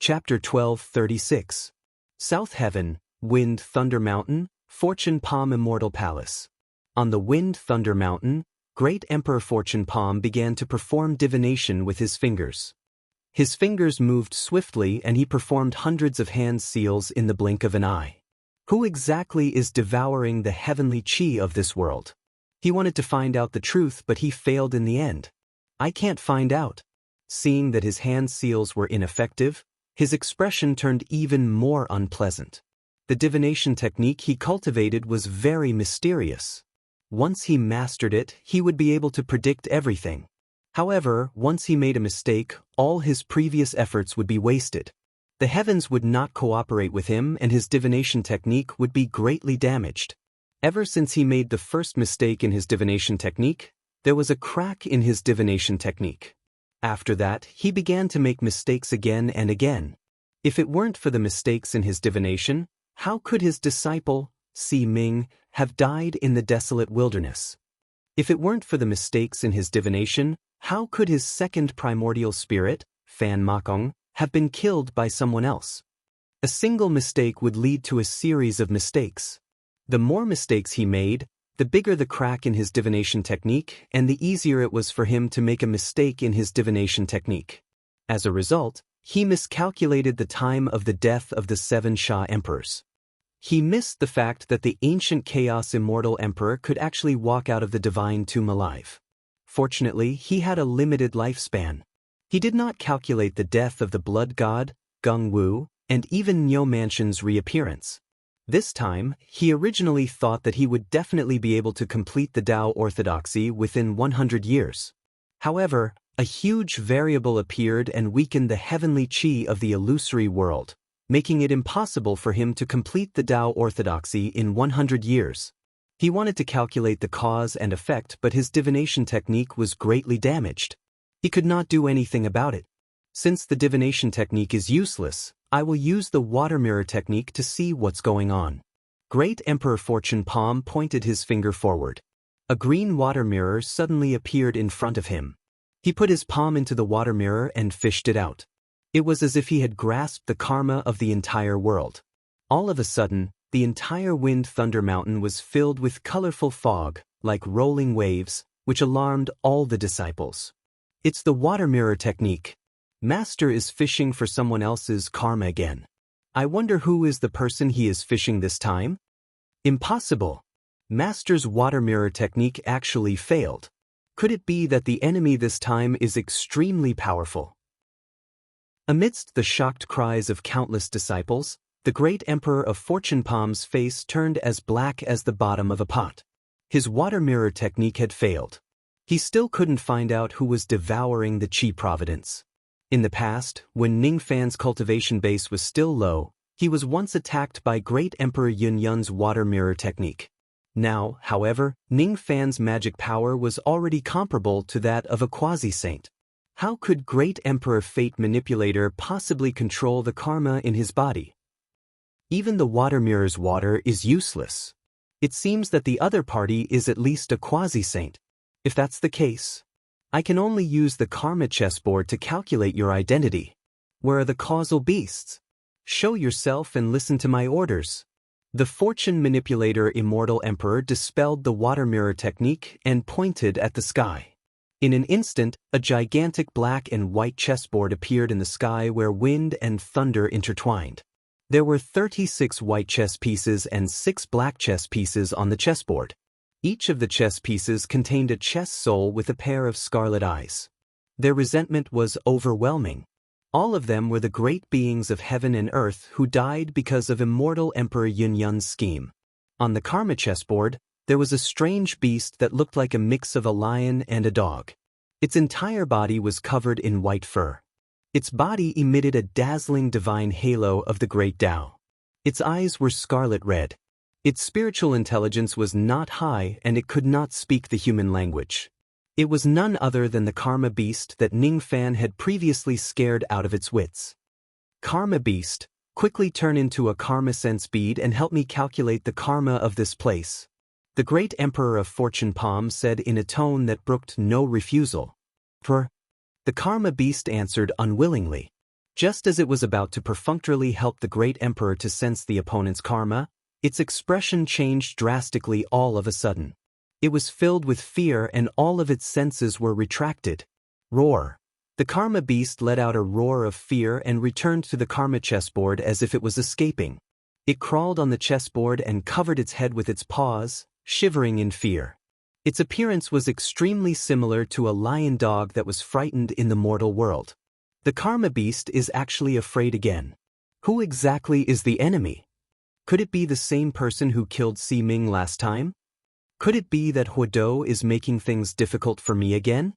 Chapter 12:36. South Heaven, Wind Thunder Mountain, Fortune Palm Immortal Palace. On the Wind Thunder Mountain, great Emperor Fortune Palm began to perform divination with his fingers. His fingers moved swiftly and he performed hundreds of hand seals in the blink of an eye. Who exactly is devouring the heavenly chi of this world? He wanted to find out the truth, but he failed in the end. I can't find out. Seeing that his hand seals were ineffective, his expression turned even more unpleasant. The divination technique he cultivated was very mysterious. Once he mastered it, he would be able to predict everything. However, once he made a mistake, all his previous efforts would be wasted. The heavens would not cooperate with him and his divination technique would be greatly damaged. Ever since he made the first mistake in his divination technique, there was a crack in his divination technique. After that, he began to make mistakes again and again. If it weren't for the mistakes in his divination, how could his disciple, Si Ming, have died in the desolate wilderness? If it weren't for the mistakes in his divination, how could his second primordial spirit, Fan Makong, have been killed by someone else? A single mistake would lead to a series of mistakes. The more mistakes he made, the bigger the crack in his divination technique and the easier it was for him to make a mistake in his divination technique. As a result, he miscalculated the time of the death of the 7 Sha emperors. He missed the fact that the ancient Chaos Immortal Emperor could actually walk out of the divine tomb alive. Fortunately, he had a limited lifespan. He did not calculate the death of the blood god, Gung Wu, and even Nyo Mansion's reappearance. This time, he originally thought that he would definitely be able to complete the Tao orthodoxy within 100 years. However, a huge variable appeared and weakened the heavenly chi of the illusory world, making it impossible for him to complete the Tao orthodoxy in 100 years. He wanted to calculate the cause and effect, but his divination technique was greatly damaged. He could not do anything about it. Since the divination technique is useless, I will use the water mirror technique to see what's going on. Great Emperor Fortune Palm pointed his finger forward. A green water mirror suddenly appeared in front of him. He put his palm into the water mirror and fished it out. It was as if he had grasped the karma of the entire world. All of a sudden, the entire Wind Thunder Mountain was filled with colorful fog, like rolling waves, which alarmed all the disciples. It's the water mirror technique. Master is fishing for someone else's karma again. I wonder who is the person he is fishing this time? Impossible. Master's water mirror technique actually failed. Could it be that the enemy this time is extremely powerful? Amidst the shocked cries of countless disciples, the great Emperor of Fortune Palm's face turned as black as the bottom of a pot. His water mirror technique had failed. He still couldn't find out who was devouring the Chi Providence. In the past, when Ning Fan's cultivation base was still low, he was once attacked by great Emperor Yun Yun's water mirror technique. Now, however, Ning Fan's magic power was already comparable to that of a quasi-saint. How could great Emperor Fate Manipulator possibly control the karma in his body? Even the water mirror's water is useless. It seems that the other party is at least a quasi-saint. If that's the case, I can only use the karma chessboard to calculate your identity. Where are the causal beasts? Show yourself and listen to my orders. The fortune manipulator Immortal Emperor dispelled the water mirror technique and pointed at the sky. In an instant, a gigantic black and white chessboard appeared in the sky where wind and thunder intertwined. There were 36 white chess pieces and 6 black chess pieces on the chessboard. Each of the chess pieces contained a chess soul with a pair of scarlet eyes. Their resentment was overwhelming. All of them were the great beings of heaven and earth who died because of Immortal Emperor Yun Yun's scheme. On the karma chessboard, there was a strange beast that looked like a mix of a lion and a dog. Its entire body was covered in white fur. Its body emitted a dazzling divine halo of the great Tao. Its eyes were scarlet red. Its spiritual intelligence was not high and it could not speak the human language. It was none other than the Karma Beast that Ning Fan had previously scared out of its wits. Karma Beast, quickly turn into a Karma Sense bead and help me calculate the karma of this place. The great Emperor of Fortune Palm said in a tone that brooked no refusal. The Karma Beast answered unwillingly. Just as it was about to perfunctorily help the great emperor to sense the opponent's karma, its expression changed drastically all of a sudden. It was filled with fear and all of its senses were retracted. Roar. The karma beast let out a roar of fear and returned to the karma chessboard as if it was escaping. It crawled on the chessboard and covered its head with its paws, shivering in fear. Its appearance was extremely similar to a lion dog that was frightened in the mortal world. The karma beast is actually afraid again. Who exactly is the enemy? Could it be the same person who killed Si Ming last time? Could it be that Huodou is making things difficult for me again?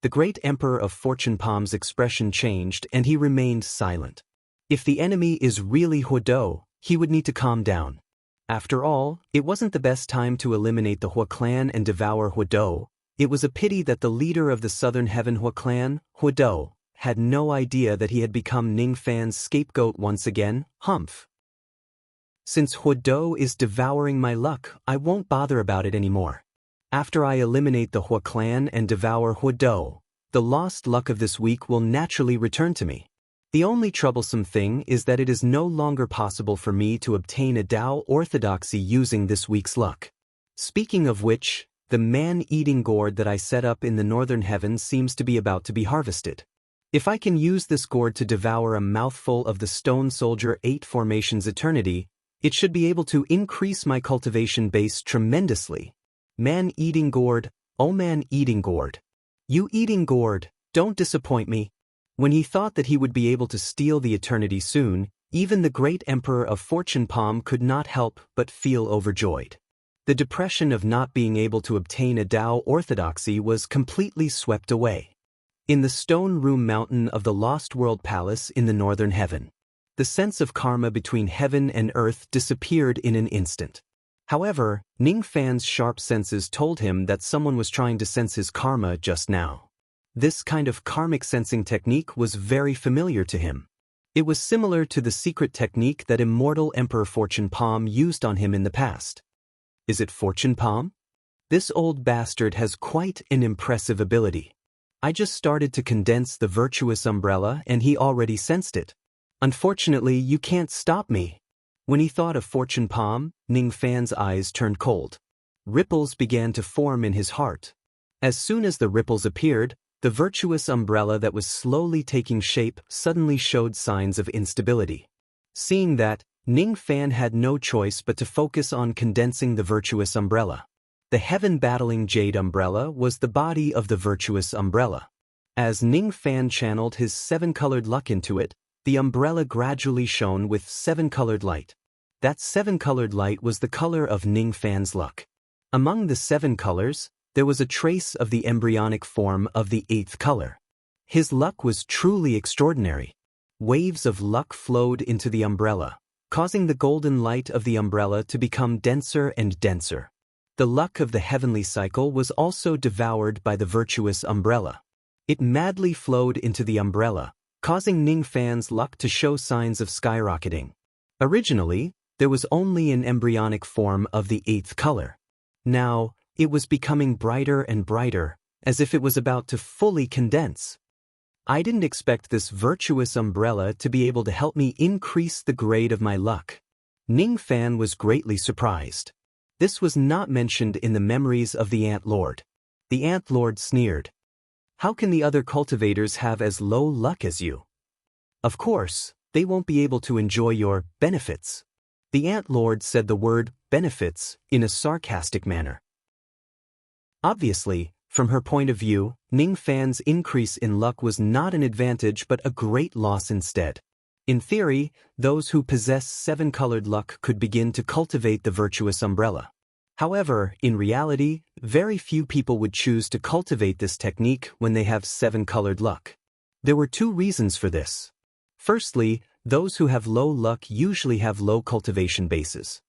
The great emperor of Fortune Palm's expression changed and he remained silent. If the enemy is really Huodou, he would need to calm down. After all, it wasn't the best time to eliminate the Hua clan and devour Huodou. It was a pity that the leader of the Southern Heaven Hua clan, Huodou, had no idea that he had become Ning Fan's scapegoat once again. Humph. Since Huodou is devouring my luck, I won't bother about it anymore. After I eliminate the Hua clan and devour Huodou, the lost luck of this week will naturally return to me. The only troublesome thing is that it is no longer possible for me to obtain a Tao orthodoxy using this week's luck. Speaking of which, the man-eating gourd that I set up in the northern heavens seems to be about to be harvested. If I can use this gourd to devour a mouthful of the Stone Soldier 8 Formations Eternity, it should be able to increase my cultivation base tremendously. Man-eating gourd, oh man-eating gourd. You eating gourd, don't disappoint me. When he thought that he would be able to steal the eternity soon, even the great emperor of Fortune Palm could not help but feel overjoyed. The depression of not being able to obtain a Tao orthodoxy was completely swept away. In the stone room mountain of the Lost World Palace in the northern heaven, the sense of karma between heaven and earth disappeared in an instant. However, Ning Fan's sharp senses told him that someone was trying to sense his karma just now. This kind of karmic sensing technique was very familiar to him. It was similar to the secret technique that immortal Emperor Fortune Palm used on him in the past. Is it Fortune Palm? This old bastard has quite an impressive ability. I just started to condense the virtuous umbrella and he already sensed it. Unfortunately, you can't stop me. When he thought of Fortune Palm, Ning Fan's eyes turned cold. Ripples began to form in his heart. As soon as the ripples appeared, the virtuous umbrella that was slowly taking shape suddenly showed signs of instability. Seeing that, Ning Fan had no choice but to focus on condensing the virtuous umbrella. The heaven-battling jade umbrella was the body of the virtuous umbrella. As Ning Fan channeled his 7-colored luck into it, the umbrella gradually shone with 7-colored light. That 7-colored light was the color of Ning Fan's luck. Among the 7 colors, there was a trace of the embryonic form of the 8th color. His luck was truly extraordinary. Waves of luck flowed into the umbrella, causing the golden light of the umbrella to become denser and denser. The luck of the heavenly cycle was also devoured by the virtuous umbrella. It madly flowed into the umbrella, causing Ning Fan's luck to show signs of skyrocketing. Originally, there was only an embryonic form of the 8th color. Now, it was becoming brighter and brighter, as if it was about to fully condense. I didn't expect this virtuous umbrella to be able to help me increase the grade of my luck. Ning Fan was greatly surprised. This was not mentioned in the memories of the Ant Lord. The Ant Lord sneered. How can the other cultivators have as low luck as you? Of course, they won't be able to enjoy your benefits. The Ant Lord said the word benefits in a sarcastic manner. Obviously, from her point of view, Ning Fan's increase in luck was not an advantage but a great loss instead. In theory, those who possess 7-colored luck could begin to cultivate the virtuous umbrella. However, in reality, very few people would choose to cultivate this technique when they have 7-colored luck. There were 2 reasons for this. Firstly, those who have low luck usually have low cultivation bases.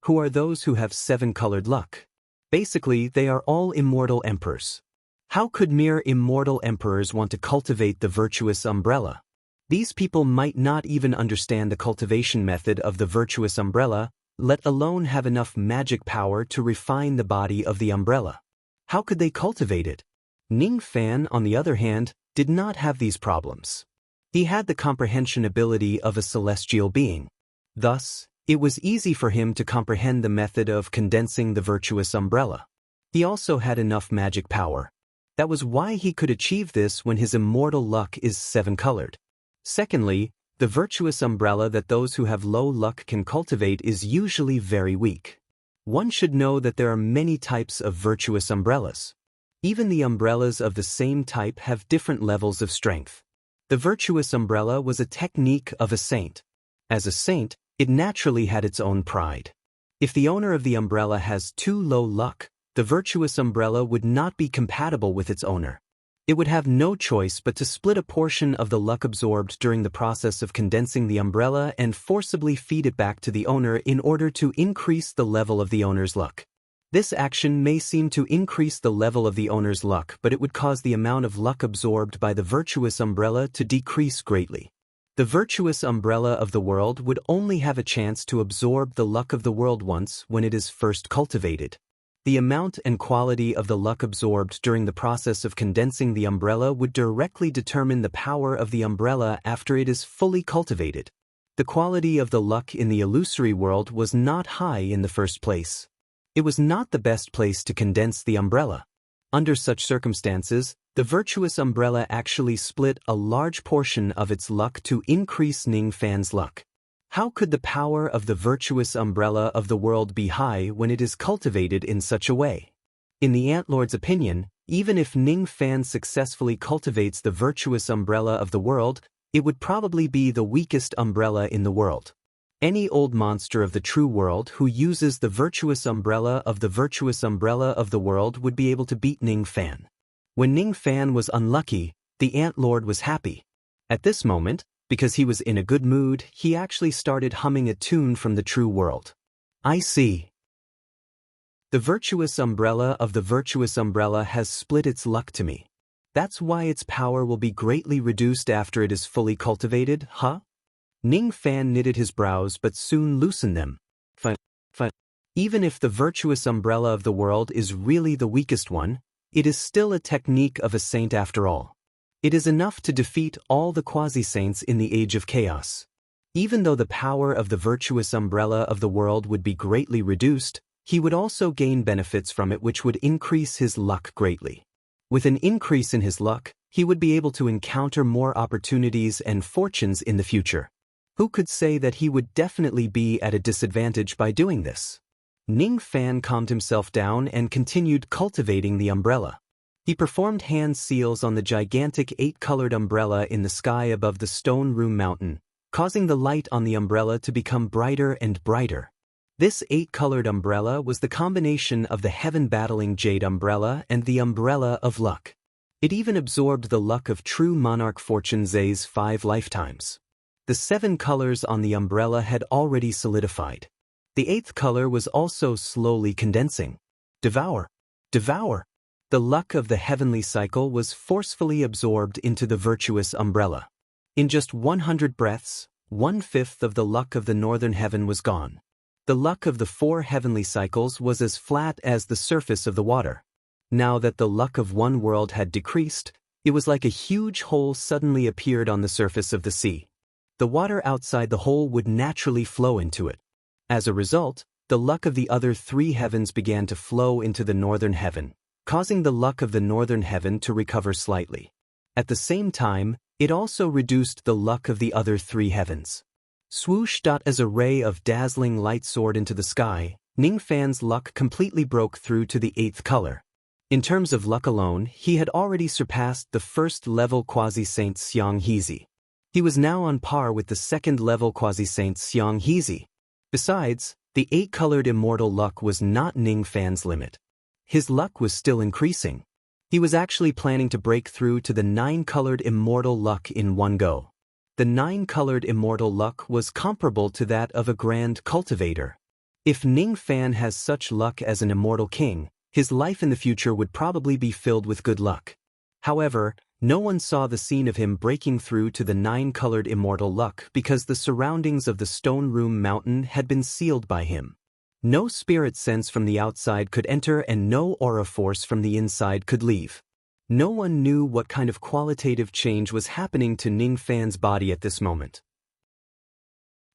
Who are those who have 7-colored luck? Basically, they are all immortal emperors. How could mere immortal emperors want to cultivate the virtuous umbrella? These people might not even understand the cultivation method of the virtuous umbrella, let alone have enough magic power to refine the body of the umbrella. How could they cultivate it? Ning Fan, on the other hand, did not have these problems. He had the comprehension ability of a celestial being. Thus, it was easy for him to comprehend the method of condensing the virtuous umbrella. He also had enough magic power. That was why he could achieve this when his immortal luck is 7-colored. Secondly, the virtuous umbrella that those who have low luck can cultivate is usually very weak. One should know that there are many types of virtuous umbrellas. Even the umbrellas of the same type have different levels of strength. The virtuous umbrella was a technique of a saint. As a saint, it naturally had its own pride. If the owner of the umbrella has too low luck, the virtuous umbrella would not be compatible with its owner. It would have no choice but to split a portion of the luck absorbed during the process of condensing the umbrella and forcibly feed it back to the owner in order to increase the level of the owner's luck. This action may seem to increase the level of the owner's luck, but it would cause the amount of luck absorbed by the virtuous umbrella to decrease greatly. The virtuous umbrella of the world would only have a chance to absorb the luck of the world once when it is first cultivated. The amount and quality of the luck absorbed during the process of condensing the umbrella would directly determine the power of the umbrella after it is fully cultivated. The quality of the luck in the illusory world was not high in the first place. It was not the best place to condense the umbrella. Under such circumstances, the virtuous umbrella actually split a large portion of its luck to increase Ning Fan's luck. How could the power of the virtuous umbrella of the world be high when it is cultivated in such a way? In the Antlord's opinion, even if Ning Fan successfully cultivates the virtuous umbrella of the world, it would probably be the weakest umbrella in the world. Any old monster of the true world who uses the virtuous umbrella of the world would be able to beat Ning Fan. When Ning Fan was unlucky, the Antlord was happy. At this moment, because he was in a good mood, he actually started humming a tune from the true world. I see. The virtuous umbrella of the virtuous umbrella has split its luck to me. That's why its power will be greatly reduced after it is fully cultivated, huh? Ning Fan knitted his brows but soon loosened them. Even if the virtuous umbrella of the world is really the weakest one, it is still a technique of a saint after all. It is enough to defeat all the quasi-saints in the age of chaos. Even though the power of the virtuous umbrella of the world would be greatly reduced, he would also gain benefits from it which would increase his luck greatly. With an increase in his luck, he would be able to encounter more opportunities and fortunes in the future. Who could say that he would definitely be at a disadvantage by doing this? Ning Fan calmed himself down and continued cultivating the umbrella. He performed hand seals on the gigantic 8-colored umbrella in the sky above the stone room mountain, causing the light on the umbrella to become brighter and brighter. This 8-colored umbrella was the combination of the heaven-battling jade umbrella and the umbrella of luck. It even absorbed the luck of true monarch Fortune Zay's 5 lifetimes. The 7 colors on the umbrella had already solidified. The 8th color was also slowly condensing. Devour! Devour! The luck of the heavenly cycle was forcefully absorbed into the virtuous umbrella. In just 100 breaths, 1/5 of the luck of the northern heaven was gone. The luck of the 4 heavenly cycles was as flat as the surface of the water. Now that the luck of one world had decreased, it was like a huge hole suddenly appeared on the surface of the sea. The water outside the hole would naturally flow into it. As a result, the luck of the other 3 heavens began to flow into the northern heaven, causing the luck of the northern heaven to recover slightly. At the same time, it also reduced the luck of the other 3 heavens. Swoosh! As a ray of dazzling light soared into the sky, Ning Fan's luck completely broke through to the 8th color. In terms of luck alone, he had already surpassed the first-level quasi-saint Xiang Hizi. He was now on par with the second-level quasi-saint Xiang Hizi. Besides, the 8-colored immortal luck was not Ning Fan's limit. His luck was still increasing. He was actually planning to break through to the 9-colored immortal luck in one go. The 9-colored immortal luck was comparable to that of a grand cultivator. If Ning Fan has such luck as an immortal king, his life in the future would probably be filled with good luck. However, no one saw the scene of him breaking through to the 9-colored immortal luck because the surroundings of the stone room mountain had been sealed by him. No spirit sense from the outside could enter and no aura force from the inside could leave. No one knew what kind of qualitative change was happening to Ning Fan's body at this moment.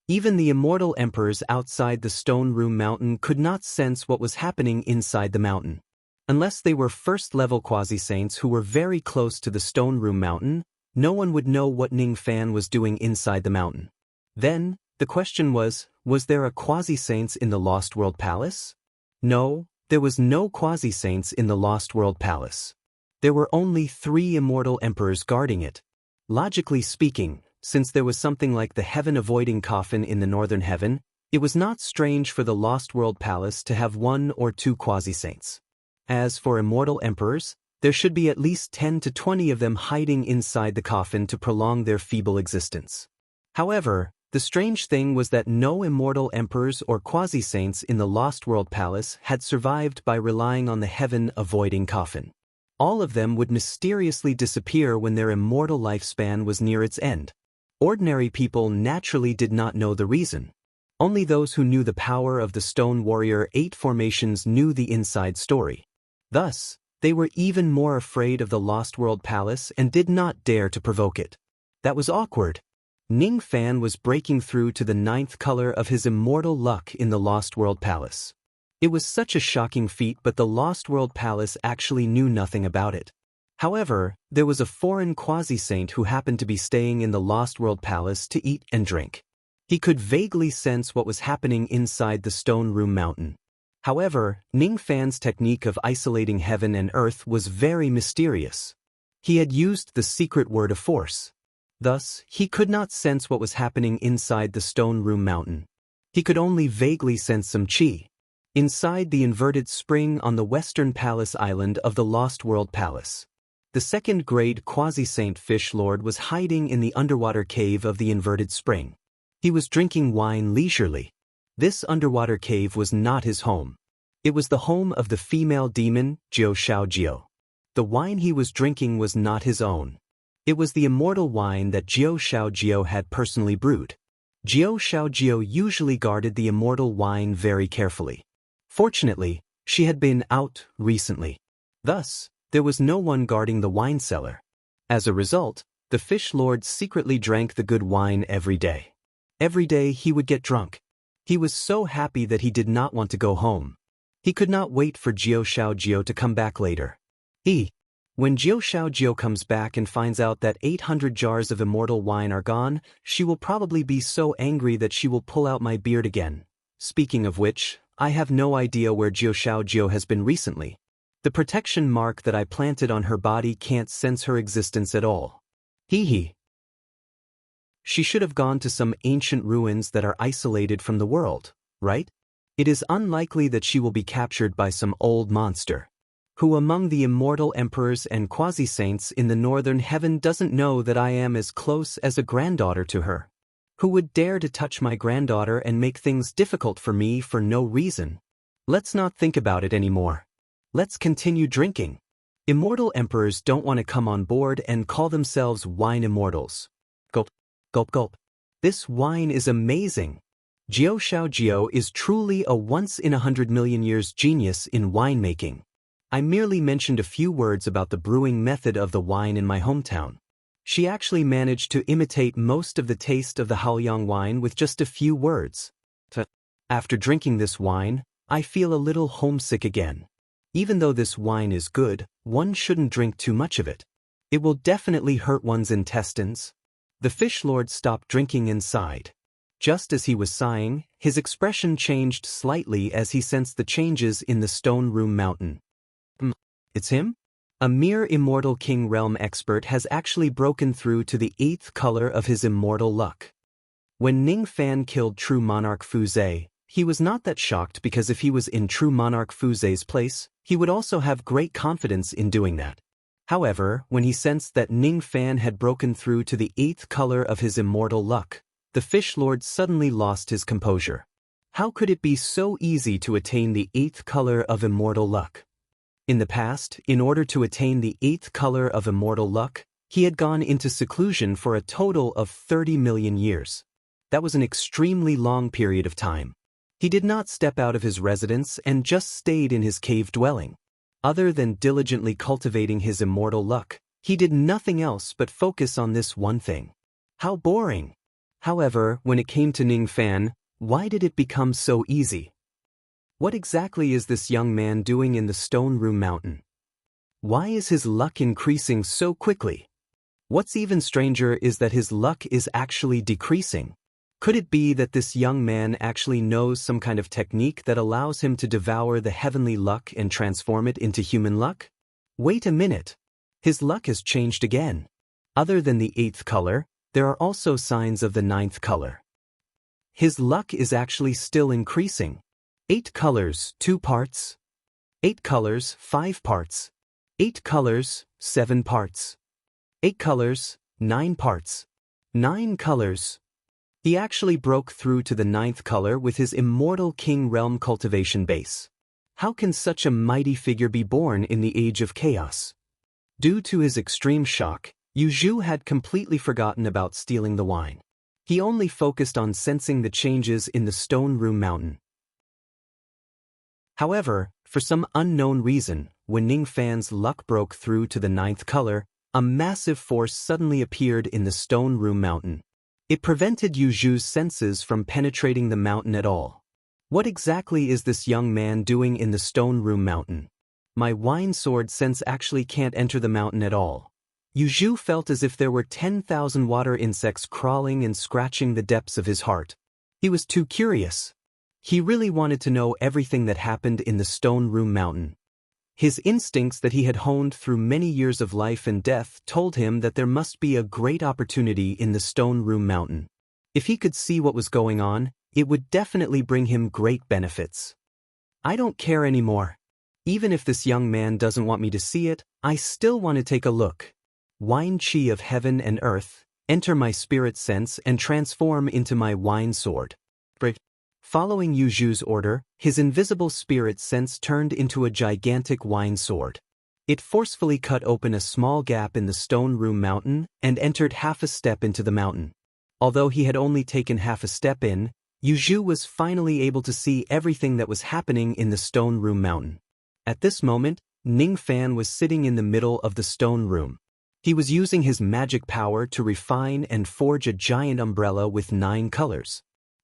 Even the immortal emperors outside the Stone Room Mountain could not sense what was happening inside the mountain. Unless they were first-level quasi-saints who were very close to the Stone Room Mountain, no one would know what Ning Fan was doing inside the mountain. Then, the question was there a quasi-saints in the Lost World Palace? No, there was no quasi-saints in the Lost World Palace. There were only 3 immortal emperors guarding it. Logically speaking, since there was something like the heaven-avoiding coffin in the northern heaven, it was not strange for the Lost World Palace to have 1 or 2 quasi-saints. As for immortal emperors, there should be at least 10 to 20 of them hiding inside the coffin to prolong their feeble existence. However, the strange thing was that no immortal emperors or quasi-saints in the Lost World Palace had survived by relying on the heaven-avoiding coffin. All of them would mysteriously disappear when their immortal lifespan was near its end. Ordinary people naturally did not know the reason. Only those who knew the power of the Stone Warrior 8 formations knew the inside story. Thus, they were even more afraid of the Lost World Palace and did not dare to provoke it. That was awkward. Ning Fan was breaking through to the 9th color of his immortal luck in the Lost World Palace. It was such a shocking feat, but the Lost World Palace actually knew nothing about it. However, there was a foreign quasi-saint who happened to be staying in the Lost World Palace to eat and drink. He could vaguely sense what was happening inside the Stone Room Mountain. However, Ning Fan's technique of isolating heaven and earth was very mysterious. He had used the secret word of force. Thus, he could not sense what was happening inside the Stone Room Mountain. He could only vaguely sense some chi. Inside the inverted spring on the western palace island of the Lost World Palace. The second-grade quasi-saint Fish Lord was hiding in the underwater cave of the inverted spring. He was drinking wine leisurely. This underwater cave was not his home. It was the home of the female demon, Jiao Shaojiao. The wine he was drinking was not his own. It was the immortal wine that Jiao Shaojiao had personally brewed. Jiao Shaojiao usually guarded the immortal wine very carefully. Fortunately, she had been out recently. Thus, there was no one guarding the wine cellar. As a result, the Fish Lord secretly drank the good wine every day. Every day he would get drunk. He was so happy that he did not want to go home. He could not wait for Jiao Shaojiao to come back later. When Jiao Shaojiao comes back and finds out that 800 jars of immortal wine are gone, she will probably be so angry that she will pull out my beard again. Speaking of which, I have no idea where Jiao Shaojiao has been recently. The protection mark that I planted on her body can't sense her existence at all. She should have gone to some ancient ruins that are isolated from the world, right? It is unlikely that she will be captured by some old monster. Who among the immortal emperors and quasi-saints in the northern heaven doesn't know that I am as close as a granddaughter to her? Who would dare to touch my granddaughter and make things difficult for me for no reason? Let's not think about it anymore. Let's continue drinking. Immortal emperors don't want to come on board and call themselves wine immortals. Gulp, gulp, gulp. This wine is amazing. Jiao Shaojiao is truly a once-in-100 million-years genius in winemaking. I merely mentioned a few words about the brewing method of the wine in my hometown. She actually managed to imitate most of the taste of the Haoyang wine with just a few words. After drinking this wine, I feel a little homesick again. Even though this wine is good, one shouldn't drink too much of it. It will definitely hurt one's intestines. The Fish Lord stopped drinking and sighed. Just as he was sighing, his expression changed slightly as he sensed the changes in the Stone Room Mountain. It's him? A mere immortal king realm expert has actually broken through to the 8th color of his immortal luck. When Ning Fan killed True Monarch Fu Zhe, he was not that shocked because if he was in True Monarch Fu Zhe's place, he would also have great confidence in doing that. However, when he sensed that Ning Fan had broken through to the 8th color of his immortal luck, the Fish Lord suddenly lost his composure. How could it be so easy to attain the 8th color of immortal luck? In the past, in order to attain the 8th color of immortal luck, he had gone into seclusion for a total of 30 million years. That was an extremely long period of time. He did not step out of his residence and just stayed in his cave dwelling. Other than diligently cultivating his immortal luck, he did nothing else but focus on this one thing. How boring! However, when it came to Ning Fan, why did it become so easy? What exactly is this young man doing in the Stone Room Mountain? Why is his luck increasing so quickly? What's even stranger is that his luck is actually decreasing. Could it be that this young man actually knows some kind of technique that allows him to devour the heavenly luck and transform it into human luck? Wait a minute. His luck has changed again. Other than the 8th color, there are also signs of the 9th color. His luck is actually still increasing. 8 colors, 2 parts. 8 colors, 5 parts. 8 colors, 7 parts. 8 colors, 9 parts. 9 colors. He actually broke through to the 9th color with his immortal King Realm cultivation base. How can such a mighty figure be born in the age of chaos? Due to his extreme shock, Yu Zhu had completely forgotten about stealing the wine. He only focused on sensing the changes in the Stone Room Mountain. However, for some unknown reason, when Ning Fan's luck broke through to the 9th color, a massive force suddenly appeared in the Stone Room Mountain. It prevented Yu Zhu's senses from penetrating the mountain at all. What exactly is this young man doing in the Stone Room Mountain? My wine sword sense actually can't enter the mountain at all. Yu Zhu felt as if there were 10,000 water insects crawling and scratching the depths of his heart. He was too curious. He really wanted to know everything that happened in the Stone Room Mountain. His instincts that he had honed through many years of life and death told him that there must be a great opportunity in the Stone Room Mountain. If he could see what was going on, it would definitely bring him great benefits. I don't care anymore. Even if this young man doesn't want me to see it, I still want to take a look. Wine chi of heaven and earth, enter my spirit sense and transform into my wine sword. Following Yu Zhu's order, his invisible spirit sense turned into a gigantic wine sword. It forcefully cut open a small gap in the Stone Room Mountain and entered half a step into the mountain. Although he had only taken half a step in, Yu Zhu was finally able to see everything that was happening in the Stone Room Mountain. At this moment, Ning Fan was sitting in the middle of the stone room. He was using his magic power to refine and forge a giant umbrella with 9 colors.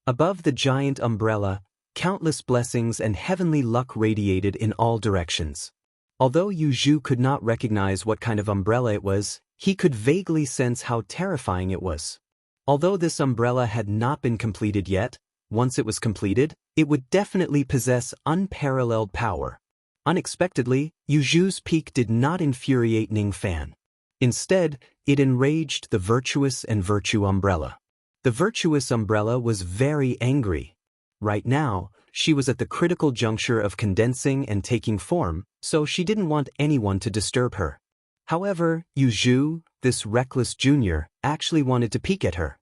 Above the giant umbrella, countless blessings and heavenly luck radiated in all directions. Although Yu Zhu could not recognize what kind of umbrella it was, he could vaguely sense how terrifying it was. Although this umbrella had not been completed yet, once it was completed, it would definitely possess unparalleled power. Unexpectedly, Yu Zhu's peak did not infuriate Ning Fan. Instead, it enraged the virtuous and virtue umbrella. The virtuous umbrella was very angry. Right now, she was at the critical juncture of condensing and taking form, so she didn't want anyone to disturb her. However, Yu Zhu, this reckless junior, actually wanted to peek at her.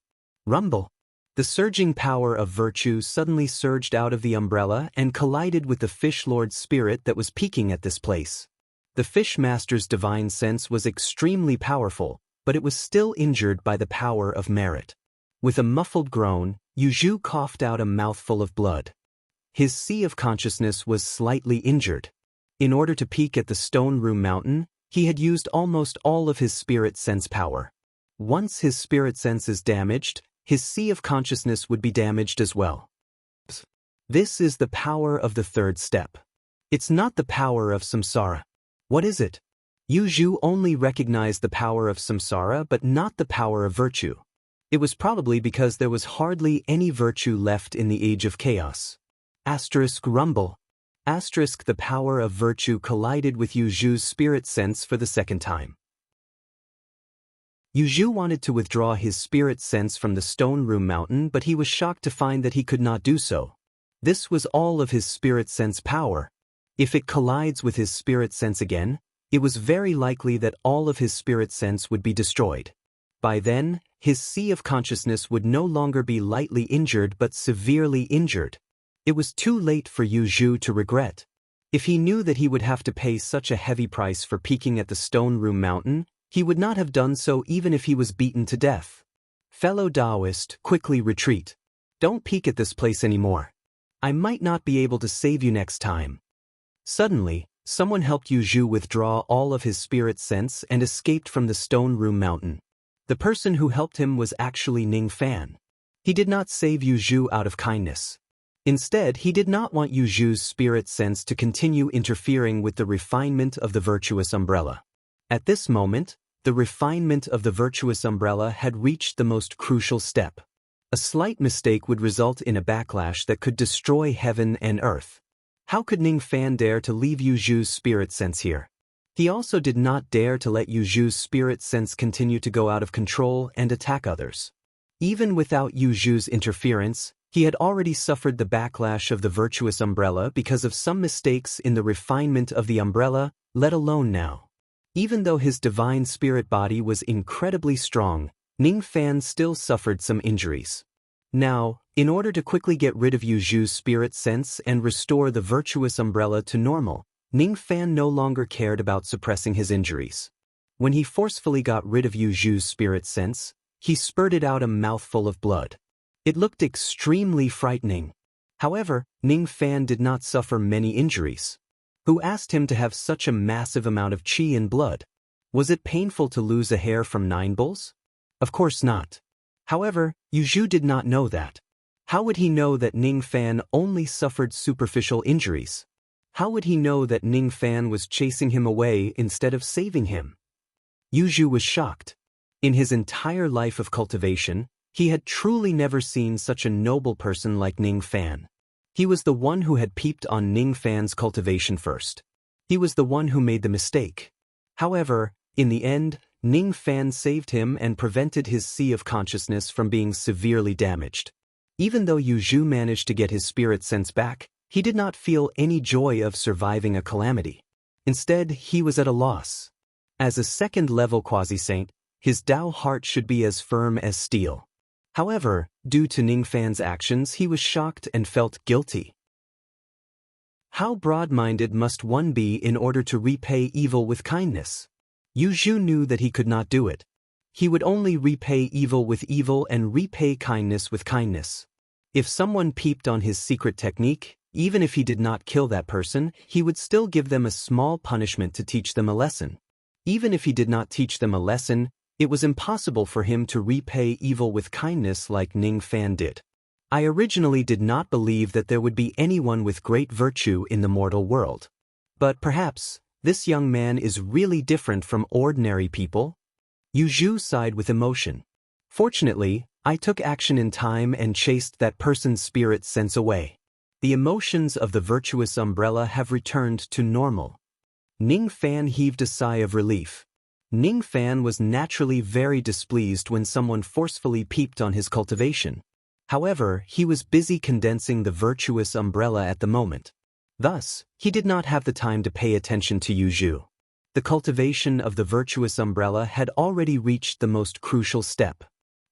Rumble! The surging power of virtue suddenly surged out of the umbrella and collided with the Fish Lord's spirit that was peeking at this place. The Fish Master's divine sense was extremely powerful, but it was still injured by the power of merit. With a muffled groan, Yu Zhu coughed out a mouthful of blood. His sea of consciousness was slightly injured. In order to peek at the Stone Room Mountain, he had used almost all of his spirit sense power. Once his spirit sense is damaged, his sea of consciousness would be damaged as well. This is the power of the 3rd step. It's not the power of samsara. What is it? Yu Zhu only recognized the power of samsara but not the power of virtue. It was probably because there was hardly any virtue left in the age of chaos. Rumble. The power of virtue collided with Yu Zhu's spirit sense for the 2nd time. Yu Zhu wanted to withdraw his spirit sense from the Stone Room Mountain, but he was shocked to find that he could not do so. This was all of his spirit sense power. If it collides with his spirit sense again, it was very likely that all of his spirit sense would be destroyed. By then, his sea of consciousness would no longer be lightly injured but severely injured. It was too late for Yu Zhu to regret. If he knew that he would have to pay such a heavy price for peeking at the Stone Room Mountain, he would not have done so even if he was beaten to death. Fellow Taoist, quickly retreat. Don't peek at this place anymore. I might not be able to save you next time. Suddenly, Someone helped Yu Zhu withdraw all of his spirit sense and escaped from the stone room mountain. The person who helped him was actually Ning Fan. He did not save Yu Zhu out of kindness. Instead, he did not want Yu Zhu's spirit sense to continue interfering with the refinement of the virtuous umbrella. At this moment, the refinement of the virtuous umbrella had reached the most crucial step. A slight mistake would result in a backlash that could destroy heaven and earth. How could Ning Fan dare to leave Yu Zhu's spirit sense here? He also did not dare to let Yu Zhu's spirit sense continue to go out of control and attack others. Even without Yu Zhu's interference, he had already suffered the backlash of the virtuous umbrella because of some mistakes in the refinement of the umbrella, let alone now. Even though his divine spirit body was incredibly strong, Ning Fan still suffered some injuries. Now, in order to quickly get rid of Yu Zhu's spirit sense and restore the virtuous umbrella to normal, Ning Fan no longer cared about suppressing his injuries. When he forcefully got rid of Yu Zhu's spirit sense, he spurted out a mouthful of blood. It looked extremely frightening. However, Ning Fan did not suffer many injuries. Who asked him to have such a massive amount of qi and blood? Was it painful to lose a hair from 9 bulls? Of course not. However, Yu Zhu did not know that. How would he know that Ning Fan only suffered superficial injuries? How would he know that Ning Fan was chasing him away instead of saving him? Yu Zhu was shocked. In his entire life of cultivation, he had truly never seen such a noble person like Ning Fan. He was the one who had peeped on Ning Fan's cultivation first. He was the one who made the mistake. However, in the end, Ning Fan saved him and prevented his sea of consciousness from being severely damaged. Even though Yu Zhu managed to get his spirit sense back, he did not feel any joy of surviving a calamity. Instead, he was at a loss. As a second-level quasi-saint, his Tao heart should be as firm as steel. However, due to Ning Fan's actions, he was shocked and felt guilty. How broad-minded must one be in order to repay evil with kindness? Yu Zhu knew that he could not do it. He would only repay evil with evil and repay kindness with kindness. If someone peeped on his secret technique, even if he did not kill that person, he would still give them a small punishment to teach them a lesson. Even if he did not teach them a lesson, it was impossible for him to repay evil with kindness like Ning Fan did. I originally did not believe that there would be anyone with great virtue in the mortal world. But perhaps, this young man is really different from ordinary people? Yu Zhu sighed with emotion. Fortunately, I took action in time and chased that person's spirit sense away. The emotions of the virtuous umbrella have returned to normal. Ning Fan heaved a sigh of relief. Ning Fan was naturally very displeased when someone forcefully peeped on his cultivation. However, he was busy condensing the virtuous umbrella at the moment. Thus, he did not have the time to pay attention to Yu Zhu. The cultivation of the virtuous umbrella had already reached the most crucial step.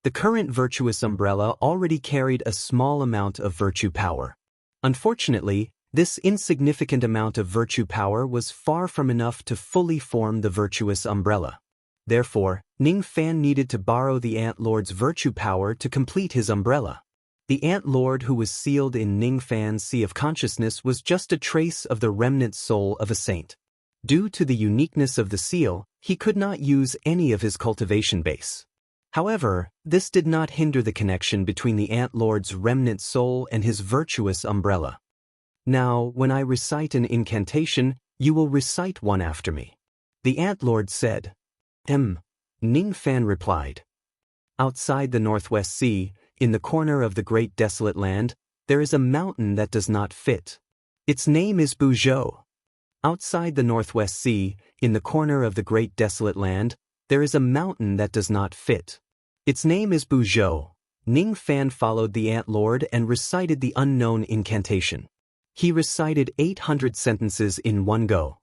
The current virtuous umbrella already carried a small amount of virtue power. Unfortunately, this insignificant amount of virtue power was far from enough to fully form the virtuous umbrella. Therefore, Ning Fan needed to borrow the Ant Lord's virtue power to complete his umbrella. The Ant Lord who was sealed in Ning Fan's sea of consciousness was just a trace of the remnant soul of a saint. Due to the uniqueness of the seal, he could not use any of his cultivation base. However, this did not hinder the connection between the Ant Lord's remnant soul and his virtuous umbrella. Now, when I recite an incantation, you will recite one after me. The Ant Lord said. Ning Fan replied. Outside the Northwest Sea, in the corner of the great desolate land, there is a mountain that does not fit. Its name is Buzhou. Outside the Northwest Sea, in the corner of the great desolate land, there is a mountain that does not fit. Its name is Buzhou. Ning Fan followed the Ant Lord and recited the unknown incantation. He recited 800 sentences in one go.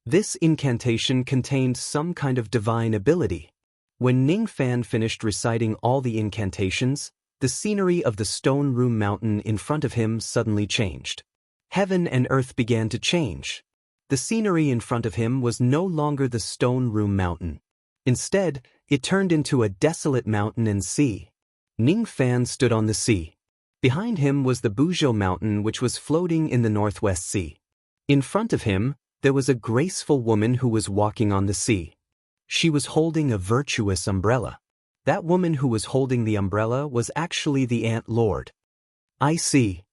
This incantation contained some kind of divine ability. When Ning Fan finished reciting all the incantations, the scenery of the stone room mountain in front of him suddenly changed. Heaven and earth began to change. The scenery in front of him was no longer the stone room mountain. Instead, it turned into a desolate mountain and sea. Ning Fan stood on the sea. Behind him was the Buzhou mountain which was floating in the Northwest Sea. In front of him, there was a graceful woman who was walking on the sea. She was holding a virtuous umbrella. That woman who was holding the umbrella was actually the Ant Lord. I see.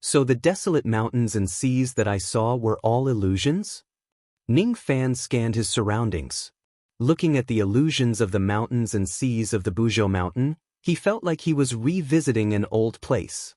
So the desolate mountains and seas that I saw were all illusions? Ning Fan scanned his surroundings. Looking at the illusions of the mountains and seas of the Buzhou Mountain, he felt like he was revisiting an old place.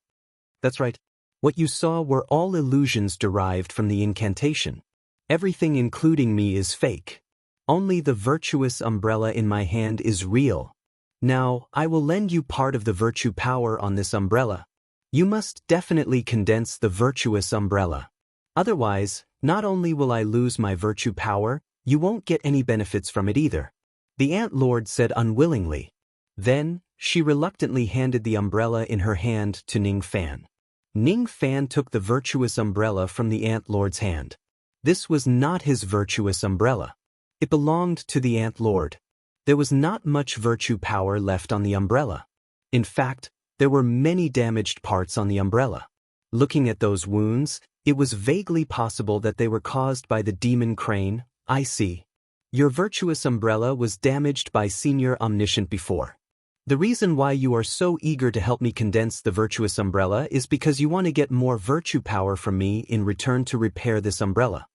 That's right. What you saw were all illusions derived from the incantation. Everything including me is fake. Only the virtuous umbrella in my hand is real. Now, I will lend you part of the virtue power on this umbrella. You must definitely condense the virtuous umbrella. Otherwise, not only will I lose my virtue power, you won't get any benefits from it either. The Ant Lord said unwillingly. Then, she reluctantly handed the umbrella in her hand to Ning Fan. Ning Fan took the virtuous umbrella from the Ant Lord's hand. This was not his virtuous umbrella. It belonged to the Ant Lord. There was not much virtue power left on the umbrella. In fact, there were many damaged parts on the umbrella. Looking at those wounds, it was vaguely possible that they were caused by the demon crane. I see. Your virtuous umbrella was damaged by Senior Omniscient before. The reason why you are so eager to help me condense the virtuous umbrella is because you want to get more virtue power from me in return to repair this umbrella.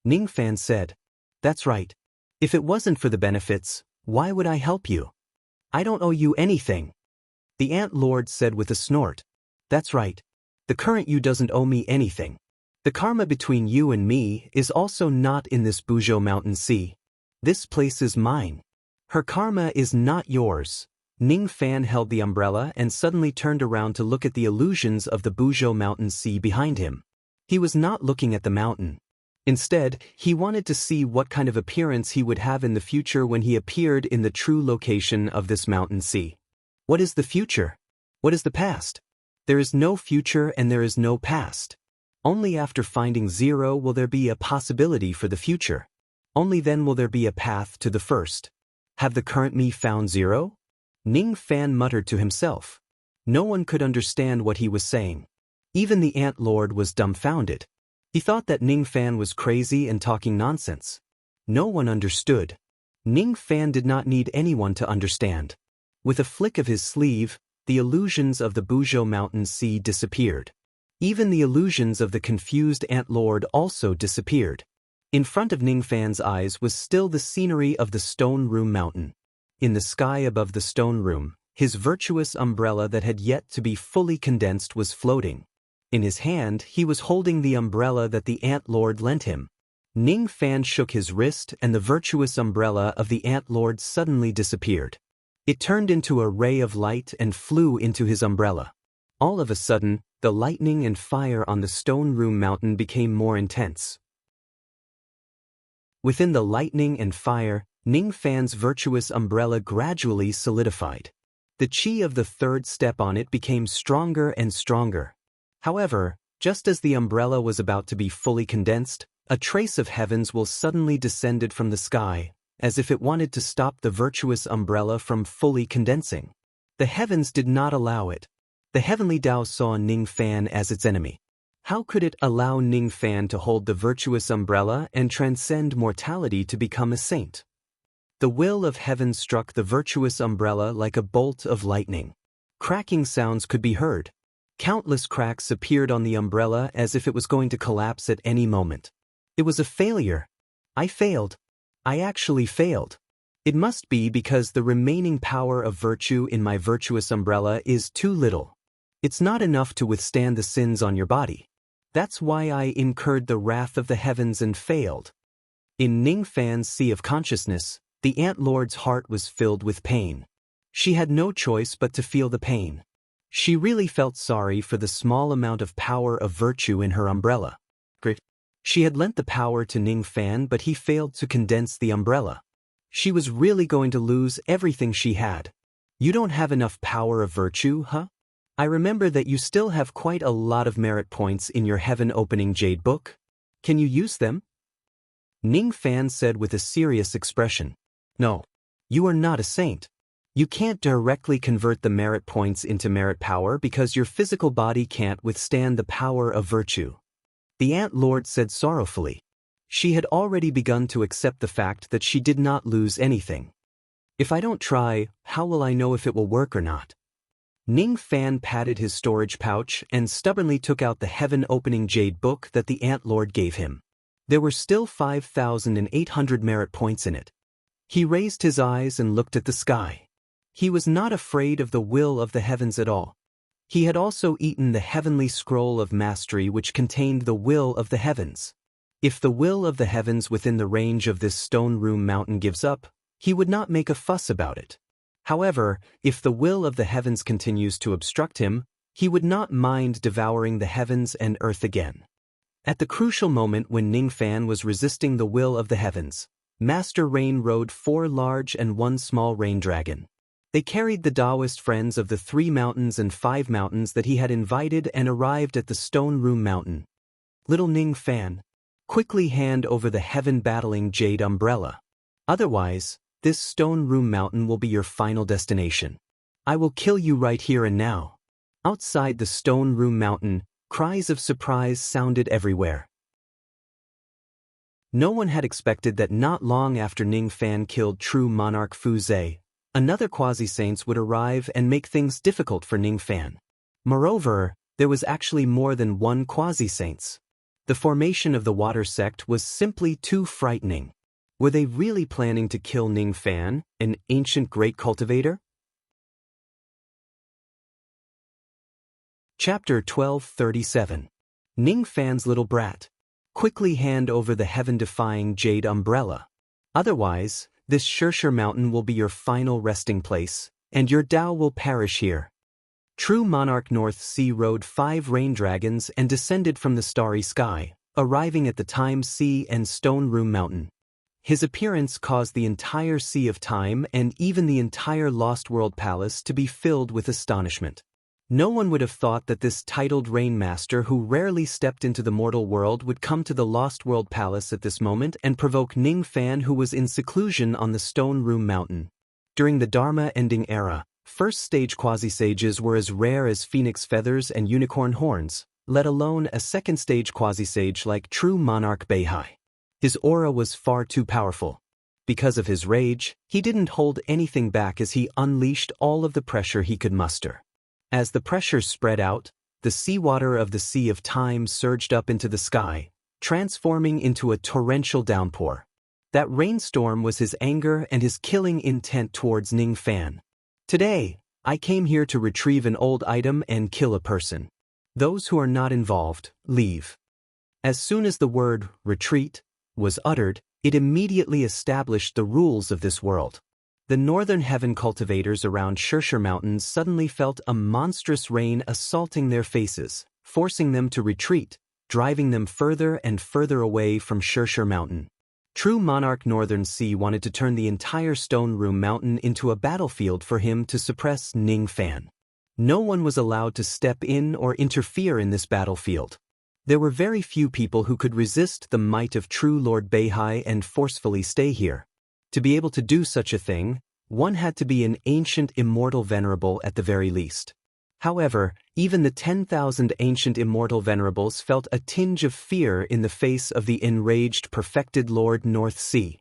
Ning Fan said. That's right. If it wasn't for the benefits, why would I help you? I don't owe you anything. The Ant Lord said with a snort. That's right. The current you doesn't owe me anything. The karma between you and me is also not in this Buzhou Mountain Sea. This place is mine. Her karma is not yours. Ning Fan held the umbrella and suddenly turned around to look at the illusions of the Buzhou Mountain Sea behind him. He was not looking at the mountain. Instead, he wanted to see what kind of appearance he would have in the future when he appeared in the true location of this mountain sea. What is the future? What is the past? There is no future and there is no past. Only after finding zero will there be a possibility for the future. Only then will there be a path to the first. Have the current me found zero? Ning Fan muttered to himself. No one could understand what he was saying. Even the Ant Lord was dumbfounded. He thought that Ning Fan was crazy and talking nonsense. No one understood. Ning Fan did not need anyone to understand. With a flick of his sleeve, the illusions of the Buzhou Mountain Sea disappeared. Even the illusions of the confused Ant Lord also disappeared. In front of Ning Fan's eyes was still the scenery of the Stone Room Mountain. In the sky above the Stone Room, his virtuous umbrella that had yet to be fully condensed was floating. In his hand, he was holding the umbrella that the Ant Lord lent him. Ning Fan shook his wrist and the virtuous umbrella of the Ant Lord suddenly disappeared. It turned into a ray of light and flew into his umbrella. All of a sudden, the lightning and fire on the Stone Room Mountain became more intense. Within the lightning and fire, Ning Fan's virtuous umbrella gradually solidified. The chi of the third step on it became stronger and stronger. However, just as the umbrella was about to be fully condensed, a trace of heavens will suddenly descended from the sky, as if it wanted to stop the virtuous umbrella from fully condensing. The heavens did not allow it. The heavenly Tao saw Ning Fan as its enemy. How could it allow Ning Fan to hold the virtuous umbrella and transcend mortality to become a saint? The will of heaven struck the virtuous umbrella like a bolt of lightning. Cracking sounds could be heard. Countless cracks appeared on the umbrella as if it was going to collapse at any moment. It was a failure. I failed. I actually failed. It must be because the remaining power of virtue in my virtuous umbrella is too little. It's not enough to withstand the sins on your body. That's why I incurred the wrath of the heavens and failed. In Ning Fan's sea of consciousness, the Ant Lord's heart was filled with pain. She had no choice but to feel the pain. She really felt sorry for the small amount of power of virtue in her umbrella. She had lent the power to Ning Fan, but he failed to condense the umbrella. She was really going to lose everything she had. You don't have enough power of virtue, huh? I remember that you still have quite a lot of merit points in your heaven-opening jade book. Can you use them? Ning Fan said with a serious expression. No. You are not a saint. You can't directly convert the merit points into merit power because your physical body can't withstand the power of virtue. The Ant Lord said sorrowfully. She had already begun to accept the fact that she did not lose anything. If I don't try, how will I know if it will work or not? Ning Fan patted his storage pouch and stubbornly took out the heaven-opening jade book that the Ant Lord gave him. There were still 5,800 merit points in it. He raised his eyes and looked at the sky. He was not afraid of the will of the heavens at all. He had also eaten the heavenly scroll of mastery which contained the will of the heavens. If the will of the heavens within the range of this stone room mountain gives up, he would not make a fuss about it. However, if the will of the heavens continues to obstruct him, he would not mind devouring the heavens and earth again. At the crucial moment when Ning Fan was resisting the will of the heavens, Master Rain rode 4 large and 1 small rain dragon. They carried the Taoist friends of the 3 mountains and 5 mountains that he had invited and arrived at the stone room mountain. Little Ning Fan, quickly hand over the heaven-battling jade umbrella. Otherwise, this stone room mountain will be your final destination. I will kill you right here and now. Outside the stone room mountain, cries of surprise sounded everywhere. No one had expected that not long after Ning Fan killed true monarch Fu Zhe, another quasi-saint would arrive and make things difficult for Ning Fan. Moreover, there was actually more than one quasi-saint. The formation of the water sect was simply too frightening. Were they really planning to kill Ning Fan, an ancient great cultivator? Chapter 1237. Ning Fan's little brat. Quickly hand over the heaven-defying jade umbrella. Otherwise, this Shirshir mountain will be your final resting place, and your Tao will perish here. True monarch North Sea rode 5 rain dragons and descended from the starry sky, arriving at the Time Sea and Stone Room Mountain. His appearance caused the entire Sea of Time and even the entire Lost World Palace to be filled with astonishment. No one would have thought that this titled Rainmaster who rarely stepped into the mortal world would come to the Lost World Palace at this moment and provoke Ning Fan who was in seclusion on the Stone Room Mountain. During the Dharma Ending era, first-stage quasi-sages were as rare as phoenix feathers and unicorn horns, let alone a second-stage quasi-sage like true monarch Beihai. His aura was far too powerful. Because of his rage, he didn't hold anything back as he unleashed all of the pressure he could muster. As the pressure spread out, the seawater of the Sea of Time surged up into the sky, transforming into a torrential downpour. That rainstorm was his anger and his killing intent towards Ning Fan. Today, I came here to retrieve an old item and kill a person. Those who are not involved, leave. As soon as the word, retreat, was uttered, it immediately established the rules of this world. The northern heaven cultivators around Shirshir Mountains suddenly felt a monstrous rain assaulting their faces, forcing them to retreat, driving them further and further away from Shirshir Mountain. True monarch Northern Sea wanted to turn the entire Stone Room Mountain into a battlefield for him to suppress Ning Fan. No one was allowed to step in or interfere in this battlefield. There were very few people who could resist the might of true Lord Beihai and forcefully stay here. To be able to do such a thing, one had to be an ancient immortal venerable at the very least. However, even the 10,000 ancient immortal venerables felt a tinge of fear in the face of the enraged perfected Lord North Sea.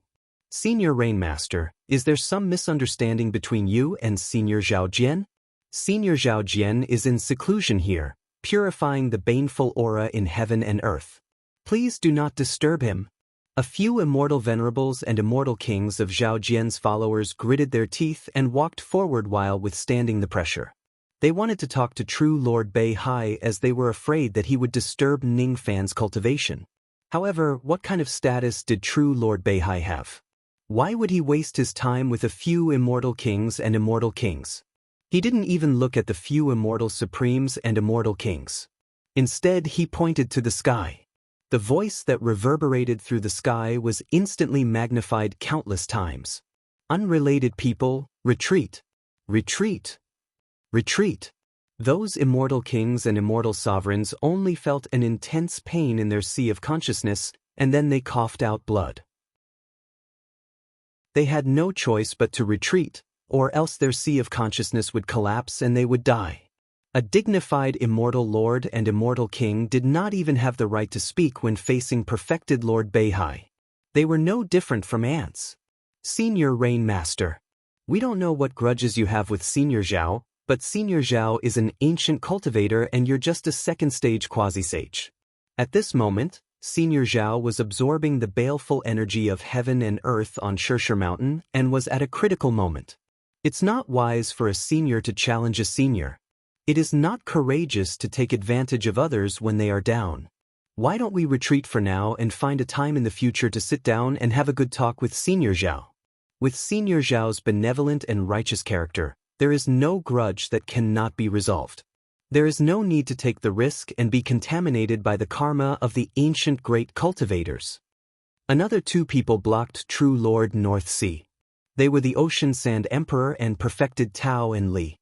Senior Rainmaster, is there some misunderstanding between you and Senior Zhao Jian? Senior Zhao Jian is in seclusion here, purifying the baneful aura in heaven and earth. Please do not disturb him. A few immortal venerables and immortal kings of Zhao Jian's followers gritted their teeth and walked forward while withstanding the pressure. They wanted to talk to true Lord Beihai as they were afraid that he would disturb Ning Fan's cultivation. However, what kind of status did true Lord Beihai have? Why would he waste his time with a few immortal kings and immortal kings? He didn't even look at the few immortal supremes and immortal kings. Instead, he pointed to the sky. The voice that reverberated through the sky was instantly magnified countless times. Unrelated people, retreat. Retreat. Retreat. Those immortal kings and immortal sovereigns only felt an intense pain in their sea of consciousness, and then they coughed out blood. They had no choice but to retreat, or else their sea of consciousness would collapse and they would die. A dignified immortal lord and immortal king did not even have the right to speak when facing perfected Lord Beihai. They were no different from ants. Senior Rain Master. We don't know what grudges you have with Senior Zhao, but Senior Zhao is an ancient cultivator and you're just a second-stage quasi-sage. At this moment, Senior Zhao was absorbing the baleful energy of heaven and earth on Shirshir Mountain and was at a critical moment. It's not wise for a senior to challenge a senior. It is not courageous to take advantage of others when they are down. Why don't we retreat for now and find a time in the future to sit down and have a good talk with Senior Zhao? With Senior Zhao's benevolent and righteous character, there is no grudge that cannot be resolved. There is no need to take the risk and be contaminated by the karma of the ancient great cultivators. Another two people blocked true Lord North Sea. They were the Ocean Sand Emperor and perfected Tao and Li.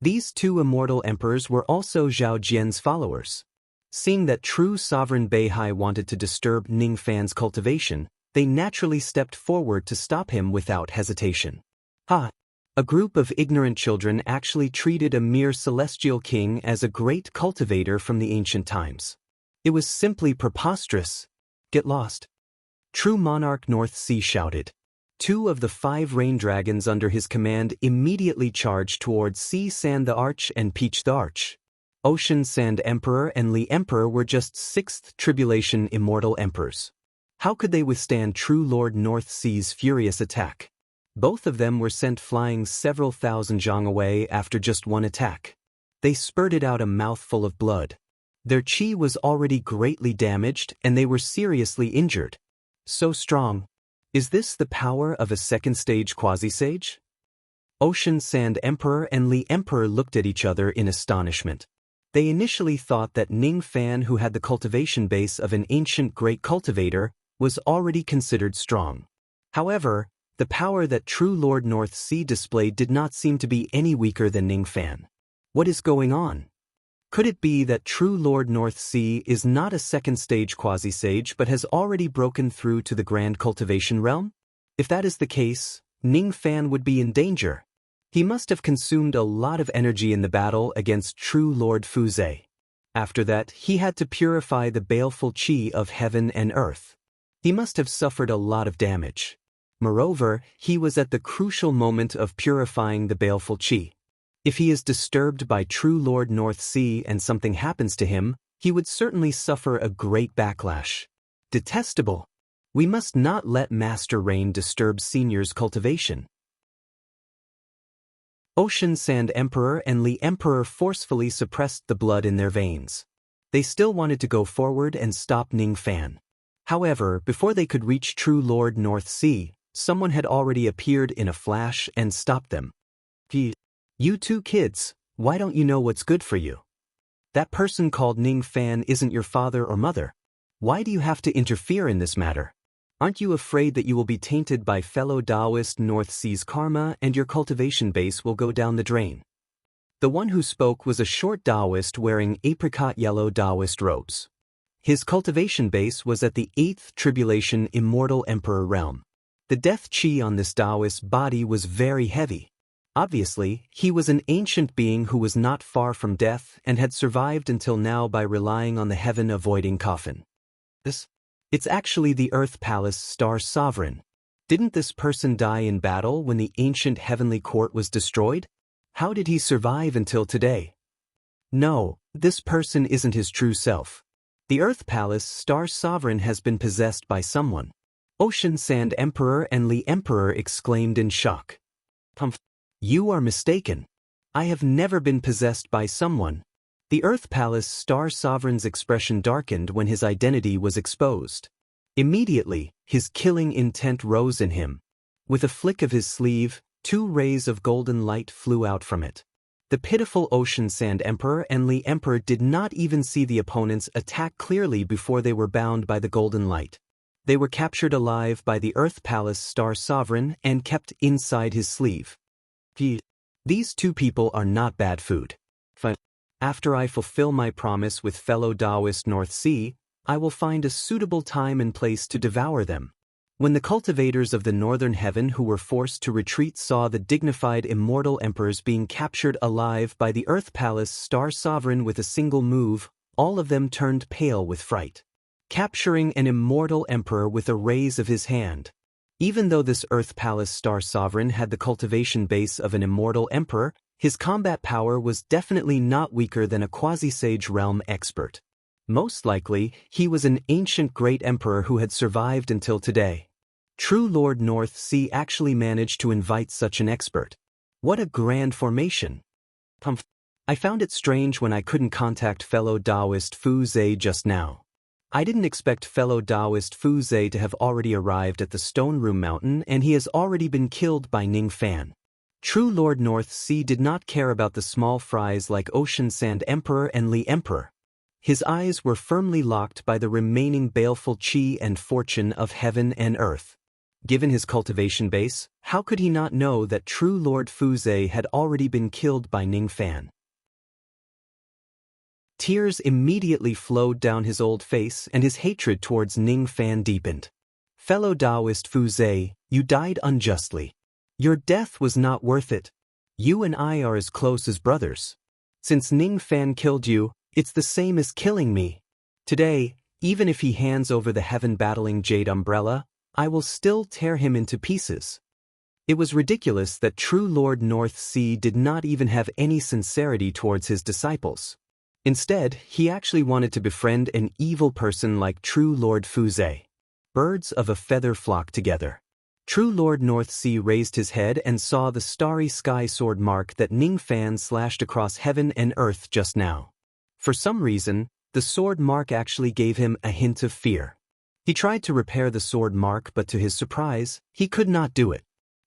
These two immortal emperors were also Zhao Jian's followers. Seeing that true sovereign Beihai wanted to disturb Ningfan's cultivation, they naturally stepped forward to stop him without hesitation. A group of ignorant children actually treated a mere celestial king as a great cultivator from the ancient times. It was simply preposterous. Get lost. True monarch North Sea shouted. Two of the 5 rain dragons under his command immediately charged towards Sea Sand the Arch and Peach the Arch. Ocean Sand Emperor and Li Emperor were just 6th Tribulation immortal emperors. How could they withstand true Lord North Sea's furious attack? Both of them were sent flying several thousand zhang away after just one attack. They spurted out a mouthful of blood. Their chi was already greatly damaged and they were seriously injured. So strong. Is this the power of a second-stage quasi-sage? Ocean Sand Emperor and Li Emperor looked at each other in astonishment. They initially thought that Ning Fan, who had the cultivation base of an ancient great cultivator, was already considered strong. However, the power that true Lord North Sea displayed did not seem to be any weaker than Ning Fan. What is going on? Could it be that true Lord North Sea is not a second-stage quasi-sage but has already broken through to the grand cultivation realm? If that is the case, Ning Fan would be in danger. He must have consumed a lot of energy in the battle against true Lord Fuzhe. After that, he had to purify the baleful chi of heaven and earth. He must have suffered a lot of damage. Moreover, he was at the crucial moment of purifying the baleful chi. If he is disturbed by true Lord North Sea and something happens to him, he would certainly suffer a great backlash. Detestable. We must not let Master Rain disturb Senior's cultivation. Ocean Sand Emperor and Li Emperor forcefully suppressed the blood in their veins. They still wanted to go forward and stop Ning Fan. However, before they could reach true Lord North Sea, someone had already appeared in a flash and stopped them. You two kids, why don't you know what's good for you? That person called Ning Fan isn't your father or mother. Why do you have to interfere in this matter? Aren't you afraid that you will be tainted by fellow Taoist North Sea's karma and your cultivation base will go down the drain? The one who spoke was a short Taoist wearing apricot yellow Taoist robes. His cultivation base was at the 8th Tribulation Immortal Emperor realm. The death chi on this Taoist body was very heavy. Obviously, he was an ancient being who was not far from death and had survived until now by relying on the heaven-avoiding coffin. It's actually the Earth Palace Star Sovereign. Didn't this person die in battle when the ancient heavenly court was destroyed? How did he survive until today? No, this person isn't his true self. The Earth Palace Star Sovereign has been possessed by someone. Ocean Sand Emperor and Li Emperor exclaimed in shock. You are mistaken. I have never been possessed by someone. The Earth Palace Star Sovereign's expression darkened when his identity was exposed. Immediately, his killing intent rose in him. With a flick of his sleeve, 2 rays of golden light flew out from it. The pitiful Ocean Sand Emperor and Li Emperor did not even see the opponents attack clearly before they were bound by the golden light. They were captured alive by the Earth Palace Star Sovereign and kept inside his sleeve. These two people are not bad food. After I fulfill my promise with fellow Taoist North Sea, I will find a suitable time and place to devour them. When the cultivators of the northern heaven who were forced to retreat saw the dignified immortal emperors being captured alive by the Earth Palace Star Sovereign with a single move, all of them turned pale with fright. Capturing an immortal emperor with a raise of his hand. Even though this Earth Palace Star Sovereign had the cultivation base of an immortal emperor, his combat power was definitely not weaker than a quasi-sage realm expert. Most likely, he was an ancient great emperor who had survived until today. True Lord North Sea actually managed to invite such an expert. What a grand formation. I found it strange when I couldn't contact fellow Taoist Fu Zhe just now. I didn't expect fellow Taoist Fu Zhe to have already arrived at the Stone Room Mountain, and he has already been killed by Ning Fan. True Lord North Sea did not care about the small fries like Ocean Sand Emperor and Li Emperor. His eyes were firmly locked by the remaining baleful qi and fortune of heaven and earth. Given his cultivation base, how could he not know that true Lord Fu Zhe had already been killed by Ning Fan? Tears immediately flowed down his old face and his hatred towards Ning Fan deepened. Fellow Taoist Fu Zhe, you died unjustly. Your death was not worth it. You and I are as close as brothers. Since Ning Fan killed you, it's the same as killing me. Today, even if he hands over the heaven-battling Jade Umbrella, I will still tear him into pieces. It was ridiculous that true Lord North Sea did not even have any sincerity towards his disciples. Instead, he actually wanted to befriend an evil person like true Lord Fu Zhe. Birds of a feather flock together. True Lord North Sea raised his head and saw the starry sky sword mark that Ning Fan slashed across heaven and earth just now. For some reason, the sword mark actually gave him a hint of fear. He tried to repair the sword mark, but to his surprise, he could not do it.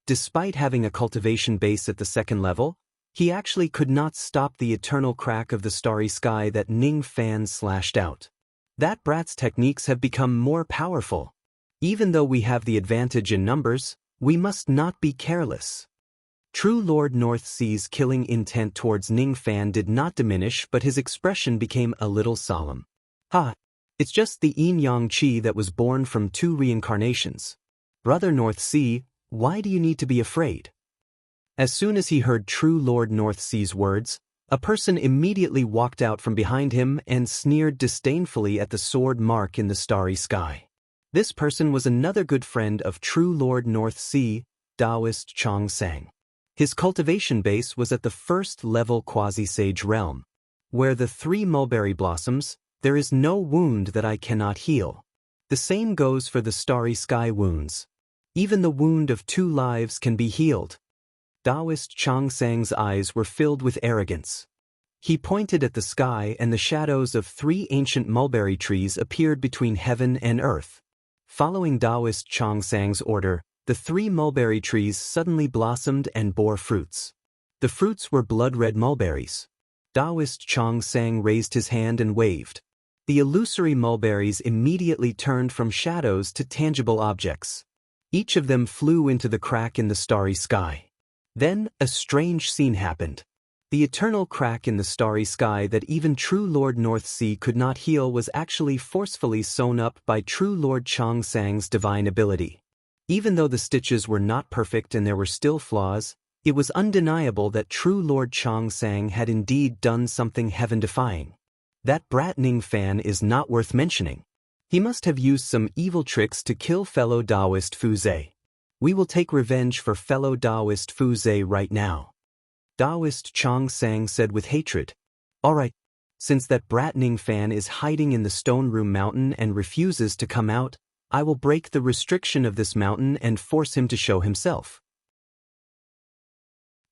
Despite having a cultivation base at the second level, he actually could not stop the eternal crack of the starry sky that Ning Fan slashed out. That brat's techniques have become more powerful. Even though we have the advantage in numbers, we must not be careless. True Lord North Sea's killing intent towards Ning Fan did not diminish, but his expression became a little solemn. It's just the yin-yang qi that was born from 2 reincarnations. Brother North Sea, why do you need to be afraid? As soon as he heard true Lord North Sea's words, a person immediately walked out from behind him and sneered disdainfully at the sword mark in the starry sky. This person was another good friend of true Lord North Sea, Taoist Chong Sang. His cultivation base was at the first-level quasi-sage realm. Where the 3 mulberry blossoms, there is no wound that I cannot heal. The same goes for the starry sky wounds. Even the wound of 2 lives can be healed. Taoist Chong Sang's eyes were filled with arrogance. He pointed at the sky, and the shadows of 3 ancient mulberry trees appeared between heaven and earth. Following Taoist Chong Sang's order, the 3 mulberry trees suddenly blossomed and bore fruits. The fruits were blood-red mulberries. Taoist Chong Sang raised his hand and waved. The illusory mulberries immediately turned from shadows to tangible objects. Each of them flew into the crack in the starry sky. Then, a strange scene happened. The eternal crack in the starry sky that even true Lord North Sea could not heal was actually forcefully sewn up by true Lord Chong Sang's divine ability. Even though the stitches were not perfect and there were still flaws, it was undeniable that true Lord Chong Sang had indeed done something heaven-defying. That brat Ning Fan is not worth mentioning. He must have used some evil tricks to kill fellow Taoist Fu Zhe. We will take revenge for fellow Taoist Fu Zhe right now. Taoist Chong Sang said with hatred. Alright, since that brat Ning Fan is hiding in the Stone Room Mountain and refuses to come out, I will break the restriction of this mountain and force him to show himself.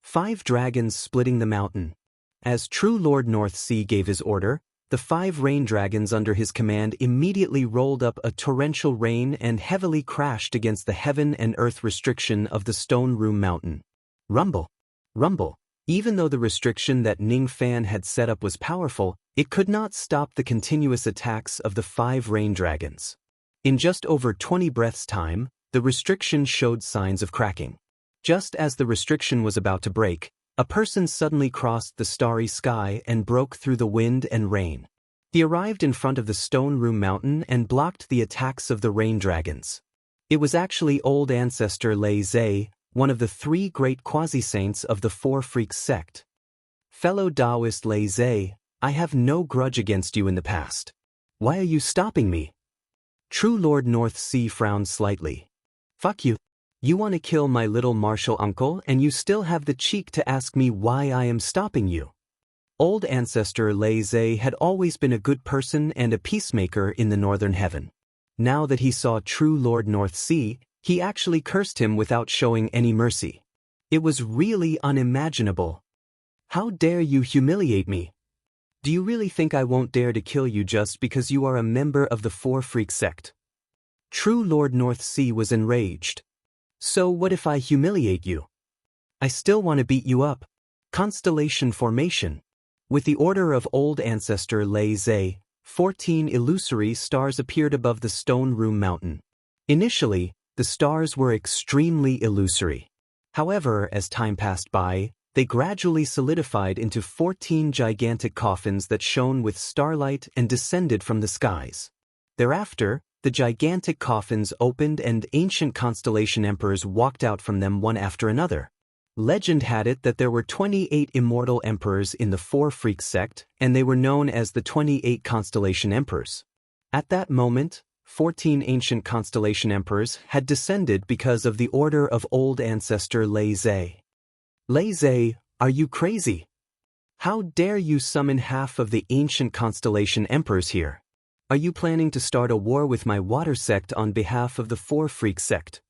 5 dragons splitting the mountain. As true Lord North Sea gave his order, the 5 rain dragons under his command immediately rolled up a torrential rain and heavily crashed against the heaven and earth restriction of the Stone Room Mountain. Rumble. Rumble. Even though the restriction that Ning Fan had set up was powerful, it could not stop the continuous attacks of the 5 rain dragons. In just over 20 breaths' time, the restriction showed signs of cracking. Just as the restriction was about to break, a person suddenly crossed the starry sky and broke through the wind and rain. He arrived in front of the Stone Room Mountain and blocked the attacks of the rain dragons. It was actually old ancestor Lei Zhe, one of the 3 great quasi-saints of the Four Freaks sect. Fellow Taoist Lei Zhe, I have no grudge against you in the past. Why are you stopping me? True Lord North Sea frowned slightly. Fuck you. You want to kill my little martial uncle and you still have the cheek to ask me why I am stopping you. Old ancestor Lei Zhe had always been a good person and a peacemaker in the Northern Heaven. Now that he saw True Lord North Sea, he actually cursed him without showing any mercy. It was really unimaginable. How dare you humiliate me? Do you really think I won't dare to kill you just because you are a member of the Four Freak sect? True Lord North Sea was enraged. So what if I humiliate you? I still want to beat you up. Constellation formation. With the order of old ancestor Lei Zhe, 14 illusory stars appeared above the stone room mountain. Initially, the stars were extremely illusory. However, as time passed by, they gradually solidified into 14 gigantic coffins that shone with starlight and descended from the skies. Thereafter, the gigantic coffins opened and ancient constellation emperors walked out from them one after another. Legend had it that there were 28 immortal emperors in the Four Freaks sect, and they were known as the 28 constellation emperors. At that moment, 14 ancient constellation emperors had descended because of the order of old ancestor Lei Zhe. Lei Zhe, are you crazy? How dare you summon half of the ancient constellation emperors here? Are you planning to start a war with my water sect on behalf of the Four Freaks sect?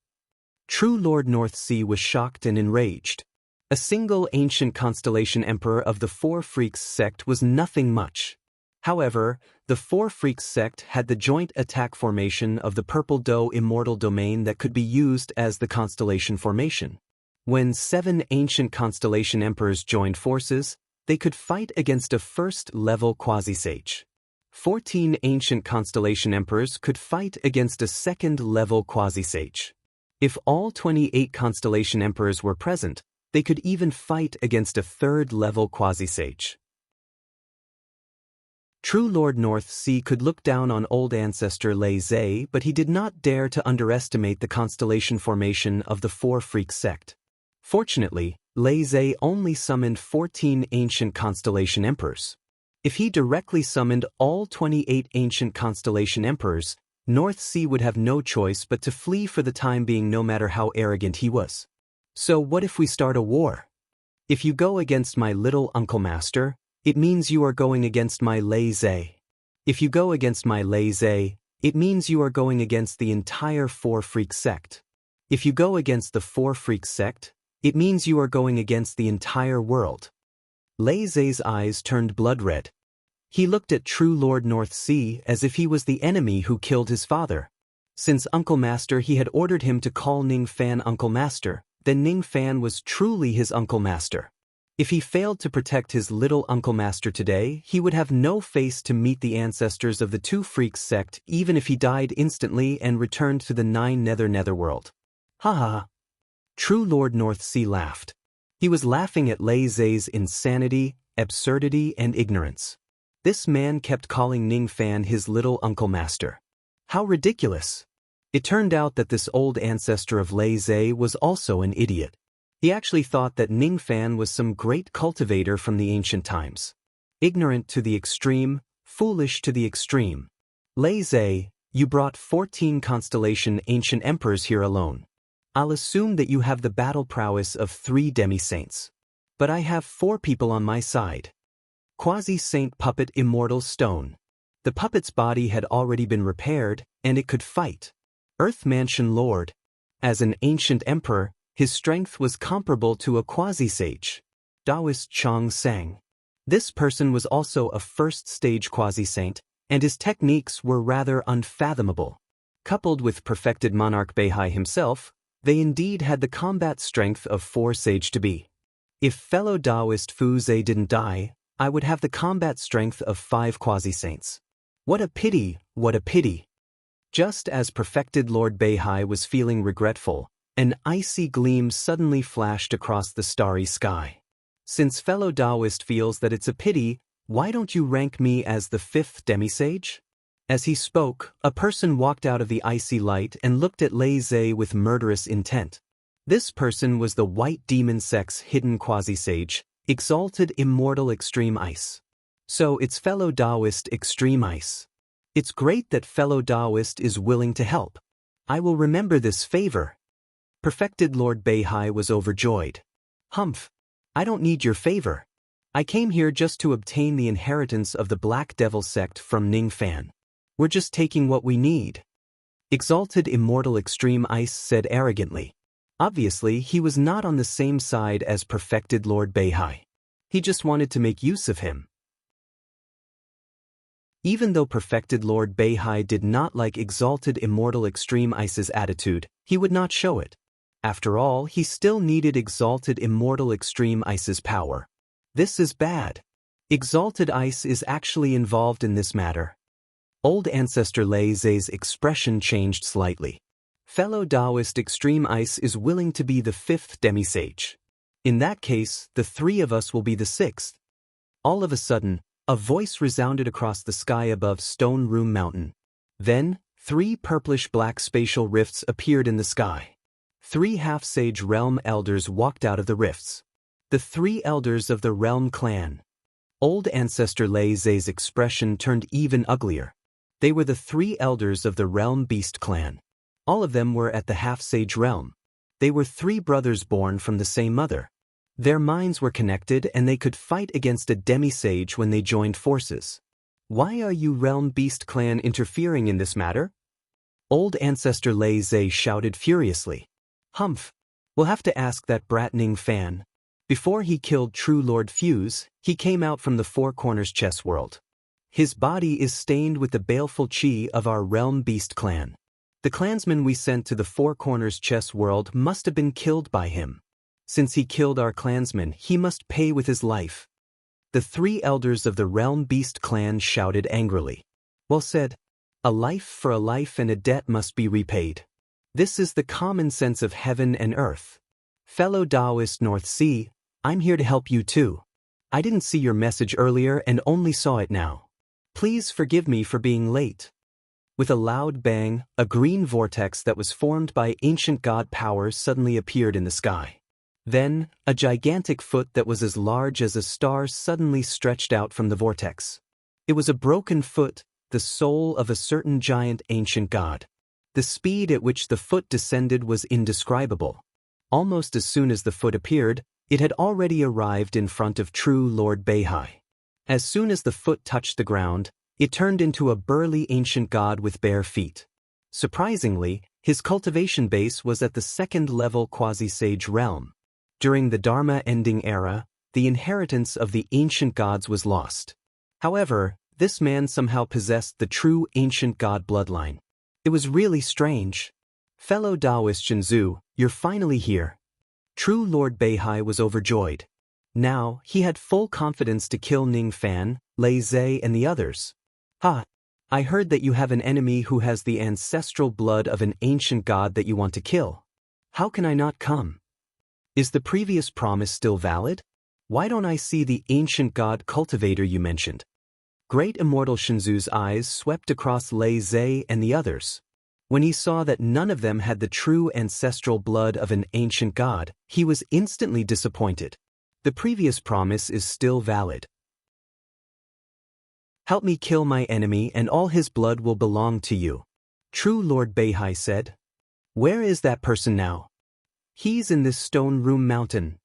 True Lord North Sea was shocked and enraged. A single ancient constellation emperor of the Four Freaks sect was nothing much. However, the Four Freaks sect had the joint attack formation of the Purple Doe immortal domain that could be used as the constellation formation. When 7 ancient constellation emperors joined forces, they could fight against a first-level quasi-sage. 14 ancient constellation emperors could fight against a second-level quasi-sage. If all 28 constellation emperors were present, they could even fight against a third-level quasi-sage. True Lord North Sea could look down on old ancestor Lei Zhe, but he did not dare to underestimate the constellation formation of the Four Freaks sect. Fortunately, Lei Zhe only summoned 14 ancient constellation emperors. If he directly summoned all 28 ancient constellation emperors, North Sea would have no choice but to flee for the time being no matter how arrogant he was. So what if we start a war? If you go against my little uncle master, it means you are going against my Lei Zhe. If you go against my Lei Zhe, it means you are going against the entire Four Freak sect. If you go against the Four Freak sect, it means you are going against the entire world. Lei Zhe's eyes turned blood red. He looked at True Lord North Sea as if he was the enemy who killed his father. Since Uncle Master he had ordered him to call Ning Fan Uncle Master, then Ning Fan was truly his Uncle Master. If he failed to protect his little Uncle Master today, he would have no face to meet the ancestors of the Two Freaks sect even if he died instantly and returned to the Nine Netherworld. Ha ha. True Lord North Sea laughed. He was laughing at Lei Zhe's insanity, absurdity, and ignorance. This man kept calling Ning Fan his little Uncle Master. How ridiculous! It turned out that this old ancestor of Lei Zhe was also an idiot. He actually thought that Ning Fan was some great cultivator from the ancient times. Ignorant to the extreme, foolish to the extreme. Lei Zhe, you brought 14 constellation ancient emperors here alone. I'll assume that you have the battle prowess of 3 demi-saints. But I have 4 people on my side. Quasi-Saint Puppet Immortal Stone. The puppet's body had already been repaired, and it could fight. Earth Mansion Lord. As an ancient emperor, his strength was comparable to a quasi-sage. Taoist Chong Sang. This person was also a first-stage quasi-saint, and his techniques were rather unfathomable. Coupled with perfected monarch Beihai himself, they indeed had the combat strength of 4 sage to be. If fellow Taoist Fu Zhe didn't die, I would have the combat strength of 5 quasi-saints. What a pity, what a pity. Just as perfected Lord Beihai was feeling regretful, an icy gleam suddenly flashed across the starry sky. Since fellow Taoist feels that it's a pity, why don't you rank me as the 5th demisage? As he spoke, a person walked out of the icy light and looked at Lei Zhe with murderous intent. This person was the white demon sex hidden quasi-sage, exalted immortal extreme ice. So it's fellow Taoist extreme ice. It's great that fellow Taoist is willing to help. I will remember this favor. Perfected Lord Beihai was overjoyed. Humph. I don't need your favor. I came here just to obtain the inheritance of the Black Devil sect from Ning Fan. We're just taking what we need. Exalted Immortal Extreme Ice said arrogantly. Obviously, he was not on the same side as Perfected Lord Beihai. He just wanted to make use of him. Even though Perfected Lord Beihai did not like Exalted Immortal Extreme Ice's attitude, he would not show it. After all, he still needed Exalted Immortal Extreme Ice's power. This is bad. Exalted Ice is actually involved in this matter. Old Ancestor Lei Zhe's expression changed slightly. Fellow Taoist Extreme Ice is willing to be the 5th demisage. In that case, the 3 of us will be the 6th. All of a sudden, a voice resounded across the sky above Stone Room Mountain. Then, 3 purplish-black spatial rifts appeared in the sky. 3 half-sage realm elders walked out of the rifts. The 3 elders of the realm clan. Old Ancestor Lei Zhe's expression turned even uglier. They were the 3 elders of the realm beast clan. All of them were at the half-sage realm. They were 3 brothers born from the same mother. Their minds were connected and they could fight against a demisage when they joined forces. Why are you realm beast clan interfering in this matter? Old Ancestor Lei Zhe shouted furiously. Humph. We'll have to ask that brat Ning Fan. Before he killed True Lord Fuse, he came out from the Four Corners chess world. His body is stained with the baleful chi of our realm beast clan. The clansmen we sent to the Four Corners chess world must have been killed by him. Since he killed our clansmen, he must pay with his life. The 3 elders of the realm beast clan shouted angrily. Well said. A life for a life and a debt must be repaid. This is the common sense of heaven and earth. Fellow Taoist North Sea, I'm here to help you too. I didn't see your message earlier and only saw it now. Please forgive me for being late. With a loud bang, a green vortex that was formed by ancient god powers suddenly appeared in the sky. Then, a gigantic foot that was as large as a star suddenly stretched out from the vortex. It was a broken foot, the soul of a certain giant ancient god. The speed at which the foot descended was indescribable. Almost as soon as the foot appeared, it had already arrived in front of True Lord Beihai. As soon as the foot touched the ground, it turned into a burly ancient god with bare feet. Surprisingly, his cultivation base was at the 2nd level quasi-sage realm. During the Dharma ending era, the inheritance of the ancient gods was lost. However, this man somehow possessed the true ancient god bloodline. It was really strange. Fellow Taoist Shinzu, you're finally here. True Lord Beihai was overjoyed. Now, he had full confidence to kill Ning Fan, Lei Zhe and the others. Ha! I heard that you have an enemy who has the ancestral blood of an ancient god that you want to kill. How can I not come? Is the previous promise still valid? Why don't I see the ancient god cultivator you mentioned? Great Immortal Shinzu's eyes swept across Lei Zhe and the others. When he saw that none of them had the true ancestral blood of an ancient god, he was instantly disappointed. The previous promise is still valid. Help me kill my enemy and all his blood will belong to you. True Lord Beihai said. Where is that person now? He's in this Stone Room Mountain.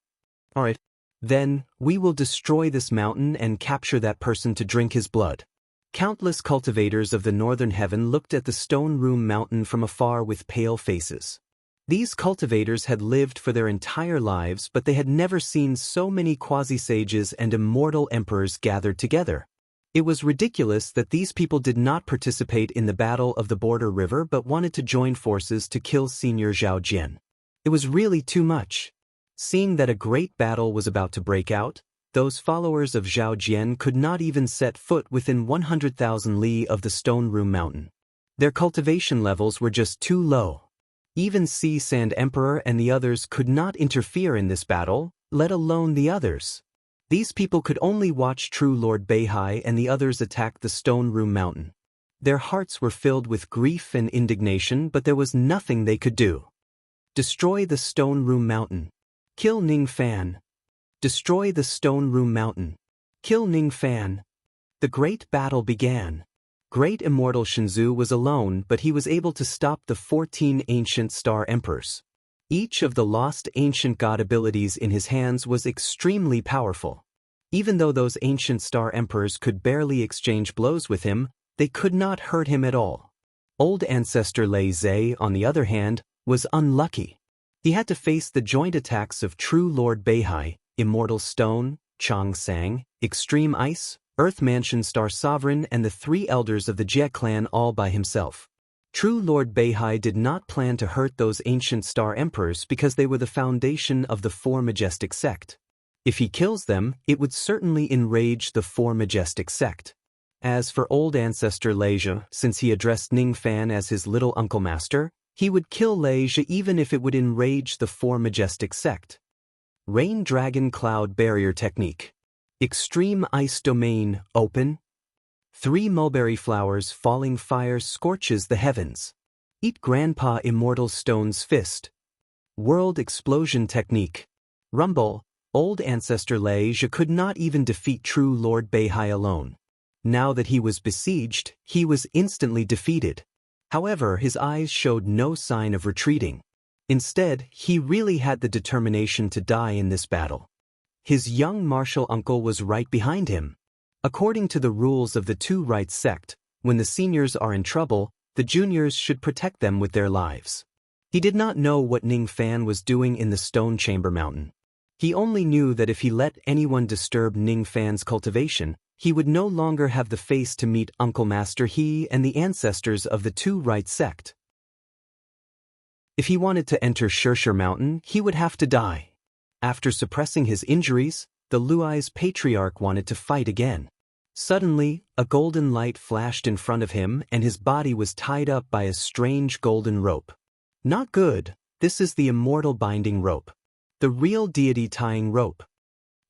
Alright. Then, we will destroy this mountain and capture that person to drink his blood. Countless cultivators of the northern heaven looked at the Stone Room Mountain from afar with pale faces. These cultivators had lived for their entire lives, but they had never seen so many quasi-sages and immortal emperors gathered together. It was ridiculous that these people did not participate in the Battle of the Border River but wanted to join forces to kill Senior Zhao Jian. It was really too much. Seeing that a great battle was about to break out, those followers of Zhao Jian could not even set foot within 100,000 li of the Stone Room Mountain. Their cultivation levels were just too low. Even Sea Sand Emperor and the others could not interfere in this battle, let alone the others. These people could only watch True Lord Beihai and the others attack the Stone Room Mountain. Their hearts were filled with grief and indignation, but there was nothing they could do. Destroy the Stone Room Mountain. Kill Ning Fan. Destroy the Stone Room Mountain. Kill Ning Fan. The great battle began. Great Immortal Shinzu was alone, but he was able to stop the 14 ancient star emperors. Each of the lost ancient god abilities in his hands was extremely powerful. Even though those ancient star emperors could barely exchange blows with him, they could not hurt him at all. Old Ancestor Lei Zhe, on the other hand, was unlucky. He had to face the joint attacks of True Lord Beihai, Immortal Stone, Chang Sang, Extreme Ice, Earth Mansion Star Sovereign, and the 3 elders of the Jie clan all by himself. True Lord Beihai did not plan to hurt those ancient star emperors because they were the foundation of the 4 majestic sect. If he kills them, it would certainly enrage the 4 majestic sect. As for old Ancestor Lei Zhe, since he addressed Ning Fan as his little uncle master, he would kill Lei Zhe even if it would enrage the 4 majestic sect. Rain Dragon Cloud Barrier Technique. Extreme Ice Domain, open. 3 mulberry flowers falling fire scorches the heavens. Eat Grandpa Immortal Stone's fist. World Explosion Technique. Rumble. Old Ancestor Lei Zhe could not even defeat True Lord Beihai alone. Now that he was besieged, he was instantly defeated. However, his eyes showed no sign of retreating. Instead, he really had the determination to die in this battle. His young martial uncle was right behind him. According to the rules of the Two Rights sect, when the seniors are in trouble, the juniors should protect them with their lives. He did not know what Ning Fan was doing in the Stone Chamber Mountain. He only knew that if he let anyone disturb Ning Fan's cultivation, he would no longer have the face to meet Uncle Master He and the ancestors of the Two Rights sect. If he wanted to enter Shirshir Mountain, he would have to die. After suppressing his injuries, the Luai's patriarch wanted to fight again. Suddenly, a golden light flashed in front of him and his body was tied up by a strange golden rope. Not good, this is the immortal binding rope. The real deity tying rope.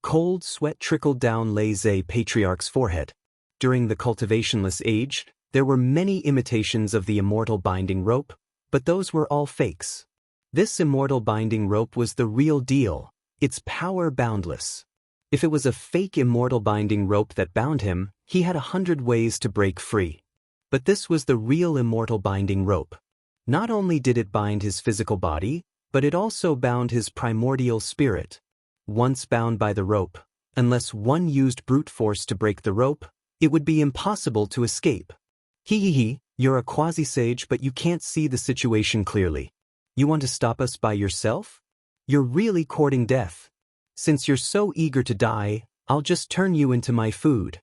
Cold sweat trickled down Lei Zhe Patriarch's forehead. During the cultivationless age, there were many imitations of the immortal binding rope, but those were all fakes. This immortal binding rope was the real deal, its power boundless. If it was a fake immortal binding rope that bound him, he had 100 ways to break free. But this was the real immortal binding rope. Not only did it bind his physical body, but it also bound his primordial spirit. Once bound by the rope, unless one used brute force to break the rope, it would be impossible to escape. You're a quasi-sage but you can't see the situation clearly. You want to stop us by yourself? You're really courting death. Since you're so eager to die, I'll just turn you into my food.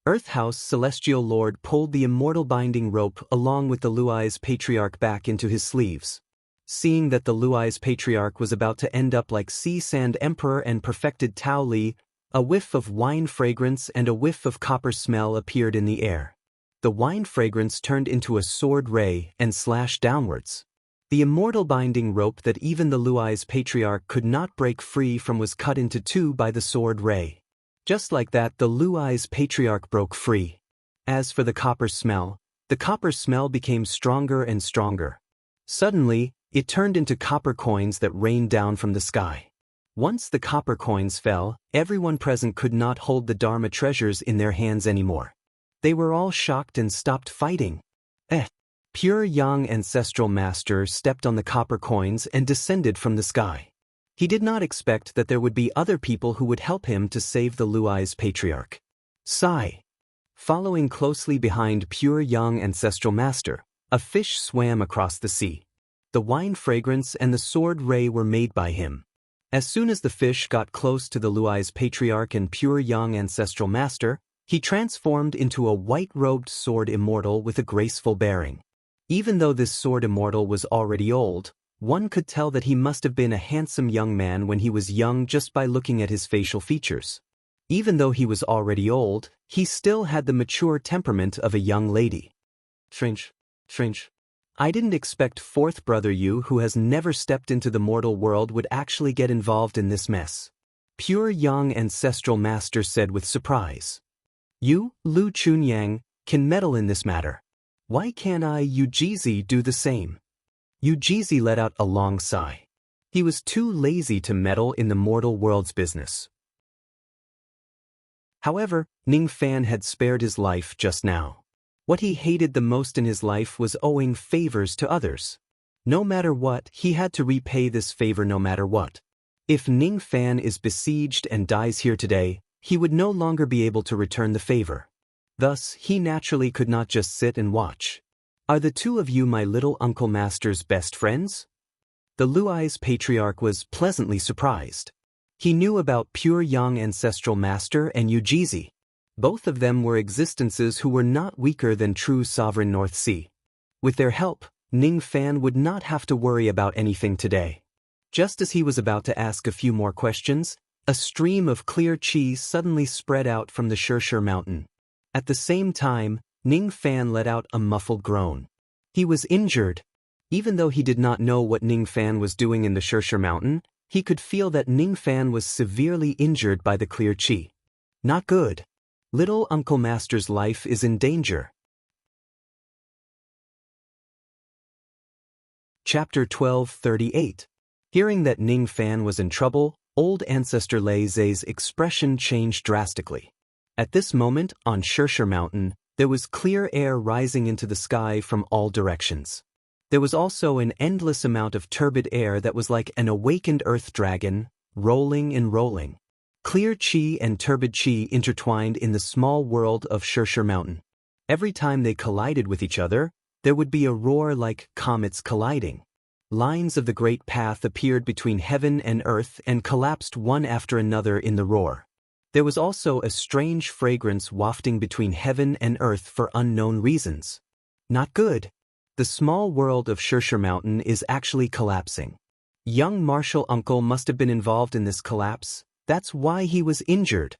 Earthhouse Celestial Lord pulled the immortal binding rope along with the Luai's patriarch back into his sleeves. Seeing that the Luai's patriarch was about to end up like Sea Sand Emperor and perfected Tao Li, a whiff of wine fragrance and a whiff of copper smell appeared in the air. The wine fragrance turned into a sword ray and slashed downwards. The immortal binding rope that even the Luai's patriarch could not break free from was cut into 2 by the sword ray. Just like that, the Luai's patriarch broke free. As for the copper smell became stronger and stronger. Suddenly, it turned into copper coins that rained down from the sky. Once the copper coins fell, everyone present could not hold the Dharma treasures in their hands anymore. They were all shocked and stopped fighting. Pure Yang Ancestral Master stepped on the copper coins and descended from the sky. He did not expect that there would be other people who would help him to save the Luai's patriarch. Sigh. Following closely behind Pure Yang Ancestral Master, a fish swam across the sea. The wine fragrance and the sword ray were made by him. As soon as the fish got close to the Luai's patriarch and Pure Yang Ancestral Master, he transformed into a white-robed sword immortal with a graceful bearing. Even though this sword immortal was already old, one could tell that he must have been a handsome young man when he was young just by looking at his facial features. Even though he was already old, he still had the mature temperament of a young lady. Strange. I didn't expect fourth brother Yu, who has never stepped into the mortal world, would actually get involved in this mess. Pure Yang Ancestral Master said with surprise. You, Lu Chunyang, can meddle in this matter. Why can't I, Ujizi, do the same? Ujizi let out a long sigh. He was too lazy to meddle in the mortal world's business. However, Ning Fan had spared his life just now. What he hated the most in his life was owing favors to others. No matter what, he had to repay this favor no matter what. If Ning Fan is besieged and dies here today, he would no longer be able to return the favor. Thus, he naturally could not just sit and watch. Are the two of you my little uncle master's best friends? The Luai's patriarch was pleasantly surprised. He knew about Pure Yang Ancestral Master and Ujizi. Both of them were existences who were not weaker than true sovereign North Sea. With their help, Ning Fan would not have to worry about anything today. Just as he was about to ask a few more questions, a stream of clear qi suddenly spread out from the Shirshir mountain. At the same time, Ning Fan let out a muffled groan. He was injured. Even though he did not know what Ning Fan was doing in the Shirshir mountain, he could feel that Ning Fan was severely injured by the clear qi. Not good. Little Uncle Master's life is in danger. Chapter 12:38. Hearing that Ning Fan was in trouble, old ancestor Lei Zhe's expression changed drastically. At this moment, on Shirshir Mountain, there was clear air rising into the sky from all directions. There was also an endless amount of turbid air that was like an awakened earth dragon, rolling and rolling. Clear qi and turbid qi intertwined in the small world of Shirshir Mountain. Every time they collided with each other, there would be a roar like comets colliding. Lines of the great path appeared between heaven and earth and collapsed one after another in the roar. There was also a strange fragrance wafting between heaven and earth for unknown reasons. Not good. The small world of Shirshir Mountain is actually collapsing. Young Marshal Uncle must have been involved in this collapse. That's why he was injured.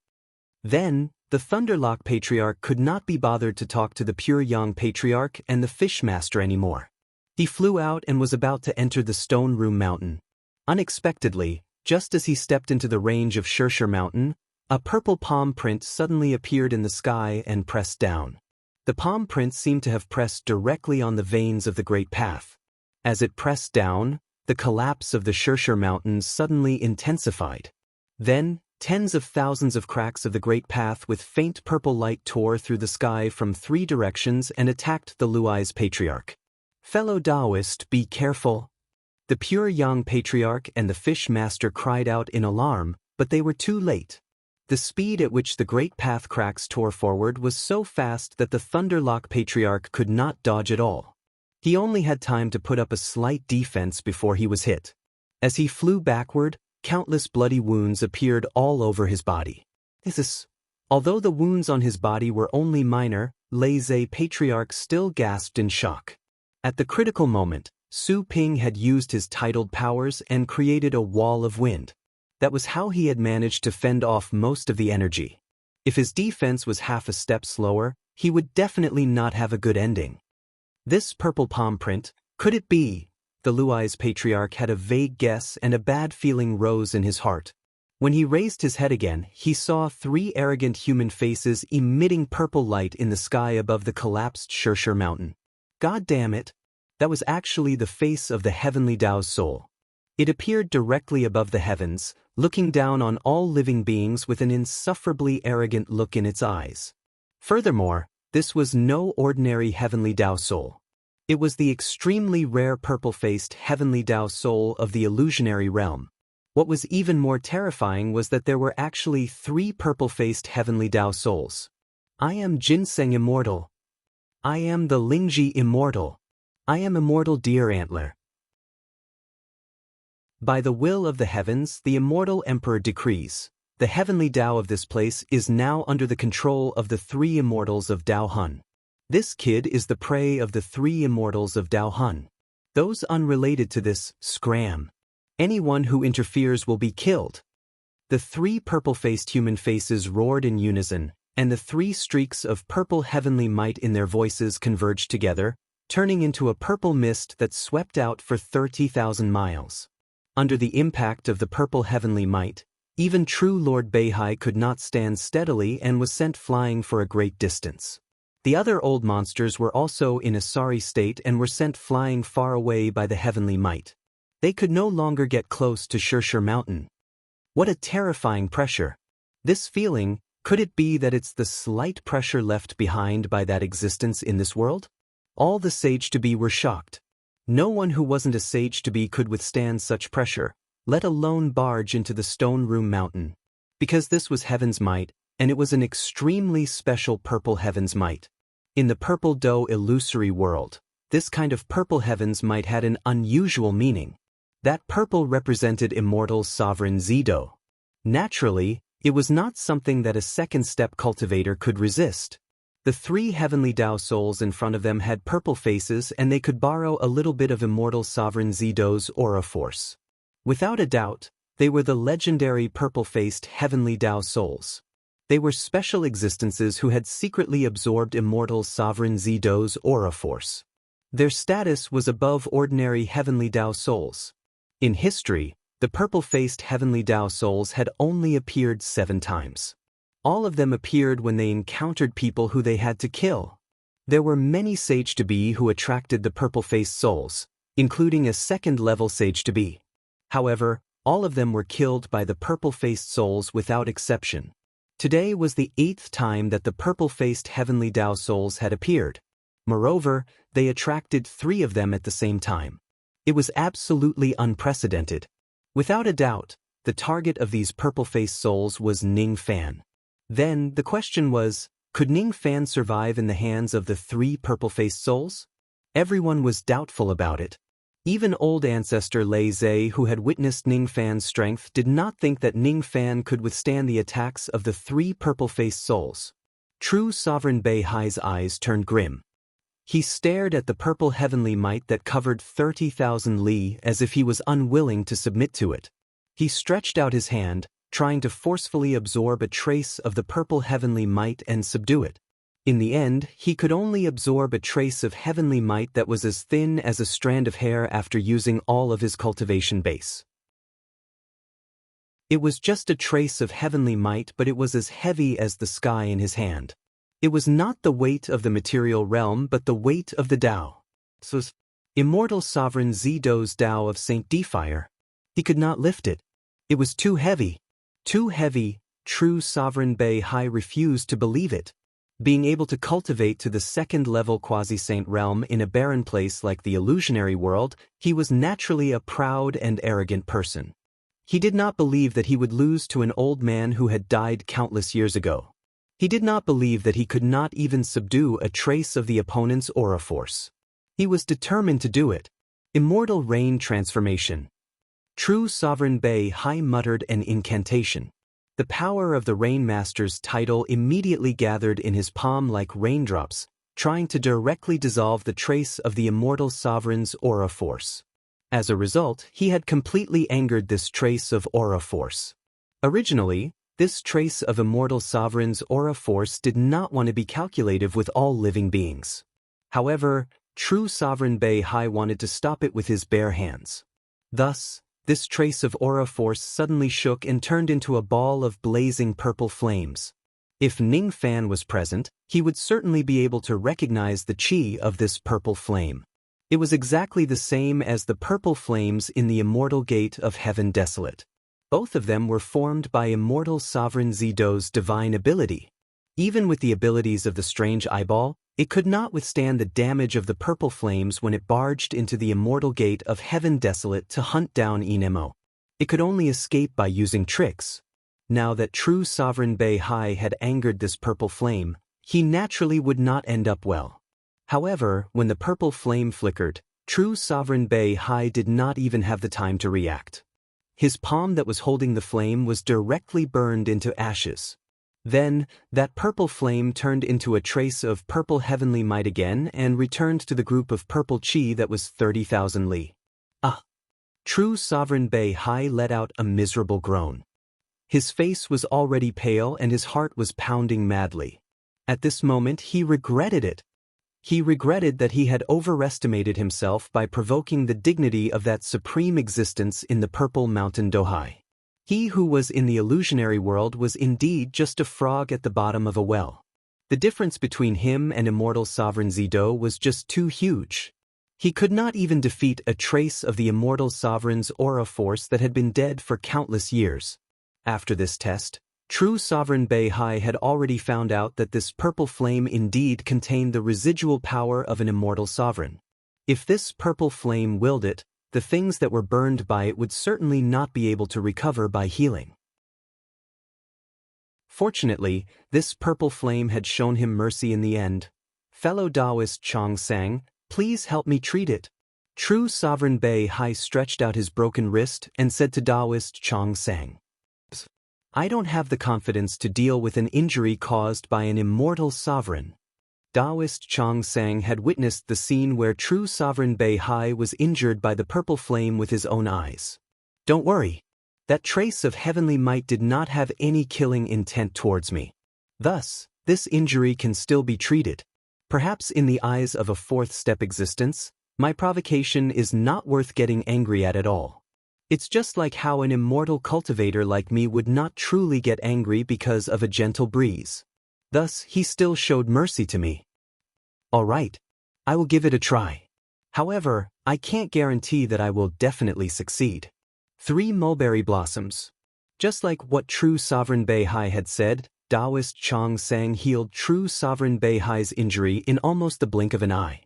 Then, the Thunderlock Patriarch could not be bothered to talk to the Pure Yang Patriarch and the Fish Master anymore. He flew out and was about to enter the Stone Room Mountain. Unexpectedly, just as he stepped into the range of Shirshir Mountain, a purple palm print suddenly appeared in the sky and pressed down. The palm print seemed to have pressed directly on the veins of the Great Path. As it pressed down, the collapse of the Shirshir Mountains suddenly intensified. Then, tens of thousands of cracks of the Great Path with faint purple light tore through the sky from 3 directions and attacked the Luai's Patriarch. Fellow Taoist, be careful. The Pure Yang Patriarch and the Fish Master cried out in alarm, but they were too late. The speed at which the Great Path cracks tore forward was so fast that the Thunderlock Patriarch could not dodge at all. He only had time to put up a slight defense before he was hit. As he flew backward, countless bloody wounds appeared all over his body. Although the wounds on his body were only minor, Lei Zhe Patriarch still gasped in shock. At the critical moment, Su Ping had used his titled powers and created a wall of wind. That was how he had managed to fend off most of the energy. If his defense was half a step slower, he would definitely not have a good ending. This purple palm print, could it be? The Luai's Patriarch had a vague guess and a bad feeling rose in his heart. When he raised his head again, he saw 3 arrogant human faces emitting purple light in the sky above the collapsed Shirshir Mountain. God damn it! That was actually the face of the heavenly Tao's soul. It appeared directly above the heavens, looking down on all living beings with an insufferably arrogant look in its eyes. Furthermore, this was no ordinary heavenly Tao soul. It was the extremely rare purple-faced heavenly Tao soul of the illusionary realm. What was even more terrifying was that there were actually 3 purple-faced heavenly Tao souls. I am Ginseng Immortal. I am the Lingji Immortal. I am Immortal Deer Antler. By the will of the heavens, the immortal emperor decrees. The heavenly Tao of this place is now under the control of the 3 immortals of Tao Hun. This kid is the prey of the 3 immortals of Tao Hun. Those unrelated to this, scram. Anyone who interferes will be killed. The 3 purple-faced human faces roared in unison, and the 3 streaks of purple heavenly might in their voices converged together, turning into a purple mist that swept out for 30,000 miles. Under the impact of the purple heavenly might, even true Lord Beihai could not stand steadily and was sent flying for a great distance. The other old monsters were also in a sorry state and were sent flying far away by the heavenly might. They could no longer get close to Shirshir Mountain. What a terrifying pressure. This feeling, could it be that it's the slight pressure left behind by that existence in this world? All the sage-to-be were shocked. No one who wasn't a sage-to-be could withstand such pressure, let alone barge into the Stone Room Mountain. Because this was heaven's might, and it was an extremely special purple heaven's might. In the purple dough illusory world, this kind of purple heaven's might had an unusual meaning. That purple represented immortal sovereign Zido. Naturally, it was not something that a second-step cultivator could resist. The three heavenly Tao souls in front of them had purple faces and they could borrow a little bit of immortal sovereign Zido's aura force. Without a doubt, they were the legendary purple-faced heavenly Tao souls. They were special existences who had secretly absorbed immortal sovereign Zido's aura force. Their status was above ordinary heavenly Tao souls. In history, the purple-faced heavenly Tao souls had only appeared 7 times. All of them appeared when they encountered people who they had to kill. There were many sage-to-be who attracted the purple-faced souls, including a second-level sage-to-be. However, all of them were killed by the purple-faced souls without exception. Today was the 8th time that the purple-faced heavenly Tao souls had appeared. Moreover, they attracted 3 of them at the same time. It was absolutely unprecedented. Without a doubt, the target of these purple-faced souls was Ning Fan. Then, the question was, could Ning Fan survive in the hands of the 3 purple-faced souls? Everyone was doubtful about it. Even old ancestor Lei Zhe, who had witnessed Ning Fan's strength, did not think that Ning Fan could withstand the attacks of the 3 purple-faced souls. True Sovereign Beihai's eyes turned grim. He stared at the purple heavenly might that covered 30,000 li as if he was unwilling to submit to it. He stretched out his hand, trying to forcefully absorb a trace of the purple heavenly might and subdue it. In the end, he could only absorb a trace of heavenly might that was as thin as a strand of hair after using all of his cultivation base. It was just a trace of heavenly might, but it was as heavy as the sky in his hand. It was not the weight of the material realm but the weight of the Tao. So, immortal sovereign Zido's Tao of Saint Defire. He could not lift it. It was too heavy. Too heavy, true Sovereign Beihai refused to believe it. Being able to cultivate to the second-level quasi-saint realm in a barren place like the illusionary world, he was naturally a proud and arrogant person. He did not believe that he would lose to an old man who had died countless years ago. He did not believe that he could not even subdue a trace of the opponent's aura force. He was determined to do it. Immortal Rain Transformation. True Sovereign Beihai muttered an incantation. The power of the Rainmaster's title immediately gathered in his palm like raindrops, trying to directly dissolve the trace of the immortal sovereign's aura force. As a result, he had completely angered this trace of aura force. Originally, this trace of immortal sovereign's aura force did not want to be calculative with all living beings. However, true Sovereign Beihai wanted to stop it with his bare hands. Thus, this trace of aura force suddenly shook and turned into a ball of blazing purple flames. If Ning Fan was present, he would certainly be able to recognize the qi of this purple flame. It was exactly the same as the purple flames in the immortal gate of Heaven Desolate. Both of them were formed by immortal sovereign Zido's divine ability. Even with the abilities of the strange eyeball, it could not withstand the damage of the purple flames when it barged into the immortal gate of Heaven Desolate to hunt down Inemo. It could only escape by using tricks. Now that true Sovereign Beihai had angered this purple flame, he naturally would not end up well. However, when the purple flame flickered, true Sovereign Beihai did not even have the time to react. His palm that was holding the flame was directly burned into ashes. Then, that purple flame turned into a trace of purple heavenly might again and returned to the group of purple qi that was 30,000 li. Ah! True Sovereign Beihai let out a miserable groan. His face was already pale and his heart was pounding madly. At this moment he regretted it. He regretted that he had overestimated himself by provoking the dignity of that supreme existence in the Purple Mountain Dohai. He who was in the illusionary world was indeed just a frog at the bottom of a well. The difference between him and immortal sovereign Zido was just too huge. He could not even defeat a trace of the immortal sovereign's aura force that had been dead for countless years. After this test, true sovereign Beihai had already found out that this purple flame indeed contained the residual power of an immortal sovereign. If this purple flame willed it, the things that were burned by it would certainly not be able to recover by healing. Fortunately, this purple flame had shown him mercy in the end. Fellow Taoist Chong sang, "Please help me treat it." True sovereign Beihai stretched out his broken wrist and said to Taoist Chong sang, "I don't have the confidence to deal with an injury caused by an immortal sovereign." Taoist Chong sang had witnessed the scene where true sovereign Beihai was injured by the purple flame with his own eyes. "Don't worry. That trace of heavenly might did not have any killing intent towards me. Thus, this injury can still be treated. Perhaps in the eyes of a fourth-step existence, my provocation is not worth getting angry at all. It's just like how an immortal cultivator like me would not truly get angry because of a gentle breeze. Thus, he still showed mercy to me. All right, I will give it a try. However, I can't guarantee that I will definitely succeed." 3 mulberry blossoms. Just like what true sovereign Beihai had said, Taoist Chong sang healed true sovereign Beihai's injury in almost the blink of an eye.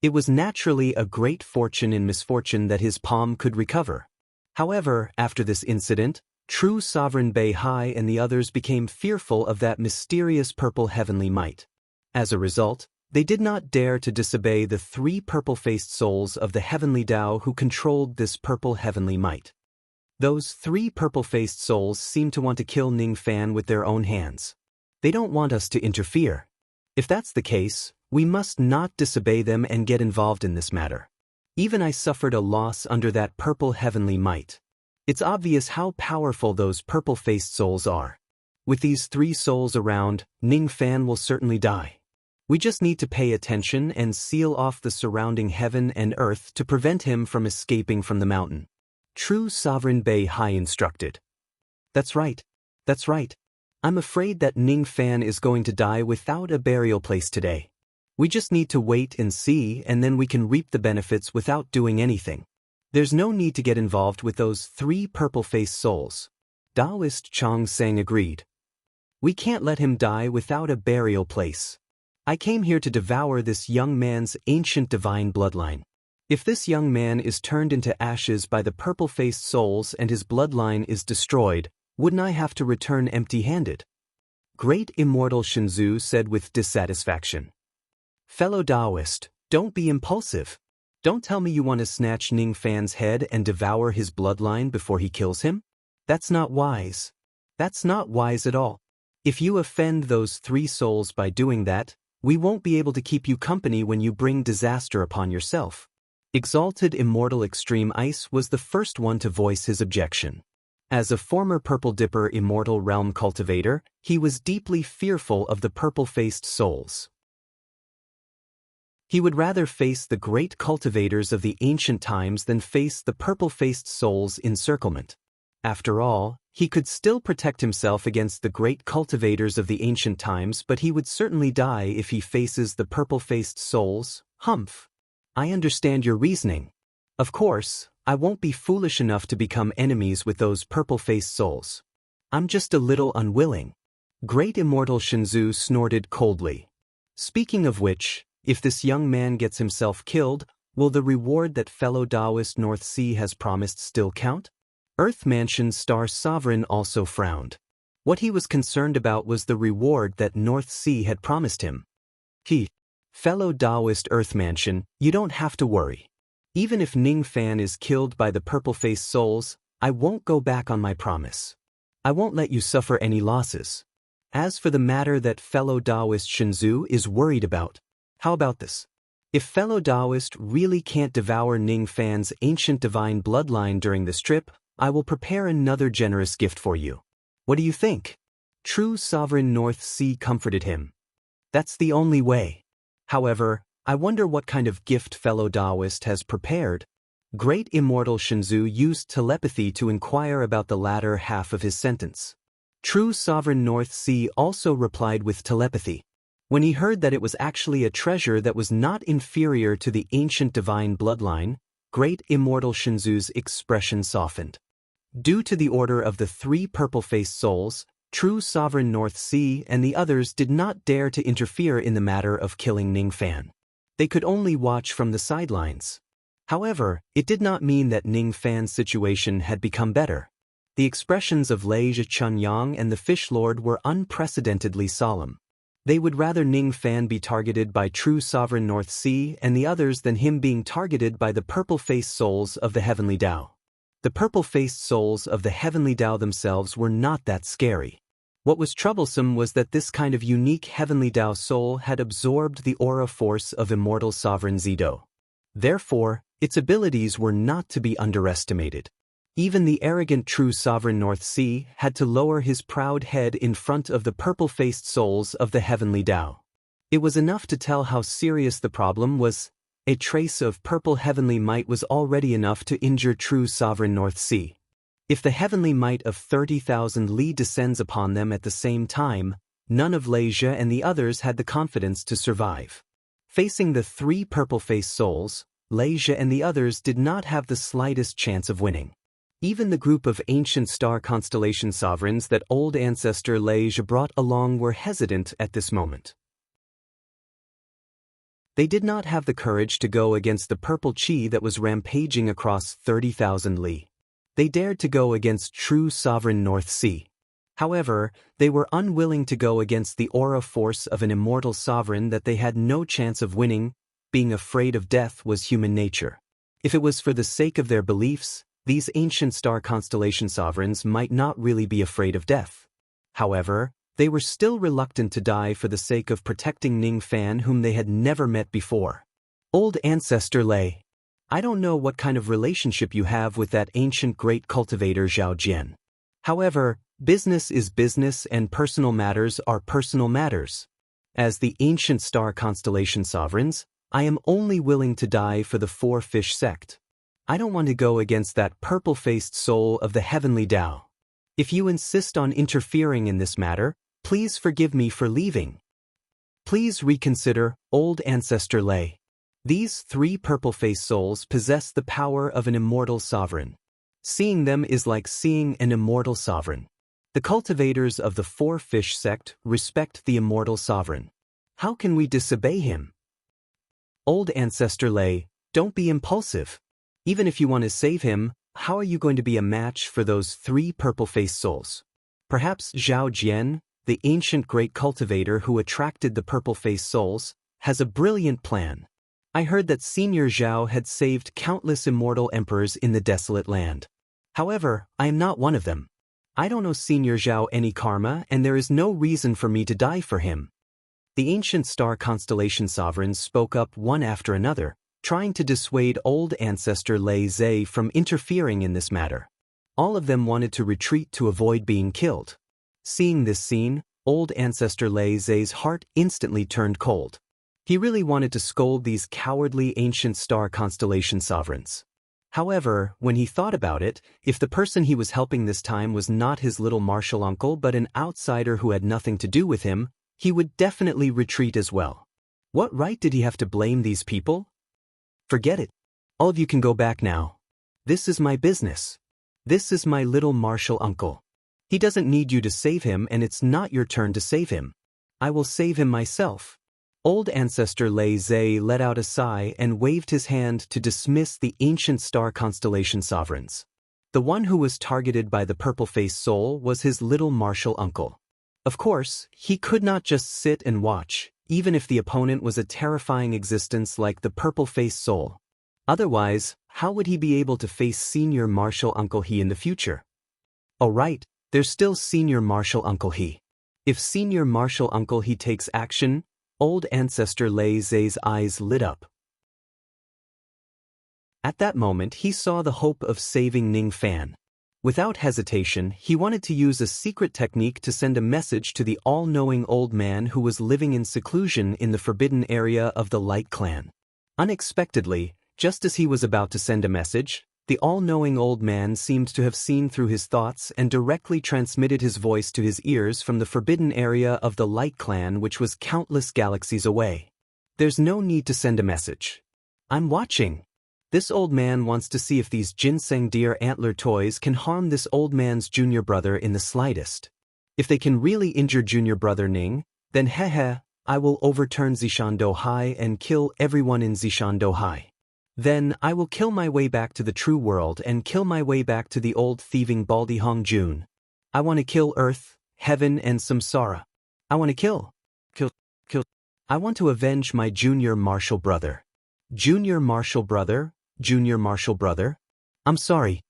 It was naturally a great fortune in misfortune that his palm could recover. However, after this incident, true sovereign Beihai and the others became fearful of that mysterious purple heavenly might. As a result, they did not dare to disobey the 3 purple-faced souls of the heavenly Tao who controlled this purple heavenly might. Those 3 purple-faced souls seem to want to kill Ning Fan with their own hands. They don't want us to interfere. If that's the case, we must not disobey them and get involved in this matter. Even I suffered a loss under that purple heavenly might. It's obvious how powerful those purple-faced souls are. With these 3 souls around, Ning Fan will certainly die. We just need to pay attention and seal off the surrounding heaven and earth to prevent him from escaping from the mountain. True sovereign Beihai instructed. That's right. I'm afraid that Ning Fan is going to die without a burial place today. We just need to wait and see, and then we can reap the benefits without doing anything. There's no need to get involved with those 3 purple-faced souls. Taoist Chong sang agreed. We can't let him die without a burial place. I came here to devour this young man's ancient divine bloodline. If this young man is turned into ashes by the purple-faced souls and his bloodline is destroyed, wouldn't I have to return empty-handed? Great Immortal Shinzu said with dissatisfaction. Fellow Taoist, don't be impulsive. Don't tell me you want to snatch Ning Fan's head and devour his bloodline before he kills him? That's not wise. That's not wise at all. If you offend those 3 souls by doing that, we won't be able to keep you company when you bring disaster upon yourself. Exalted Immortal Extreme Ice was the first one to voice his objection. As a former Purple Dipper Immortal Realm cultivator, he was deeply fearful of the purple-faced souls. He would rather face the great cultivators of the ancient times than face the purple-faced souls' encirclement. After all, he could still protect himself against the great cultivators of the ancient times, but he would certainly die if he faces the purple-faced souls. Humph. I understand your reasoning. Of course, I won't be foolish enough to become enemies with those purple-faced souls. I'm just a little unwilling. Great Immortal Shinzu snorted coldly. Speaking of which, if this young man gets himself killed, will the reward that fellow Taoist North Sea has promised still count? Earth Mansion Star Sovereign also frowned. What he was concerned about was the reward that North Sea had promised him. Fellow Taoist Earth Mansion, you don't have to worry. Even if Ning Fan is killed by the purple-faced souls, I won't go back on my promise. I won't let you suffer any losses. As for the matter that fellow Taoist Shinzu is worried about, how about this? If fellow Taoist really can't devour Ning Fan's ancient divine bloodline during this trip, I will prepare another generous gift for you. What do you think? True Sovereign North Sea comforted him. That's the only way. However, I wonder what kind of gift fellow Taoist has prepared. Great Immortal Shinzu used telepathy to inquire about the latter half of his sentence. True Sovereign North Sea also replied with telepathy. When he heard that it was actually a treasure that was not inferior to the ancient divine bloodline, great immortal Shinzu's expression softened. Due to the order of the three purple-faced souls, true sovereign North Sea and the others did not dare to interfere in the matter of killing Ning Fan. They could only watch from the sidelines. However, it did not mean that Ning Fan's situation had become better. The expressions of Lei Chunyang and the Fish Lord were unprecedentedly solemn. They would rather Ning Fan be targeted by true sovereign North Sea and the others than him being targeted by the purple-faced souls of the Heavenly Tao. The purple-faced souls of the Heavenly Tao themselves were not that scary. What was troublesome was that this kind of unique Heavenly Tao soul had absorbed the aura force of immortal sovereign Zido. Therefore, its abilities were not to be underestimated. Even the arrogant true sovereign North Sea had to lower his proud head in front of the purple-faced souls of the Heavenly Tao. It was enough to tell how serious the problem was. A trace of purple heavenly might was already enough to injure true sovereign North Sea. If the heavenly might of 30,000 li descends upon them at the same time, none of Lei Zhe and the others had the confidence to survive. Facing the three purple-faced souls, Lei Zhe and the others did not have the slightest chance of winning. Even the group of ancient star constellation sovereigns that old ancestor Lei Zhe brought along were hesitant at this moment. They did not have the courage to go against the purple chi that was rampaging across 30,000 li. They dared to go against true sovereign North Sea. However, they were unwilling to go against the aura force of an immortal sovereign that they had no chance of winning. Being afraid of death was human nature. If it was for the sake of their beliefs, these ancient star constellation sovereigns might not really be afraid of death. However, they were still reluctant to die for the sake of protecting Ning Fan, whom they had never met before. Old ancestor Lei, I don't know what kind of relationship you have with that ancient great cultivator Zhao Jian. However, business is business and personal matters are personal matters. As the ancient star constellation sovereigns, I am only willing to die for the Four Fish sect. I don't want to go against that purple-faced soul of the Heavenly Tao. If you insist on interfering in this matter, please forgive me for leaving. Please reconsider, old ancestor Lei. These three purple-faced souls possess the power of an immortal sovereign. Seeing them is like seeing an immortal sovereign. The cultivators of the Four Fish sect respect the immortal sovereign. How can we disobey him? Old ancestor Lei, don't be impulsive. Even if you want to save him, how are you going to be a match for those three purple-faced souls? Perhaps Zhao Jian, the ancient great cultivator who attracted the purple-faced souls, has a brilliant plan. I heard that Senior Zhao had saved countless immortal emperors in the desolate land. However, I am not one of them. I don't know Senior Zhao any karma, and there is no reason for me to die for him. The ancient star constellation sovereigns spoke up one after another, trying to dissuade old ancestor Lei Zhe from interfering in this matter. All of them wanted to retreat to avoid being killed. Seeing this scene, old ancestor Lei Zhe's heart instantly turned cold. He really wanted to scold these cowardly ancient star constellation sovereigns. However, when he thought about it, if the person he was helping this time was not his little martial uncle but an outsider who had nothing to do with him, he would definitely retreat as well. What right did he have to blame these people? Forget it. All of you can go back now. This is my business. This is my little martial uncle. He doesn't need you to save him, and it's not your turn to save him. I will save him myself. Old ancestor Lei Zhe let out a sigh and waved his hand to dismiss the ancient star constellation sovereigns. The one who was targeted by the purple-faced soul was his little martial uncle. Of course, he could not just sit and watch, even if the opponent was a terrifying existence like the purple-faced soul. Otherwise, how would he be able to face Senior Martial Uncle He in the future? Oh right, there's still Senior Martial Uncle He. If Senior Martial Uncle He takes action, old ancestor Lei Zhe's eyes lit up. At that moment he saw the hope of saving Ning Fan. Without hesitation, he wanted to use a secret technique to send a message to the all-knowing old man who was living in seclusion in the forbidden area of the Light Clan. Unexpectedly, just as he was about to send a message, The all-knowing old man seemed to have seen through his thoughts and directly transmitted his voice to his ears from the forbidden area of the Light Clan, which was countless galaxies away. There's no need to send a message. I'm watching. This old man wants to see if these ginseng deer antler toys can harm this old man's junior brother in the slightest. If they can really injure junior brother Ning, then I will overturn Zishan Hai and kill everyone in Zishan Hai. Then I will kill my way back to the true world and kill my way back to the old thieving Baldy Hong Jun. I want to kill Earth, Heaven and Samsara. I want to kill. I want to avenge my junior martial brother. Junior martial brother? Junior martial brother? I'm sorry.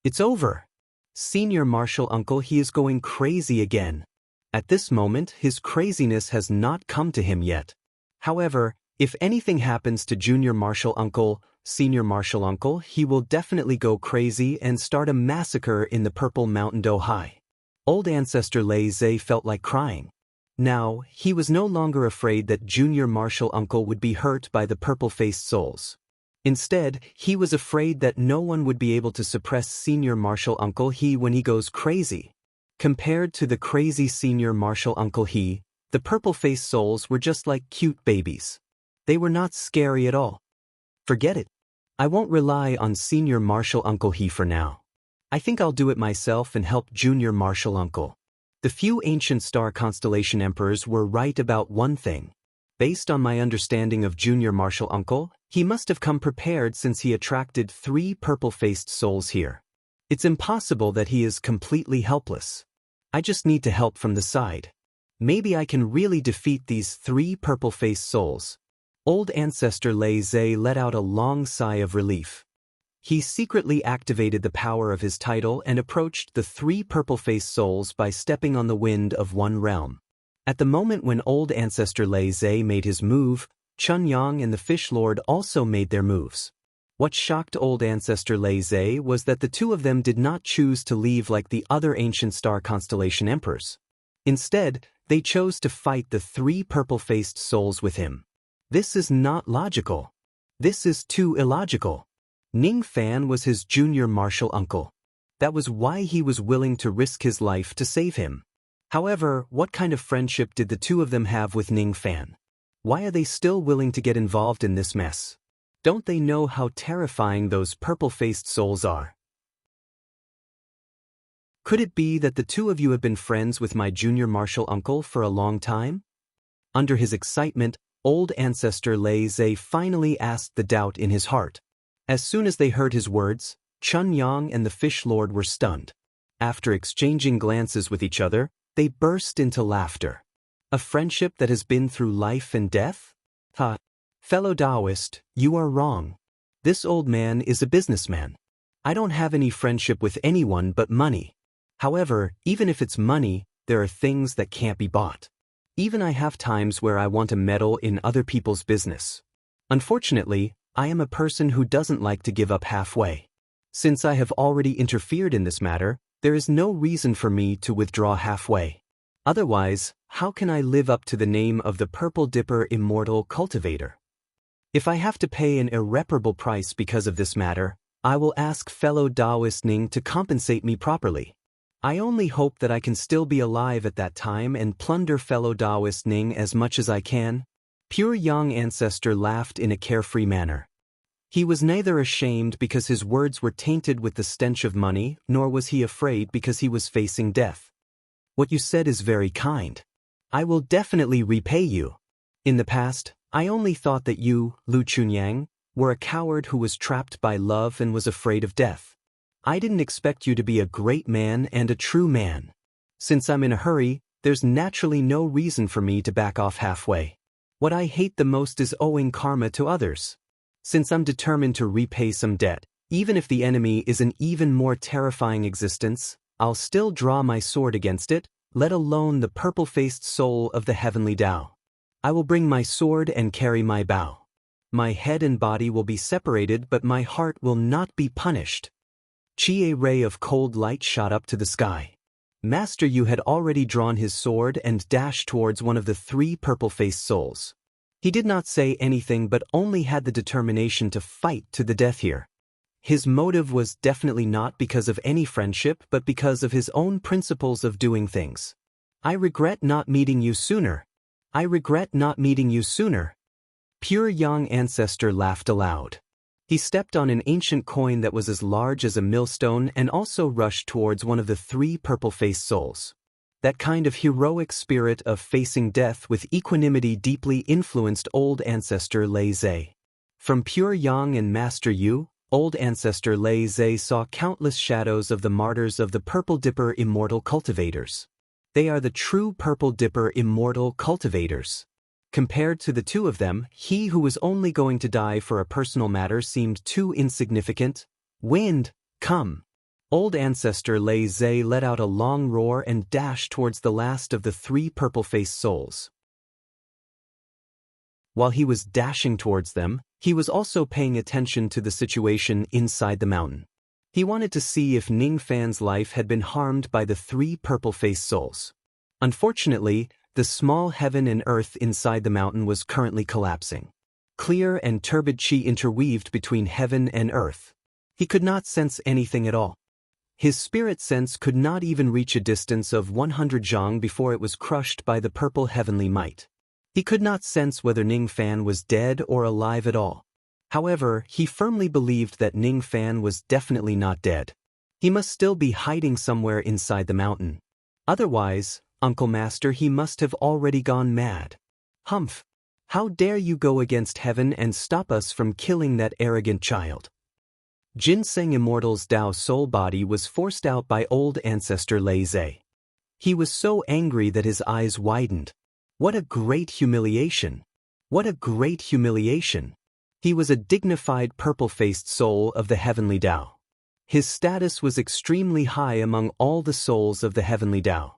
It's over. Senior martial uncle, he is going crazy again. At this moment, his craziness has not come to him yet. However, if anything happens to junior martial uncle, senior martial uncle, he will definitely go crazy and start a massacre in the Purple Mountain High. Old ancestor Lei Zhe felt like crying. Now, he was no longer afraid that junior martial uncle would be hurt by the purple-faced souls. Instead, he was afraid that no one would be able to suppress senior martial uncle he when he goes crazy. Compared to the crazy senior martial uncle he, the purple-faced souls were just like cute babies. They were not scary at all. Forget it. I won't rely on senior martial uncle he for now. I think I'll do it myself and help junior martial uncle. The few ancient star constellation emperors were right about one thing. Based on my understanding of junior martial uncle, he must have come prepared since he attracted 3 purple-faced souls here. It's impossible that he is completely helpless. I just need to help from the side. Maybe I can really defeat these 3 purple-faced souls. Old ancestor Lei Zhe let out a long sigh of relief. He secretly activated the power of his title and approached the 3 purple-faced souls by stepping on the wind of one realm. At the moment when old ancestor Lei Zhe made his move, Chun Yang and the Fish Lord also made their moves. What shocked old ancestor Lei Zhe was that the 2 of them did not choose to leave like the other ancient star constellation emperors. Instead, they chose to fight the 3 purple-faced souls with him. This is not logical. This is too illogical. Ning Fan was his junior martial uncle. That was why he was willing to risk his life to save him. However, what kind of friendship did the 2 of them have with Ning Fan? Why are they still willing to get involved in this mess? Don't they know how terrifying those purple-faced souls are? Could it be that the 2 of you have been friends with my junior martial uncle for a long time? Under his excitement, old ancestor Lei Zhe finally asked the doubt in his heart. As soon as they heard his words, Chun Yang and the Fish Lord were stunned. After exchanging glances with each other, they burst into laughter. A friendship that has been through life and death? Fellow Taoist, you are wrong. This old man is a businessman. I don't have any friendship with anyone but money. However, even if it's money, there are things that can't be bought. Even I have times where I want to meddle in other people's business. Unfortunately, I am a person who doesn't like to give up halfway. Since I have already interfered in this matter, there is no reason for me to withdraw halfway. Otherwise, how can I live up to the name of the Purple Dipper Immortal Cultivator? If I have to pay an irreparable price because of this matter, I will ask fellow Taoist Ning to compensate me properly. I only hope that I can still be alive at that time and plunder fellow Taoist Ning as much as I can. Pure Yang ancestor laughed in a carefree manner. He was neither ashamed because his words were tainted with the stench of money, nor was he afraid because he was facing death. What you said is very kind. I will definitely repay you. In the past, I only thought that you, Lu Chunyang, were a coward who was trapped by love and was afraid of death. I didn't expect you to be a great man and a true man. Since I'm in a hurry, there's naturally no reason for me to back off halfway. What I hate the most is owing karma to others. Since I'm determined to repay some debt, even if the enemy is an even more terrifying existence, I'll still draw my sword against it, let alone the purple-faced soul of the heavenly Tao. I will bring my sword and carry my bow. My head and body will be separated, but my heart will not be punished. A ray of cold light shot up to the sky. Master Yu had already drawn his sword and dashed towards one of the 3 purple-faced souls. He did not say anything but only had the determination to fight to the death here. His motive was definitely not because of any friendship but because of his own principles of doing things. I regret not meeting you sooner. I regret not meeting you sooner. Pure Yang ancestor laughed aloud. He stepped on an ancient coin that was as large as a millstone and also rushed towards one of the three purple-faced souls. That kind of heroic spirit of facing death with equanimity deeply influenced old ancestor Lei Zhe. From pure Yang and Master Yu, old ancestor Lei Zhe saw countless shadows of the martyrs of the Purple Dipper immortal cultivators. They are the true Purple Dipper immortal cultivators. Compared to the two of them, he who was only going to die for a personal matter seemed too insignificant. Wind, come! Old ancestor Lei Zhe let out a long roar and dashed towards the last of the three purple-faced souls. While he was dashing towards them, he was also paying attention to the situation inside the mountain. He wanted to see if Ning Fan's life had been harmed by the three purple-faced souls. Unfortunately, the small heaven and earth inside the mountain was currently collapsing. Clear and turbid qi interweaved between heaven and earth. He could not sense anything at all. His spirit sense could not even reach a distance of 100 zhang before it was crushed by the purple heavenly might. He could not sense whether Ning Fan was dead or alive at all. However, he firmly believed that Ning Fan was definitely not dead. He must still be hiding somewhere inside the mountain. Otherwise, Uncle Master, he must have already gone mad. Humph! How dare you go against heaven and stop us from killing that arrogant child? Ginseng Immortal's Tao soul body was forced out by old ancestor Lei Zhe. He was so angry that his eyes widened. What a great humiliation! What a great humiliation! He was a dignified purple-faced soul of the heavenly Tao. His status was extremely high among all the souls of the heavenly Tao.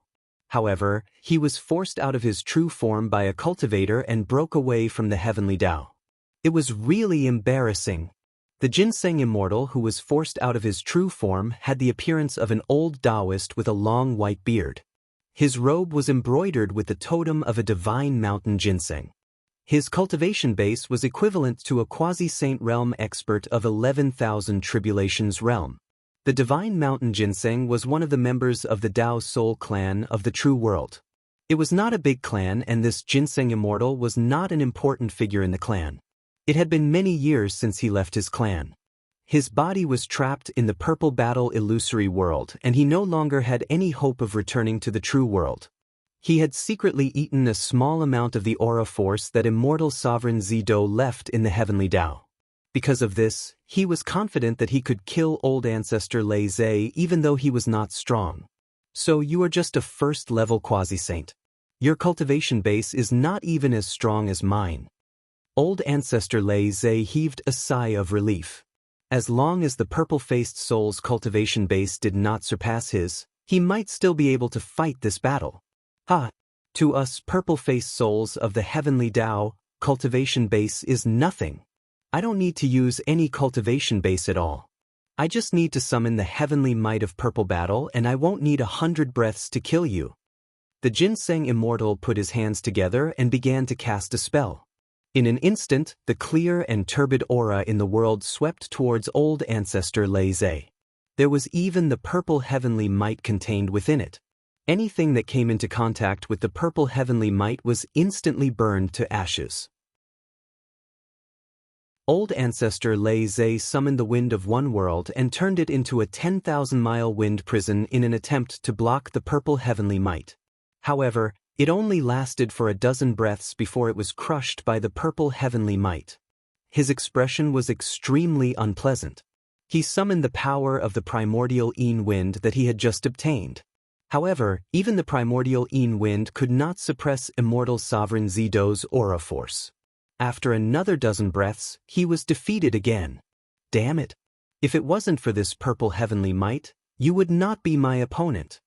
However, he was forced out of his true form by a cultivator and broke away from the heavenly Tao. It was really embarrassing. The Ginseng Immortal who was forced out of his true form had the appearance of an old Taoist with a long white beard. His robe was embroidered with the totem of a divine mountain ginseng. His cultivation base was equivalent to a quasi-saint realm expert of 11,000 tribulations realm. The divine mountain ginseng was one of the members of the Tao Soul clan of the true world. It was not a big clan, and this Ginseng Immortal was not an important figure in the clan. It had been many years since he left his clan. His body was trapped in the purple battle illusory world, and he no longer had any hope of returning to the true world. He had secretly eaten a small amount of the aura force that immortal sovereign Zido left in the heavenly Tao. Because of this, he was confident that he could kill old ancestor Lei Zhe even though he was not strong. So you are just a first-level quasi-saint. Your cultivation base is not even as strong as mine. Old ancestor Lei Zhe heaved a sigh of relief. As long as the purple-faced soul's cultivation base did not surpass his, he might still be able to fight this battle. Ha! To us purple-faced souls of the heavenly Tao, cultivation base is nothing. I don't need to use any cultivation base at all. I just need to summon the heavenly might of purple battle and I won't need 100 breaths to kill you. The Ginseng Immortal put his hands together and began to cast a spell. In an instant, the clear and turbid aura in the world swept towards old ancestor Lei Zhe. There was even the purple heavenly might contained within it. Anything that came into contact with the purple heavenly might was instantly burned to ashes. Old ancestor Lei Zhe summoned the wind of one world and turned it into a 10,000-mile wind prison in an attempt to block the purple heavenly might. However, it only lasted for a dozen breaths before it was crushed by the purple heavenly might. His expression was extremely unpleasant. He summoned the power of the primordial Yin wind that he had just obtained. However, even the primordial Yin wind could not suppress immortal sovereign Zido's aura force. After another dozen breaths, he was defeated again. Damn it! If it wasn't for this purple heavenly might, you would not be my opponent.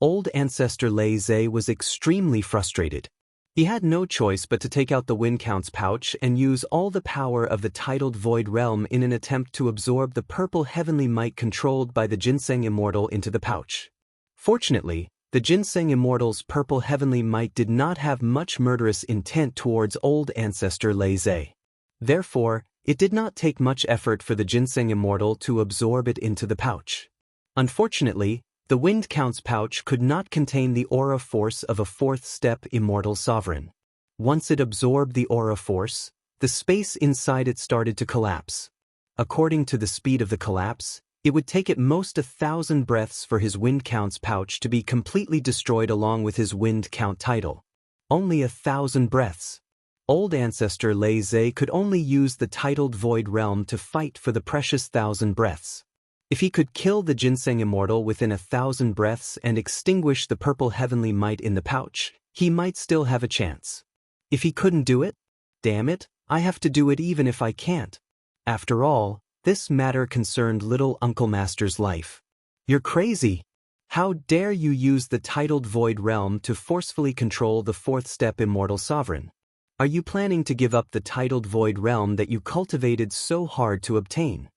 Old ancestor Lei Zhe was extremely frustrated. He had no choice but to take out the Wind Count's pouch and use all the power of the titled Void Realm in an attempt to absorb the purple heavenly might controlled by the Ginseng Immortal into the pouch. Fortunately, the Ginseng Immortal's purple heavenly might did not have much murderous intent towards old ancestor Lei Zhe. Therefore, It did not take much effort for the ginseng immortal to absorb it into the pouch. Unfortunately, the Wind Count's pouch could not contain the aura force of a fourth-step immortal sovereign. Once it absorbed the aura force, the space inside it started to collapse. According to the speed of the collapse, it would take at most 1,000 breaths for his Wind Count's pouch to be completely destroyed along with his Wind Count title. Only 1,000 breaths. Old Ancestor Lei Zhe could only use the titled Void Realm to fight for the precious 1,000 breaths. If he could kill the ginseng immortal within 1,000 breaths and extinguish the purple heavenly might in the pouch, he might still have a chance. If he couldn't do it, damn it, I have to do it even if I can't. After all, this matter concerned little Uncle Master's life. You're crazy. How dare you use the titled Void Realm to forcefully control the fourth-step immortal sovereign? Are you planning to give up the titled Void Realm that you cultivated so hard to obtain?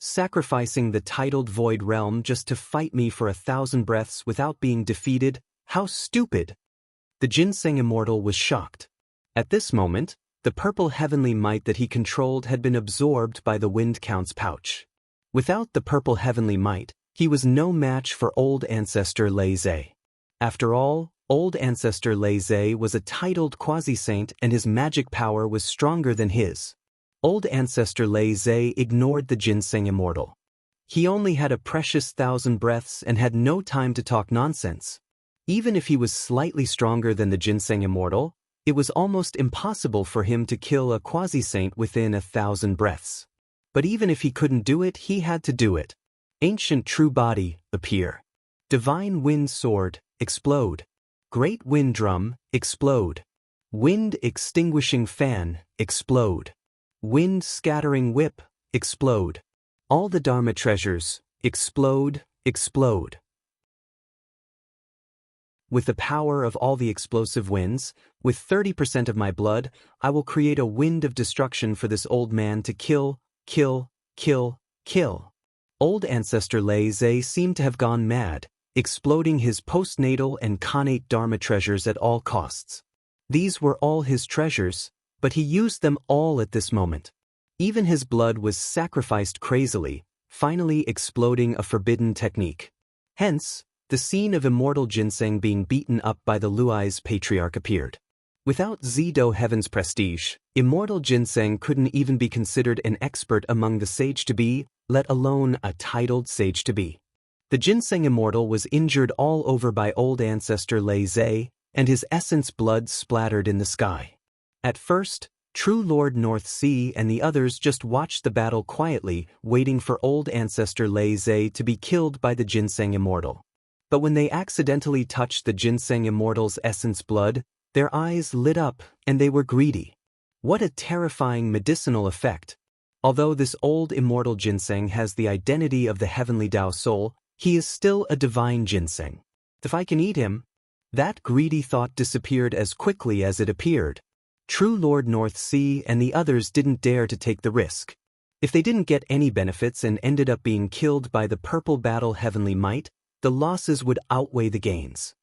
Sacrificing the titled Void Realm just to fight me for 1,000 breaths without being defeated? How stupid! The ginseng immortal was shocked. At this moment, the purple heavenly might that he controlled had been absorbed by the Wind Count's pouch. Without the purple heavenly might, he was no match for Old Ancestor Lei Zhe. After all, Old Ancestor Lei Zhe was a titled quasi-saint and his magic power was stronger than his. Old Ancestor Lei Zhe ignored the ginseng immortal. He only had a precious 1,000 breaths and had no time to talk nonsense. Even if he was slightly stronger than the ginseng immortal, it was almost impossible for him to kill a quasi-saint within 1,000 breaths. But even if he couldn't do it, he had to do it. Ancient True Body, appear. Divine Wind Sword, explode. Great Wind Drum, explode. Wind Extinguishing Fan, explode. Wind Scattering Whip, explode. All the Dharma treasures, explode, explode. With the power of all the explosive winds, with 30% of my blood, I will create a wind of destruction for this old man to kill, kill, kill, kill. Old Ancestor Lei Zhe seemed to have gone mad, exploding his postnatal and connate Dharma treasures at all costs. These were all his treasures, but he used them all at this moment. Even his blood was sacrificed crazily, finally exploding a forbidden technique. Hence, the scene of immortal ginseng being beaten up by the Luai's patriarch appeared. Without Zido Heaven's prestige, immortal ginseng couldn't even be considered an expert among the sage-to-be, let alone a titled sage-to-be. The ginseng immortal was injured all over by Old Ancestor Lei Zhe, and his essence blood splattered in the sky. At first, True Lord North Sea and the others just watched the battle quietly, waiting for Old Ancestor Lei Zhe to be killed by the ginseng immortal. But when they accidentally touched the ginseng immortal's essence blood, their eyes lit up and they were greedy. What a terrifying medicinal effect! Although this old immortal ginseng has the identity of the heavenly Tao soul, he is still a divine ginseng. If I can eat him, that greedy thought disappeared as quickly as it appeared. True Lord North Sea and the others didn't dare to take the risk. If they didn't get any benefits and ended up being killed by the purple battle heavenly might, the losses would outweigh the gains.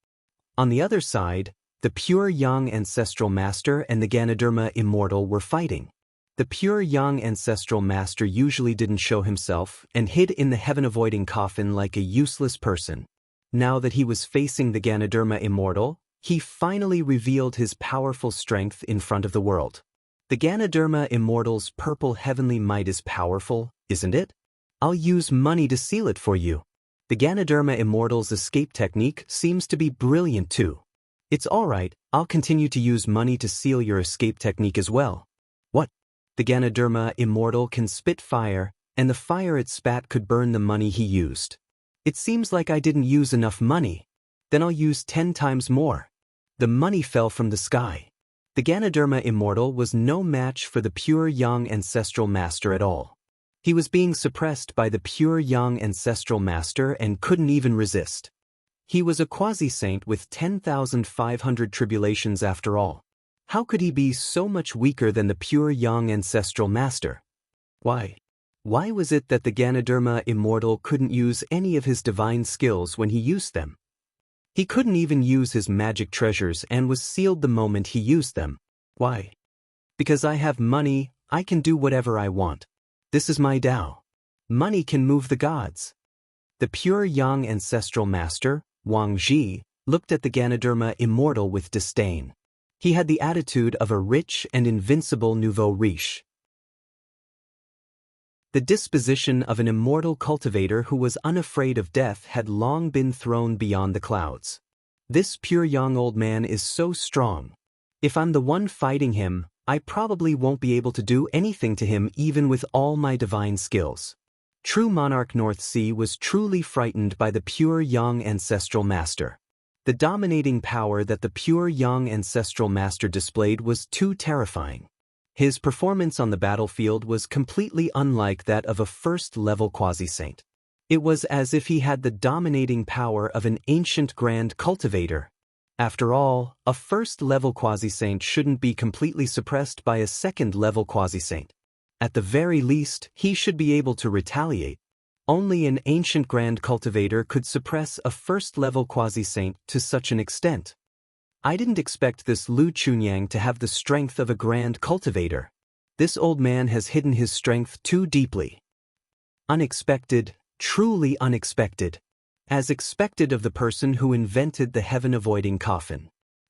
On the other side, the pure young ancestral master and the Ganoderma immortal were fighting. The pure young ancestral master usually didn't show himself and hid in the heaven-avoiding coffin like a useless person. Now that he was facing the Ganoderma immortal, he finally revealed his powerful strength in front of the world. The Ganoderma immortal's purple heavenly might is powerful, isn't it? I'll use money to seal it for you. The Ganoderma immortal's escape technique seems to be brilliant too. It's alright, I'll continue to use money to seal your escape technique as well. What? The Ganoderma immortal can spit fire, and the fire it spat could burn the money he used. It seems like I didn't use enough money. Then I'll use 10 times more. The money fell from the sky. The Ganoderma immortal was no match for the pure young ancestral master at all. He was being suppressed by the pure young ancestral master and couldn't even resist. He was a quasi-saint with 10,500 tribulations after all. How could he be so much weaker than the pure young ancestral master? Why? Why was it that the Ganoderma immortal couldn't use any of his divine skills when he used them? He couldn't even use his magic treasures and was sealed the moment he used them. Why? Because I have money, I can do whatever I want. This is my Tao. Money can move the gods. The pure young ancestral master, Wang Ji, looked at the Ganoderma immortal with disdain. He had the attitude of a rich and invincible nouveau riche. The disposition of an immortal cultivator who was unafraid of death had long been thrown beyond the clouds. This pure young old man is so strong. If I'm the one fighting him, I probably won't be able to do anything to him even with all my divine skills. True monarch North Sea was truly frightened by the pure young ancestral master. The dominating power that the pure young ancestral master displayed was too terrifying. His performance on the battlefield was completely unlike that of a first-level quasi-saint. It was as if he had the dominating power of an ancient grand cultivator. After all, a first-level quasi-saint shouldn't be completely suppressed by a second-level quasi-saint. At the very least, he should be able to retaliate. Only an ancient grand cultivator could suppress a first-level quasi-saint to such an extent. I didn't expect this Lu Chunyang to have the strength of a grand cultivator. This old man has hidden his strength too deeply. Unexpected, truly unexpected. As expected of the person who invented the heaven-avoiding coffin.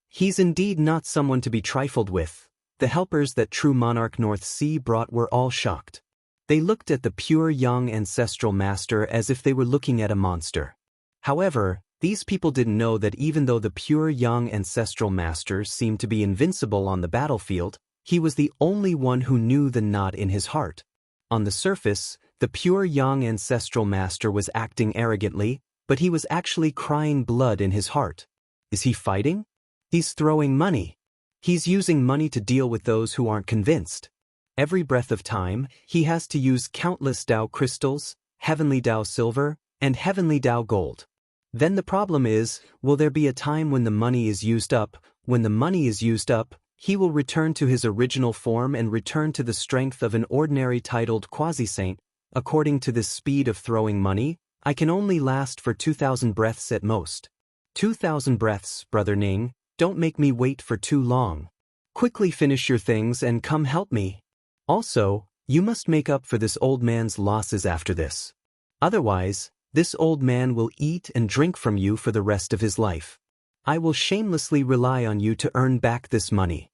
He's indeed not someone to be trifled with. The helpers that true monarch North Sea brought were all shocked. They looked at the pure young ancestral master as if they were looking at a monster. However, these people didn't know that even though the pure young ancestral master seemed to be invincible on the battlefield, he was the only one who knew the knot in his heart. On the surface, the pure young ancestral master was acting arrogantly, but he was actually crying blood in his heart. Is he fighting? He's throwing money. He's using money to deal with those who aren't convinced. Every breath of time, he has to use countless Tao crystals, heavenly Tao silver, and heavenly Tao gold. Then the problem is, will there be a time when the money is used up? When the money is used up, he will return to his original form and return to the strength of an ordinary titled quasi-saint. According to this speed of throwing money, I can only last for 2,000 breaths at most. 2,000 breaths, Brother Ning. Don't make me wait for too long. Quickly finish your things and come help me. Also, you must make up for this old man's losses after this. Otherwise, this old man will eat and drink from you for the rest of his life. I will shamelessly rely on you to earn back this money.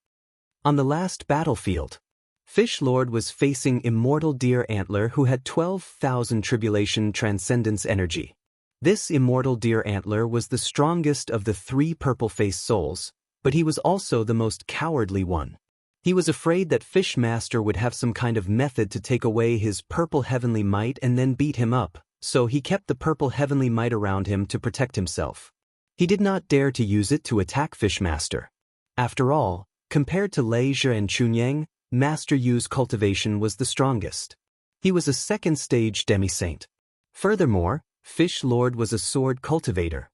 On the last battlefield, Fish Lord was facing immortal Deer Antler who had 12,000 tribulation transcendence energy. This immortal Deer Antler was the strongest of the 3 purple-faced souls, but he was also the most cowardly one. He was afraid that Fish Master would have some kind of method to take away his purple heavenly might and then beat him up, so he kept the purple heavenly might around him to protect himself. He did not dare to use it to attack Fish Master. After all, compared to Lei Zhe and Chunyang, Master Yu's cultivation was the strongest. He was a second-stage demi-saint. Furthermore, Fish Lord was a sword cultivator.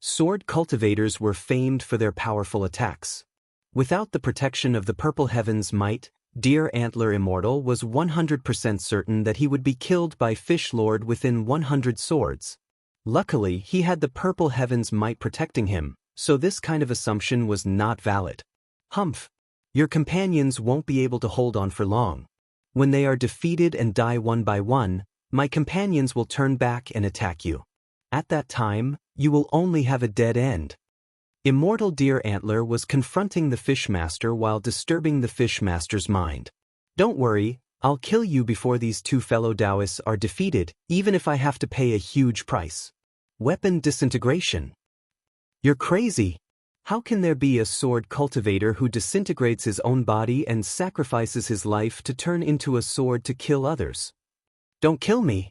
Sword cultivators were famed for their powerful attacks. Without the protection of the purple heaven's might, Deer Antler Immortal was 100% certain that he would be killed by Fish Lord within 100 swords. Luckily, he had the purple heaven's might protecting him, so this kind of assumption was not valid. Humph! Your companions won't be able to hold on for long. When they are defeated and die one by one, my companions will turn back and attack you. At that time, you will only have a dead end. Immortal Deer Antler was confronting the Fish Master while disturbing the Fish Master's mind. Don't worry, I'll kill you before these 2 fellow Taoists are defeated, even if I have to pay a huge price. Weapon disintegration. You're crazy. How can there be a sword cultivator who disintegrates his own body and sacrifices his life to turn into a sword to kill others? Don't kill me.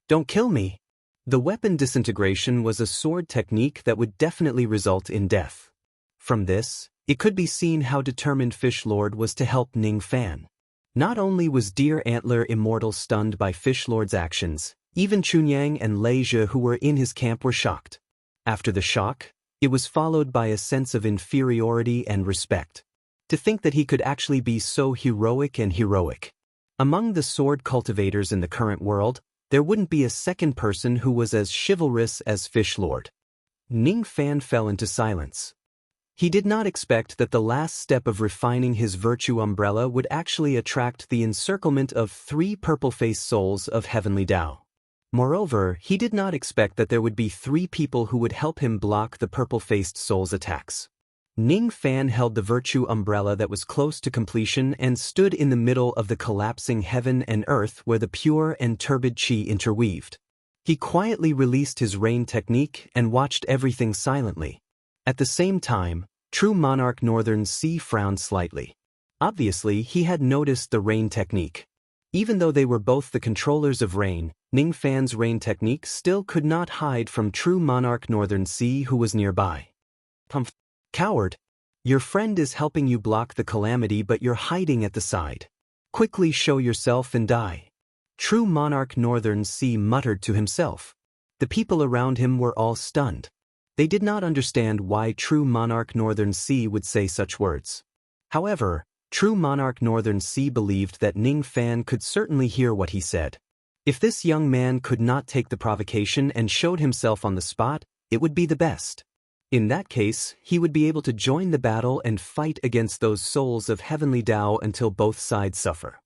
Don't kill me. The weapon disintegration was a sword technique that would definitely result in death. From this, it could be seen how determined Fish Lord was to help Ning Fan. Not only was Deer Antler Immortal stunned by Fish Lord's actions, even Chunyang and Lei Zhe who were in his camp were shocked. After the shock, it was followed by a sense of inferiority and respect. To think that he could actually be so heroic and heroic. Among the sword cultivators in the current world, there wouldn't be a second person who was as chivalrous as Fish Lord. Ning Fan fell into silence. He did not expect that the last step of refining his virtue umbrella would actually attract the encirclement of 3 purple-faced souls of heavenly Tao. Moreover, he did not expect that there would be 3 people who would help him block the purple-faced souls' attacks. Ning Fan held the virtue umbrella that was close to completion and stood in the middle of the collapsing heaven and earth where the pure and turbid qi interweaved. He quietly released his rain technique and watched everything silently. At the same time, True Monarch Northern Sea frowned slightly. Obviously, he had noticed the rain technique. Even though they were both the controllers of rain, Ning Fan's rain technique still could not hide from True Monarch Northern Sea who was nearby. Coward! Your friend is helping you block the calamity but you're hiding at the side. Quickly show yourself and die. True Monarch Northern Sea muttered to himself. The people around him were all stunned. They did not understand why True Monarch Northern Sea would say such words. However, True Monarch Northern Sea believed that Ning Fan could certainly hear what he said. If this young man could not take the provocation and showed himself on the spot, it would be the best. In that case, he would be able to join the battle and fight against those souls of heavenly Tao until both sides suffer.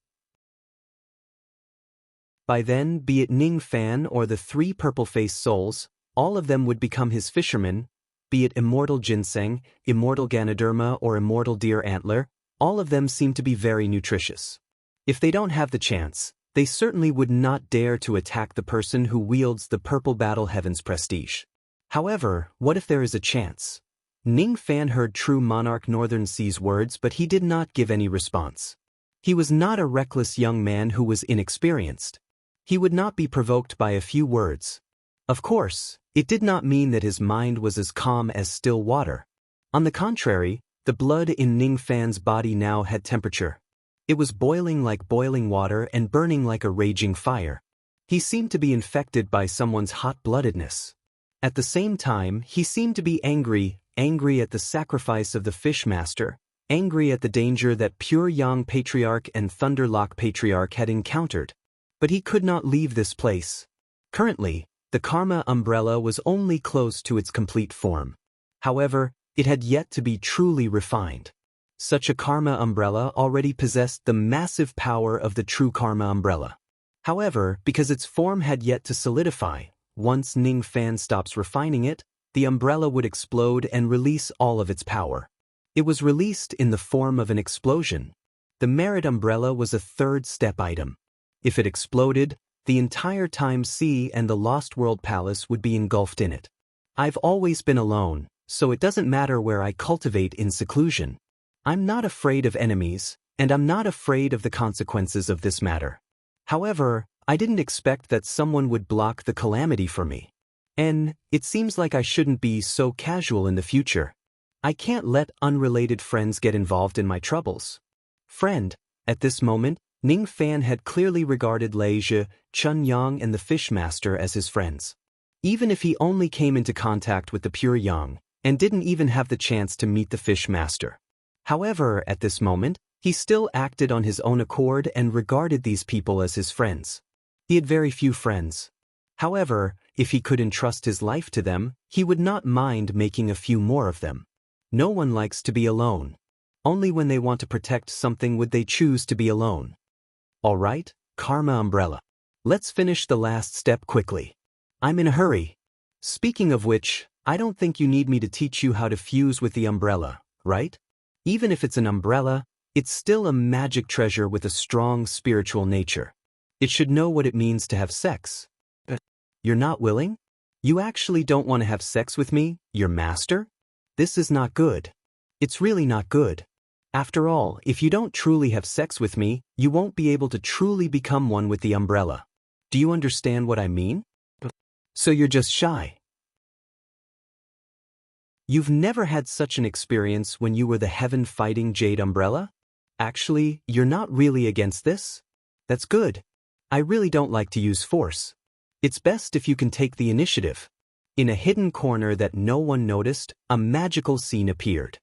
By then, be it Ning Fan or the 3 purple-faced souls, all of them would become his fishermen, be it immortal ginseng, immortal Ganoderma or immortal deer antler, all of them seem to be very nutritious. If they don't have the chance, they certainly would not dare to attack the person who wields the purple battle heaven's prestige. However, what if there is a chance? Ning Fan heard True Monarch Northern Sea's words but he did not give any response. He was not a reckless young man who was inexperienced. He would not be provoked by a few words. Of course, it did not mean that his mind was as calm as still water. On the contrary, the blood in Ning Fan's body now had temperature. It was boiling like boiling water and burning like a raging fire. He seemed to be infected by someone's hot-bloodedness. At the same time, he seemed to be angry at the sacrifice of the Fish Master, angry at the danger that Pure Yang Patriarch and Thunderlock Patriarch had encountered. But he could not leave this place. Currently, the Karma umbrella was only close to its complete form. However, it had yet to be truly refined. Such a Karma umbrella already possessed the massive power of the true Karma umbrella. However, because its form had yet to solidify, once Ning Fan stops refining it, the umbrella would explode and release all of its power. It was released in the form of an explosion. The Merit umbrella was a 3rd step item. If it exploded, the entire Time Sea and the Lost World Palace would be engulfed in it. I've always been alone, so it doesn't matter where I cultivate in seclusion. I'm not afraid of enemies, and I'm not afraid of the consequences of this matter. However, I didn't expect that someone would block the calamity for me. And it seems like I shouldn't be so casual in the future. I can't let unrelated friends get involved in my troubles. Friend, at this moment, Ning Fan had clearly regarded Lei Zhe, Chun Yang and the Fish Master as his friends. Even if he only came into contact with the Pure Yang, and didn't even have the chance to meet the Fish Master. However, at this moment, he still acted on his own accord and regarded these people as his friends. He had very few friends. However, if he could entrust his life to them, he would not mind making a few more of them. No one likes to be alone. Only when they want to protect something would they choose to be alone. Alright, Karma umbrella. Let's finish the last step quickly. I'm in a hurry. Speaking of which, I don't think you need me to teach you how to fuse with the umbrella, right? Even if it's an umbrella, it's still a magic treasure with a strong spiritual nature. It should know what it means to have sex. You're not willing? You actually don't want to have sex with me, your master? This is not good. It's really not good. After all, if you don't truly have sex with me, you won't be able to truly become one with the umbrella. Do you understand what I mean? So you're just shy. You've never had such an experience when you were the heaven-fighting Jade Umbrella? Actually, you're not really against this? That's good. I really don't like to use force. It's best if you can take the initiative. In a hidden corner that no one noticed, a magical scene appeared.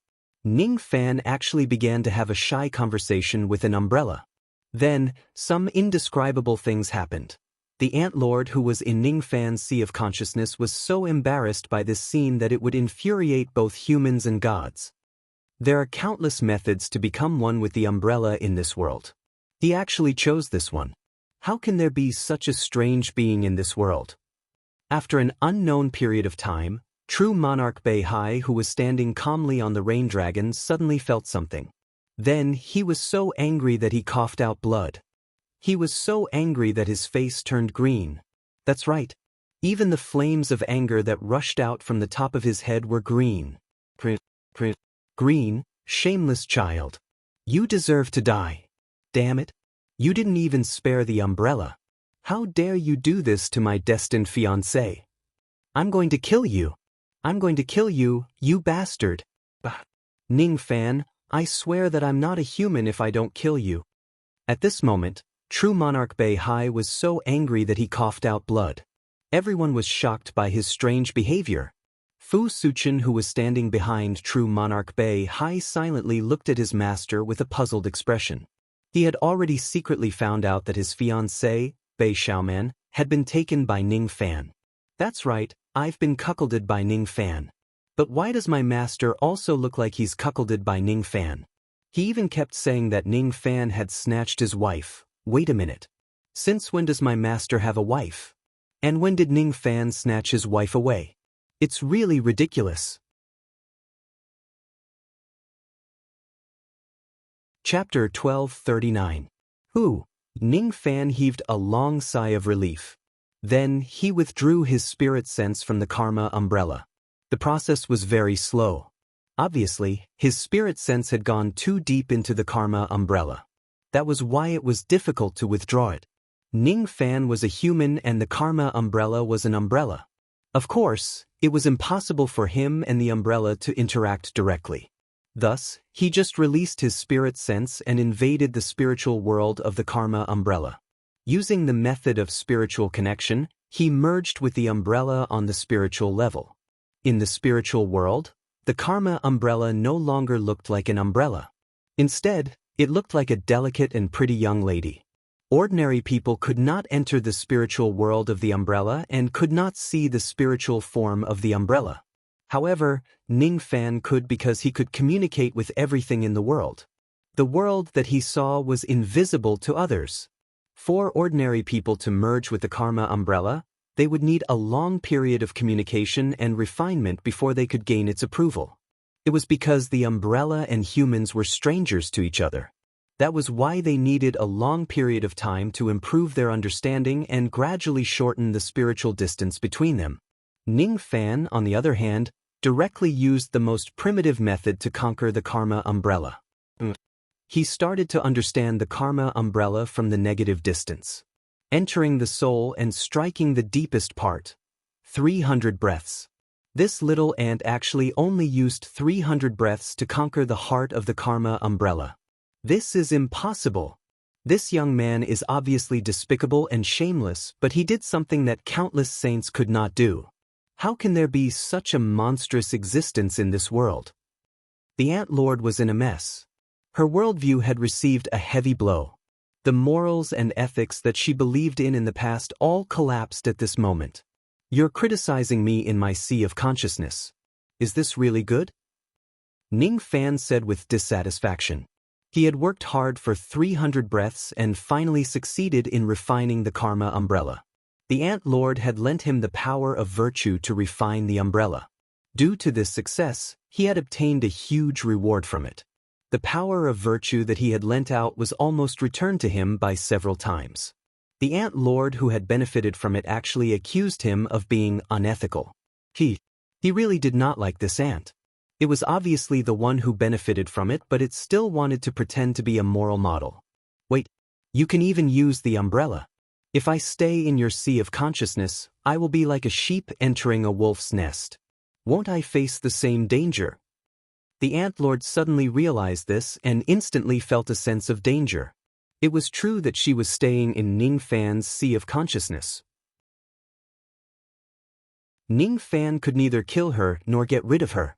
Ning Fan actually began to have a shy conversation with an umbrella. Then, some indescribable things happened. The Ant Lord who was in Ning Fan's Sea of Consciousness was so embarrassed by this scene that it would infuriate both humans and gods. There are countless methods to become one with the umbrella in this world. He actually chose this one. How can there be such a strange being in this world? After an unknown period of time, true monarch Beihai, who was standing calmly on the rain dragon, suddenly felt something. Then he was so angry that he coughed out blood. He was so angry that his face turned green. That's right. Even the flames of anger that rushed out from the top of his head were green. Green, shameless child. You deserve to die. Damn it. You didn't even spare the umbrella. How dare you do this to my destined fiancé? I'm going to kill you. I'm going to kill you, you bastard. Ning Fan, I swear that I'm not a human if I don't kill you. At this moment, true monarch Beihai was so angry that he coughed out blood. Everyone was shocked by his strange behavior. Fu Suchen, who was standing behind true monarch Beihai, silently looked at his master with a puzzled expression. He had already secretly found out that his fiancée, Bei Xiaoman, had been taken by Ning Fan. That's right, I've been cuckolded by Ning Fan. But why does my master also look like he's cuckolded by Ning Fan? He even kept saying that Ning Fan had snatched his wife. Wait a minute. Since when does my master have a wife? And when did Ning Fan snatch his wife away? It's really ridiculous. Chapter 1239. Who? Ning Fan heaved a long sigh of relief. Then he withdrew his spirit sense from the karma umbrella. The process was very slow. Obviously, his spirit sense had gone too deep into the karma umbrella. That was why it was difficult to withdraw it. Ning Fan was a human and the karma umbrella was an umbrella. Of course, it was impossible for him and the umbrella to interact directly. Thus, he just released his spirit sense and invaded the spiritual world of the karma umbrella. Using the method of spiritual connection, he merged with the umbrella on the spiritual level. In the spiritual world, the karma umbrella no longer looked like an umbrella. Instead, it looked like a delicate and pretty young lady. Ordinary people could not enter the spiritual world of the umbrella and could not see the spiritual form of the umbrella. However, Ning Fan could because he could communicate with everything in the world. The world that he saw was invisible to others. For ordinary people to merge with the karma umbrella, they would need a long period of communication and refinement before they could gain its approval. It was because the umbrella and humans were strangers to each other. That was why they needed a long period of time to improve their understanding and gradually shorten the spiritual distance between them. Ning Fan, on the other hand, directly used the most primitive method to conquer the karma umbrella. He started to understand the karma umbrella from the negative distance, entering the soul and striking the deepest part. 300 breaths. This little ant actually only used 300 breaths to conquer the heart of the karma umbrella. This is impossible. This young man is obviously despicable and shameless, but he did something that countless saints could not do. How can there be such a monstrous existence in this world? The Ant Lord was in a mess. Her worldview had received a heavy blow. The morals and ethics that she believed in the past all collapsed at this moment. You're criticizing me in my sea of consciousness. Is this really good? Ning Fan said with dissatisfaction. He had worked hard for 300 breaths and finally succeeded in refining the karma umbrella. The Ant Lord had lent him the power of virtue to refine the umbrella. Due to this success, he had obtained a huge reward from it. The power of virtue that he had lent out was almost returned to him by several times. The Ant Lord who had benefited from it actually accused him of being unethical. He really did not like this ant. It was obviously the one who benefited from it, but it still wanted to pretend to be a moral model. Wait, you can even use the umbrella. If I stay in your sea of consciousness, I will be like a sheep entering a wolf's nest. Won't I face the same danger? The Ant Lord suddenly realized this and instantly felt a sense of danger. It was true that she was staying in Ning Fan's sea of consciousness. Ning Fan could neither kill her nor get rid of her.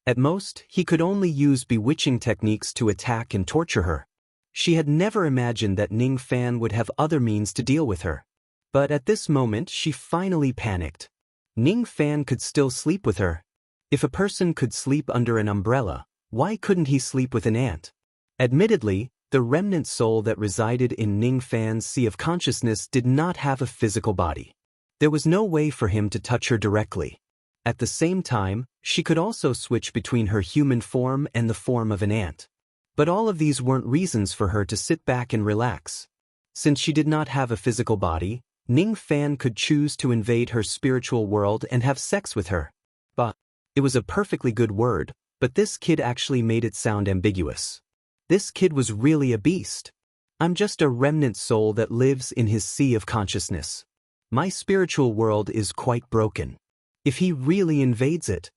At most, he could only use bewitching techniques to attack and torture her. She had never imagined that Ning Fan would have other means to deal with her. But at this moment she finally panicked. Ning Fan could still sleep with her. If a person could sleep under an umbrella, why couldn't he sleep with an ant? Admittedly, the remnant soul that resided in Ning Fan's sea of consciousness did not have a physical body. There was no way for him to touch her directly. At the same time, she could also switch between her human form and the form of an ant. But all of these weren't reasons for her to sit back and relax. Since she did not have a physical body, Ning Fan could choose to invade her spiritual world and have sex with her. But it was a perfectly good word, but this kid actually made it sound ambiguous. This kid was really a beast. I'm just a remnant soul that lives in his sea of consciousness. My spiritual world is quite broken. If he really invades it.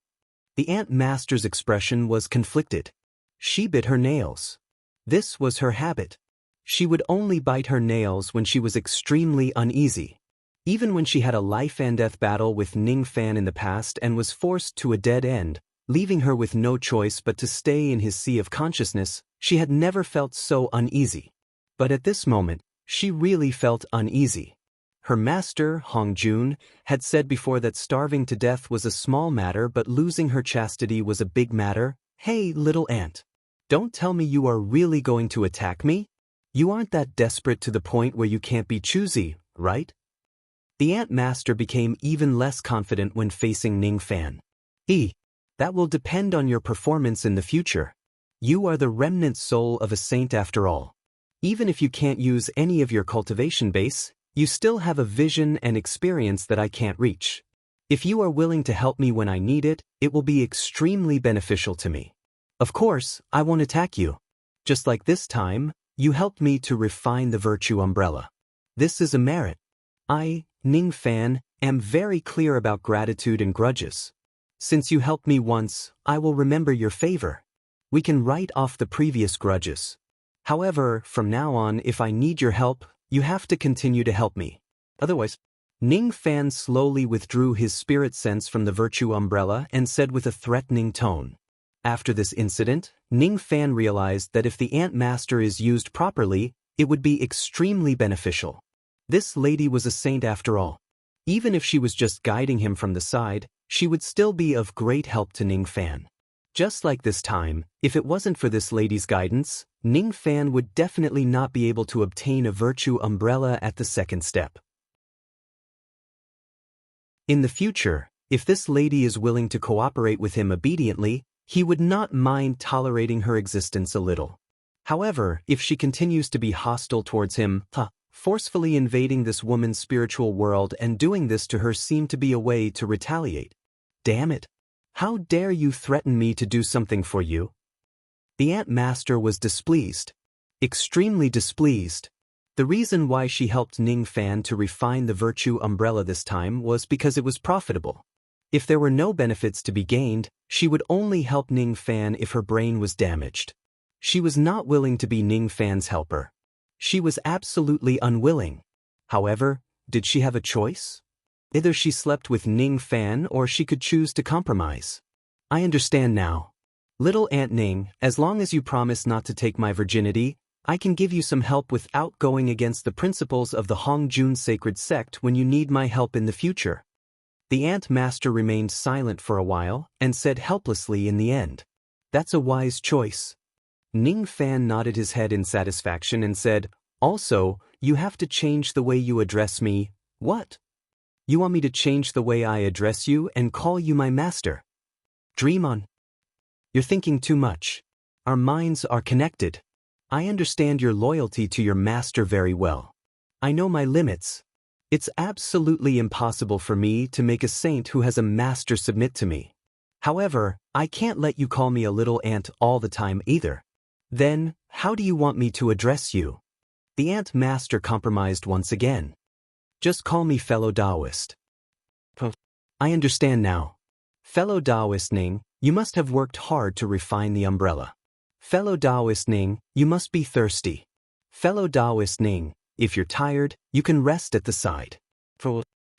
The Ant Master's expression was conflicted. She bit her nails. This was her habit. She would only bite her nails when she was extremely uneasy. Even when she had a life-and-death battle with Ning Fan in the past and was forced to a dead end, leaving her with no choice but to stay in his sea of consciousness, she had never felt so uneasy. But at this moment, she really felt uneasy. Her master, Hong Jun, had said before that starving to death was a small matter but losing her chastity was a big matter. Hey, little ant. Don't tell me you are really going to attack me? You aren't that desperate to the point where you can't be choosy, right? The Ant Master became even less confident when facing Ning Fan. That will depend on your performance in the future. You are the remnant soul of a saint after all. Even if you can't use any of your cultivation base, you still have a vision and experience that I can't reach. If you are willing to help me when I need it, it will be extremely beneficial to me. Of course, I won't attack you. Just like this time, you helped me to refine the virtue umbrella. This is a merit. I, Ning Fan, am very clear about gratitude and grudges. Since you helped me once, I will remember your favor. We can write off the previous grudges. However, from now on, if I need your help, you have to continue to help me. Otherwise, Ning Fan slowly withdrew his spirit sense from the virtue umbrella and said with a threatening tone. After this incident, Ning Fan realized that if the Ant Master is used properly, it would be extremely beneficial. This lady was a saint after all. Even if she was just guiding him from the side, she would still be of great help to Ning Fan. Just like this time, if it wasn't for this lady's guidance, Ning Fan would definitely not be able to obtain a virtue umbrella at the second step. In the future, if this lady is willing to cooperate with him obediently, he would not mind tolerating her existence a little. However, if she continues to be hostile towards him, forcefully invading this woman's spiritual world and doing this to her seemed to be a way to retaliate. Damn it! How dare you threaten me to do something for you? The Ant Master was displeased. Extremely displeased. The reason why she helped Ning Fan to refine the virtue umbrella this time was because it was profitable. If there were no benefits to be gained, she would only help Ning Fan if her brain was damaged. She was not willing to be Ning Fan's helper. She was absolutely unwilling. However, did she have a choice? Either she slept with Ning Fan or she could choose to compromise. I understand now. Little Aunt Ning, as long as you promise not to take my virginity, I can give you some help without going against the principles of the Hongjun sacred sect when you need my help in the future. The Ant Master remained silent for a while and said helplessly in the end, "That's a wise choice." Ning Fan nodded his head in satisfaction and said, "Also, you have to change the way you address me." What? You want me to change the way I address you and call you my master? Dream on. You're thinking too much. Our minds are connected. I understand your loyalty to your master very well. I know my limits. It's absolutely impossible for me to make a saint who has a master submit to me. However, I can't let you call me a little ant all the time either. Then, how do you want me to address you? The Ant Master compromised once again. Just call me fellow Taoist. I understand now. Fellow Taoist Ning, you must have worked hard to refine the umbrella. Fellow Taoist Ning, you must be thirsty. Fellow Taoist Ning, if you're tired, you can rest at the side.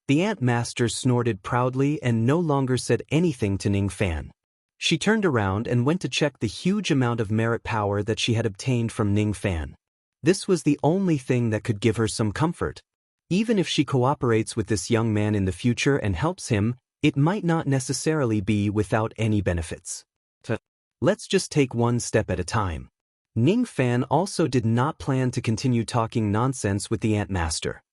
The Ant Master snorted proudly and no longer said anything to Ning Fan. She turned around and went to check the huge amount of merit power that she had obtained from Ning Fan. This was the only thing that could give her some comfort. Even if she cooperates with this young man in the future and helps him, it might not necessarily be without any benefits. Let's just take one step at a time. Ning Fan also did not plan to continue talking nonsense with the Ant Master.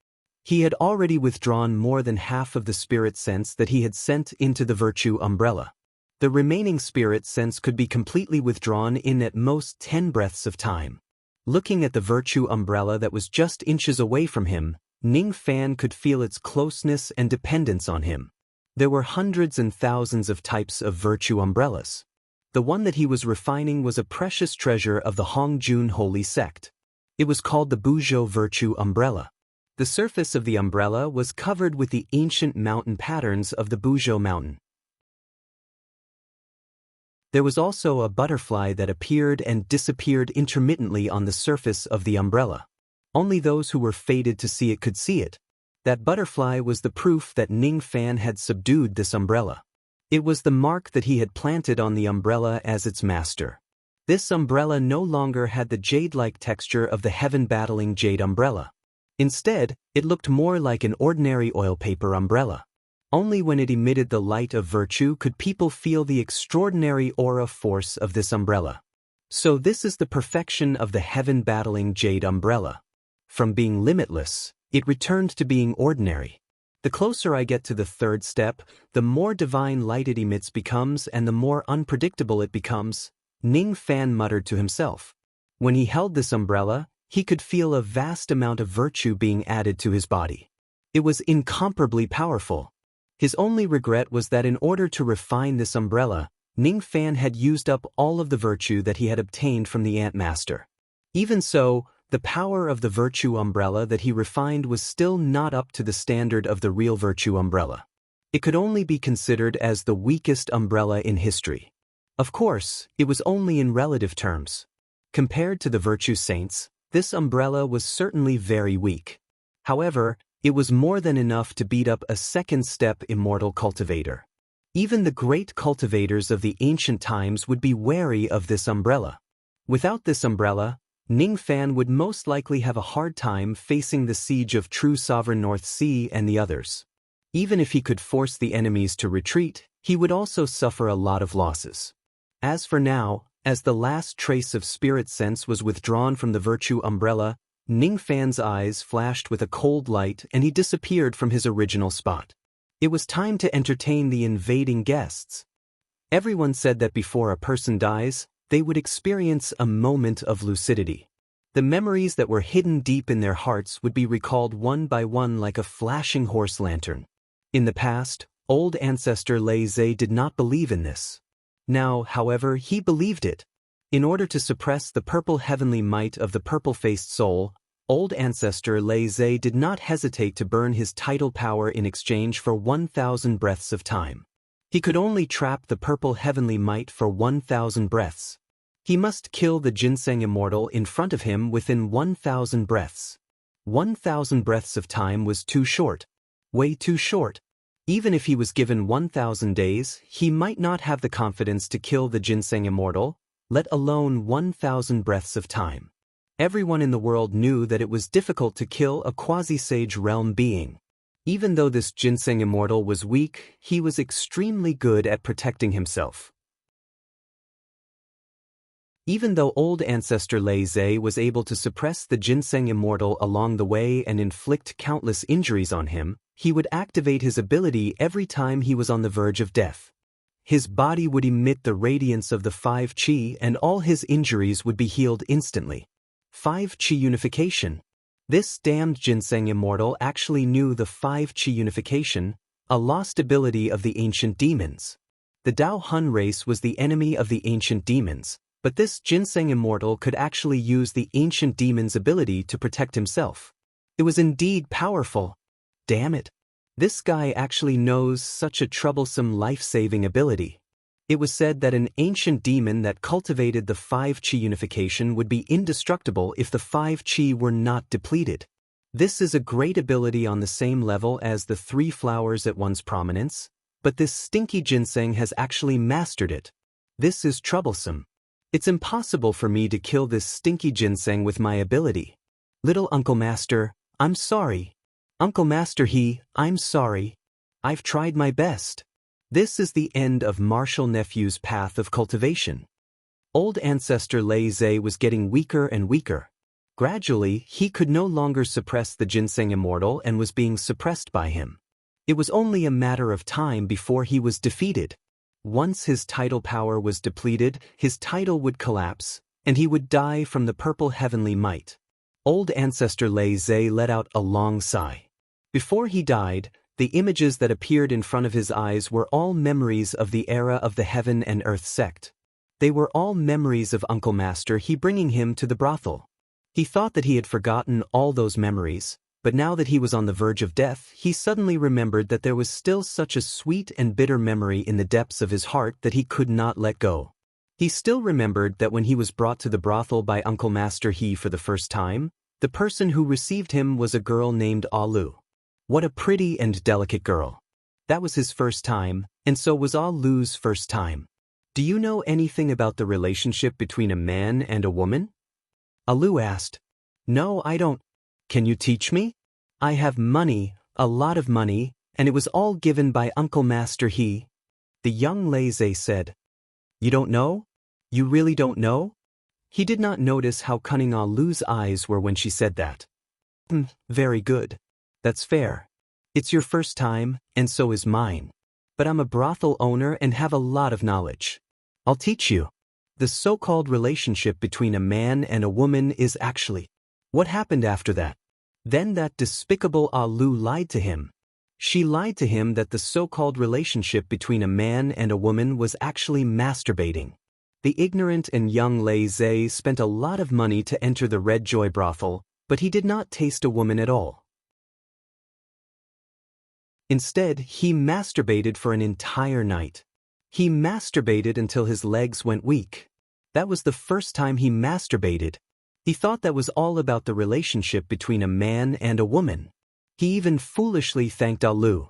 He had already withdrawn more than half of the spirit sense that he had sent into the virtue umbrella. The remaining spirit sense could be completely withdrawn in at most 10 breaths of time. Looking at the virtue umbrella that was just inches away from him, Ning Fan could feel its closeness and dependence on him. There were hundreds and thousands of types of virtue umbrellas. The one that he was refining was a precious treasure of the Hongjun holy sect. It was called the Buzhou virtue umbrella. The surface of the umbrella was covered with the ancient mountain patterns of the Buzhou mountain. There was also a butterfly that appeared and disappeared intermittently on the surface of the umbrella. Only those who were fated to see it could see it. That butterfly was the proof that Ning Fan had subdued this umbrella. It was the mark that he had planted on the umbrella as its master. This umbrella no longer had the jade-like texture of the heaven-battling jade umbrella. Instead, it looked more like an ordinary oil paper umbrella. Only when it emitted the light of virtue could people feel the extraordinary aura force of this umbrella. So this is the perfection of the heaven-battling jade umbrella. From being limitless, it returned to being ordinary. The closer I get to the third step, the more divine light it emits becomes and the more unpredictable it becomes, Ning Fan muttered to himself. When he held this umbrella, he could feel a vast amount of virtue being added to his body. It was incomparably powerful. His only regret was that in order to refine this umbrella, Ning Fan had used up all of the virtue that he had obtained from the Ant Master. Even so, the power of the virtue umbrella that he refined was still not up to the standard of the real virtue umbrella. It could only be considered as the weakest umbrella in history. Of course, it was only in relative terms. Compared to the virtue saints, this umbrella was certainly very weak. However, it was more than enough to beat up a second-step immortal cultivator. Even the great cultivators of the ancient times would be wary of this umbrella. Without this umbrella, Ning Fan would most likely have a hard time facing the siege of true sovereign North Sea and the others. Even if he could force the enemies to retreat, he would also suffer a lot of losses. As for now, as the last trace of spirit sense was withdrawn from the virtue umbrella, Ning Fan's eyes flashed with a cold light and he disappeared from his original spot. It was time to entertain the invading guests. Everyone said that before a person dies, they would experience a moment of lucidity. The memories that were hidden deep in their hearts would be recalled one by one like a flashing horse lantern. In the past, old ancestor Lei Zhe did not believe in this. Now, however, he believed it. In order to suppress the purple heavenly might of the purple-faced soul, old ancestor Lei Zhe did not hesitate to burn his tidal power in exchange for 1,000 breaths of time. He could only trap the purple heavenly might for 1,000 breaths. He must kill the ginseng immortal in front of him within 1,000 breaths. 1,000 breaths of time was too short. Way too short. Even if he was given 1,000 days, he might not have the confidence to kill the ginseng immortal, let alone 1,000 breaths of time. Everyone in the world knew that it was difficult to kill a quasi-sage realm being. Even though this ginseng immortal was weak, he was extremely good at protecting himself. Even though old ancestor Lei Zhe was able to suppress the ginseng immortal along the way and inflict countless injuries on him, he would activate his ability every time he was on the verge of death. His body would emit the radiance of the 5 qi and all his injuries would be healed instantly. 5 qi unification. This damned ginseng immortal actually knew the 5 qi unification, a lost ability of the ancient demons. The Dao Hun race was the enemy of the ancient demons, but this ginseng immortal could actually use the ancient demon's ability to protect himself. It was indeed powerful. Damn it. This guy actually knows such a troublesome life-saving ability. It was said that an ancient demon that cultivated the 5 qi unification would be indestructible if the 5 qi were not depleted. This is a great ability on the same level as the 3 flowers at one's prominence, but this stinky ginseng has actually mastered it. This is troublesome. It's impossible for me to kill this stinky ginseng with my ability. Little Uncle Master, I'm sorry. Uncle Master I'm sorry. I've tried my best. This is the end of Marshall Nephew's path of cultivation. Old ancestor Lei Zhe was getting weaker and weaker. Gradually, he could no longer suppress the ginseng immortal and was being suppressed by him. It was only a matter of time before he was defeated. Once his tidal power was depleted, his title would collapse, and he would die from the purple heavenly might. Old ancestor Lei Zhe let out a long sigh. Before he died, the images that appeared in front of his eyes were all memories of the era of the Heaven and Earth sect. They were all memories of Uncle Master bringing him to the brothel. He thought that he had forgotten all those memories, but now that he was on the verge of death, he suddenly remembered that there was still such a sweet and bitter memory in the depths of his heart that he could not let go. He still remembered that when he was brought to the brothel by Uncle Master for the first time, the person who received him was a girl named Alu. What a pretty and delicate girl. That was his first time, and so was Alu's first time. Do you know anything about the relationship between a man and a woman? Alu asked. No, I don't. Can you teach me? I have money, a lot of money, and it was all given by Uncle Master The young Lei Zhe said. You don't know? You really don't know? He did not notice how cunning Alu's eyes were when she said that. Very good. That's fair. It's your first time, and so is mine. But I'm a brothel owner and have a lot of knowledge. I'll teach you. The so-called relationship between a man and a woman is actually... What happened after that? Then that despicable Alu lied to him. She lied to him that the so-called relationship between a man and a woman was actually masturbating. The ignorant and young Lei Zhe spent a lot of money to enter the Red Joy brothel, but he did not taste a woman at all. Instead, he masturbated for an entire night. He masturbated until his legs went weak. That was the first time he masturbated. He thought that was all about the relationship between a man and a woman. He even foolishly thanked Alu.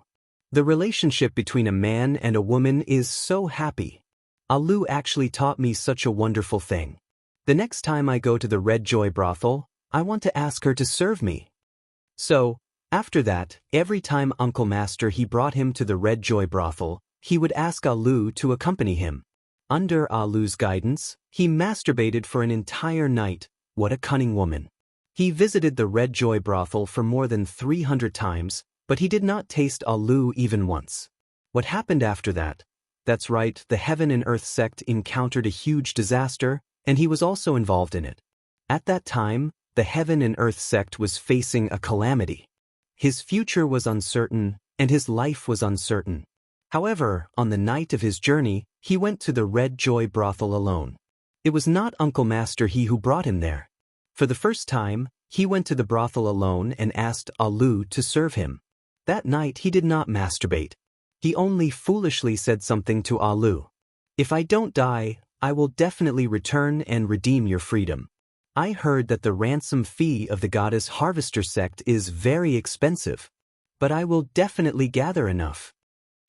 The relationship between a man and a woman is so happy. Alu actually taught me such a wonderful thing. The next time I go to the Red Joy brothel, I want to ask her to serve me. So, after that, every time Uncle Master brought him to the Red Joy brothel, he would ask Alu to accompany him. Under Alu's guidance, he masturbated for an entire night. What a cunning woman. He visited the Red Joy brothel for more than 300 times, but he did not taste Alu even once. What happened after that? That's right, the Heaven and Earth sect encountered a huge disaster, and he was also involved in it. At that time, the Heaven and Earth sect was facing a calamity. His future was uncertain, and his life was uncertain. However, on the night of his journey, he went to the Red Joy brothel alone. It was not Uncle Master who brought him there. For the first time, he went to the brothel alone and asked Alu to serve him. That night he did not masturbate. He only foolishly said something to Alu. If I don't die, I will definitely return and redeem your freedom. I heard that the ransom fee of the Goddess Harvester sect is very expensive. But I will definitely gather enough.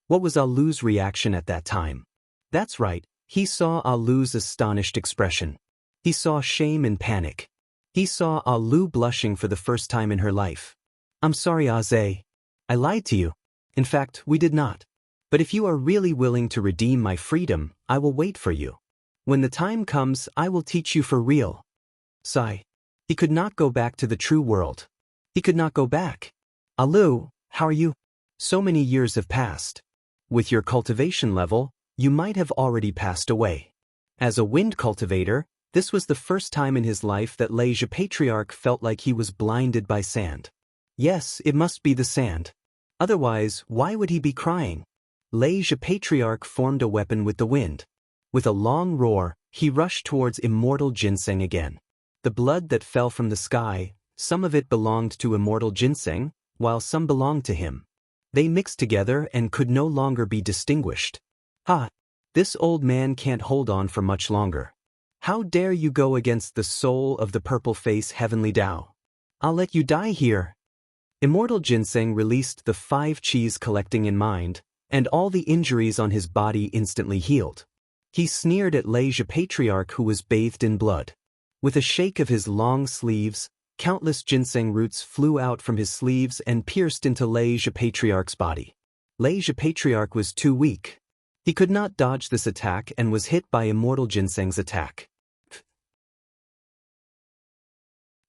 What was Alu's reaction at that time? That's right. He saw Alu's astonished expression. He saw shame and panic. He saw Alu blushing for the first time in her life. I'm sorry, Aze. I lied to you. In fact, we did not. But if you are really willing to redeem my freedom, I will wait for you. When the time comes, I will teach you for real. Sigh. He could not go back to the true world. He could not go back. Alu, how are you? So many years have passed. With your cultivation level, you might have already passed away. As a wind cultivator, this was the first time in his life that Leja Patriarch felt like he was blinded by sand. Yes, it must be the sand. Otherwise, why would he be crying? Leja Patriarch formed a weapon with the wind. With a long roar, he rushed towards immortal ginseng again. The blood that fell from the sky, some of it belonged to immortal ginseng, while some belonged to him. They mixed together and could no longer be distinguished. Ha! This old man can't hold on for much longer. How dare you go against the soul of the purple face heavenly Tao? I'll let you die here. Immortal ginseng released the 5 Qis collecting in mind, and all the injuries on his body instantly healed. He sneered at Leja Patriarch who was bathed in blood. With a shake of his long sleeves, Countless ginseng roots flew out from his sleeves and pierced into Lei Patriarch's body. Lei Patriarch was too weak. He could not dodge this attack and was hit by Immortal Ginseng's attack.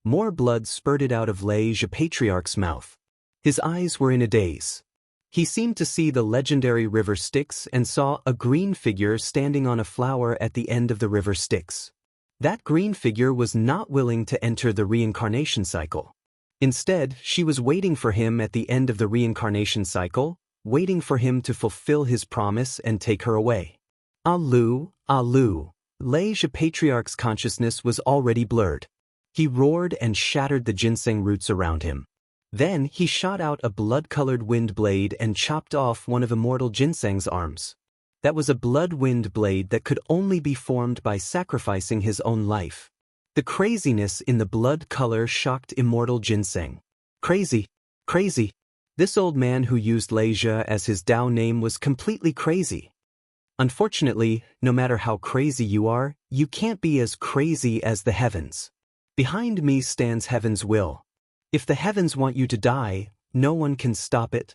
More blood spurted out of Lei Patriarch's mouth. His eyes were in a daze. He seemed to see the legendary river Styx and saw a green figure standing on a flower at the end of the river Styx. That green figure was not willing to enter the reincarnation cycle. Instead, she was waiting for him at the end of the reincarnation cycle, waiting for him to fulfill his promise and take her away. Alu, Alu. Lei Patriarch's consciousness was already blurred. He roared and shattered the ginseng roots around him. Then he shot out a blood-colored wind blade and chopped off one of Immortal Ginseng's arms. That was a blood-wind blade that could only be formed by sacrificing his own life. The craziness in the blood color shocked Immortal Ginseng. Crazy, crazy. This old man who used Leisha as his Tao name was completely crazy. Unfortunately, no matter how crazy you are, you can't be as crazy as the heavens. Behind me stands heaven's will. If the heavens want you to die, no one can stop it.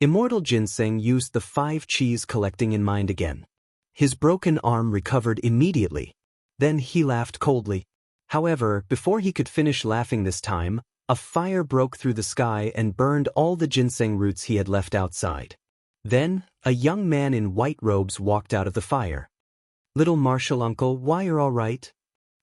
Immortal Ginseng used the 5 cheese collecting in mind again. His broken arm recovered immediately. Then he laughed coldly. However, before he could finish laughing this time, a fire broke through the sky and burned all the ginseng roots he had left outside. Then, a young man in white robes walked out of the fire. "Little Martial Uncle, why are all right?"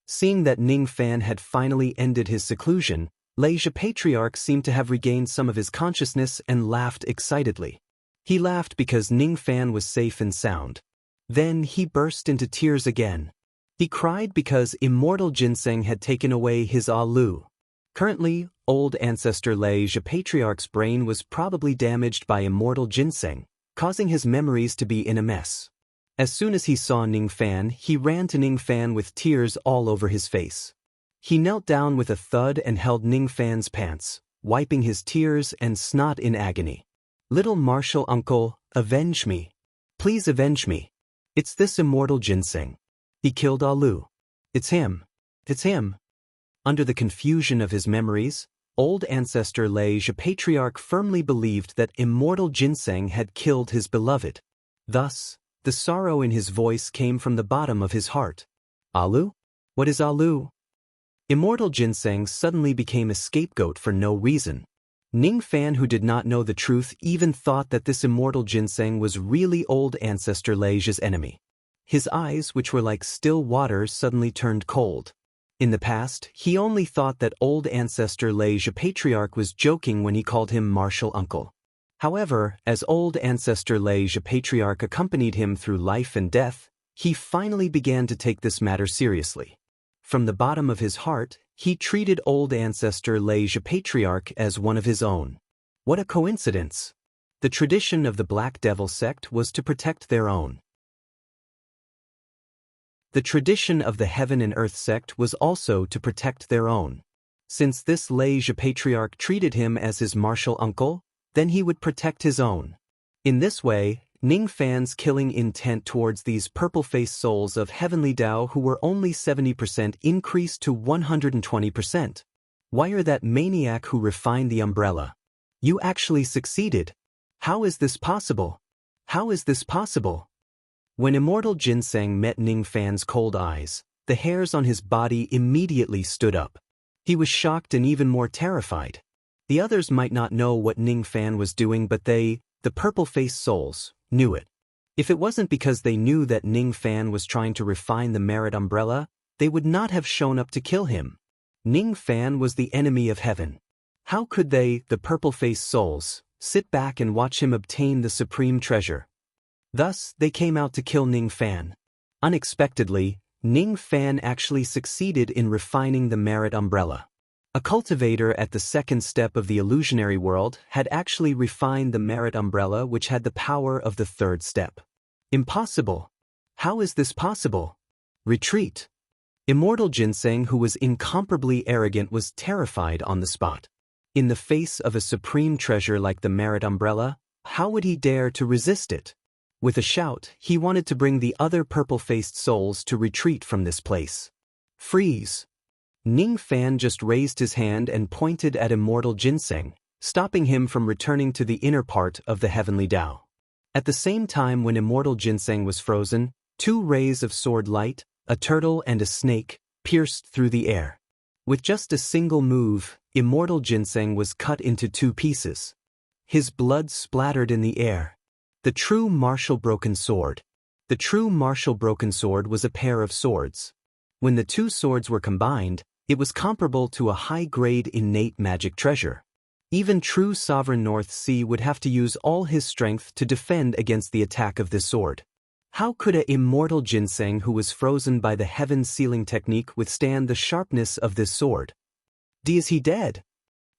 Seeing that Ning Fan had finally ended his seclusion, Lei Patriarch seemed to have regained some of his consciousness and laughed excitedly. He laughed because Ning Fan was safe and sound. Then he burst into tears again. He cried because Immortal Ginseng had taken away his Alu. Currently, old ancestor Lei Patriarch's brain was probably damaged by Immortal Ginseng, causing his memories to be in a mess. As soon as he saw Ning Fan, he ran to Ning Fan with tears all over his face. He knelt down with a thud and held Ning Fan's pants, wiping his tears and snot in agony. "Little Martial Uncle, avenge me. Please avenge me. It's this Immortal Ginseng. He killed Alu. It's him. It's him." Under the confusion of his memories, old ancestor Lei Patriarch firmly believed that Immortal Ginseng had killed his beloved. Thus, the sorrow in his voice came from the bottom of his heart. "Alu? What is Alu?" Immortal Ginseng suddenly became a scapegoat for no reason. Ning Fan, who did not know the truth, even thought that this Immortal Ginseng was really old ancestor Lei's enemy. His eyes, which were like still water, suddenly turned cold. In the past, he only thought that old ancestor Lei Patriarch was joking when he called him Martial Uncle. However, as old ancestor Lei Patriarch accompanied him through life and death, he finally began to take this matter seriously. From the bottom of his heart, he treated old ancestor Lei Patriarch as one of his own. What a coincidence! The tradition of the Black Devil sect was to protect their own. The tradition of the Heaven and Earth sect was also to protect their own. Since this Lei Patriarch treated him as his martial uncle, then he would protect his own. In this way, Ning Fan's killing intent towards these purple-faced souls of heavenly Tao who were only 70% increased to 120%. Wire that maniac who refined the umbrella. You actually succeeded. How is this possible? How is this possible? When Immortal Ginseng met Ning Fan's cold eyes, the hairs on his body immediately stood up. He was shocked and even more terrified. The others might not know what Ning Fan was doing, but they, the purple-faced souls, knew it. If it wasn't because they knew that Ning Fan was trying to refine the merit umbrella, they would not have shown up to kill him. Ning Fan was the enemy of heaven. How could they, the purple-faced souls, sit back and watch him obtain the supreme treasure? Thus, they came out to kill Ning Fan. Unexpectedly, Ning Fan actually succeeded in refining the merit umbrella. A cultivator at the second step of the illusionary world had actually refined the merit umbrella, which had the power of the third step. Impossible! How is this possible? Retreat! Immortal Ginseng, who was incomparably arrogant, was terrified on the spot. In the face of a supreme treasure like the merit umbrella, how would he dare to resist it? With a shout, he wanted to bring the other purple-faced souls to retreat from this place. Freeze! Ning Fan just raised his hand and pointed at immortal ginseng, stopping him from returning to the inner part of the heavenly Tao. At the same time when immortal ginseng was frozen, two rays of sword light, a turtle and a snake, pierced through the air. With just a single move, immortal ginseng was cut into two pieces. His blood splattered in the air. The true martial broken sword. The true martial broken sword was a pair of swords. When the two swords were combined, it was comparable to a high-grade innate magic treasure. Even true sovereign North Sea would have to use all his strength to defend against the attack of this sword. How could a immortal ginseng who was frozen by the heaven-sealing technique withstand the sharpness of this sword? Is he dead?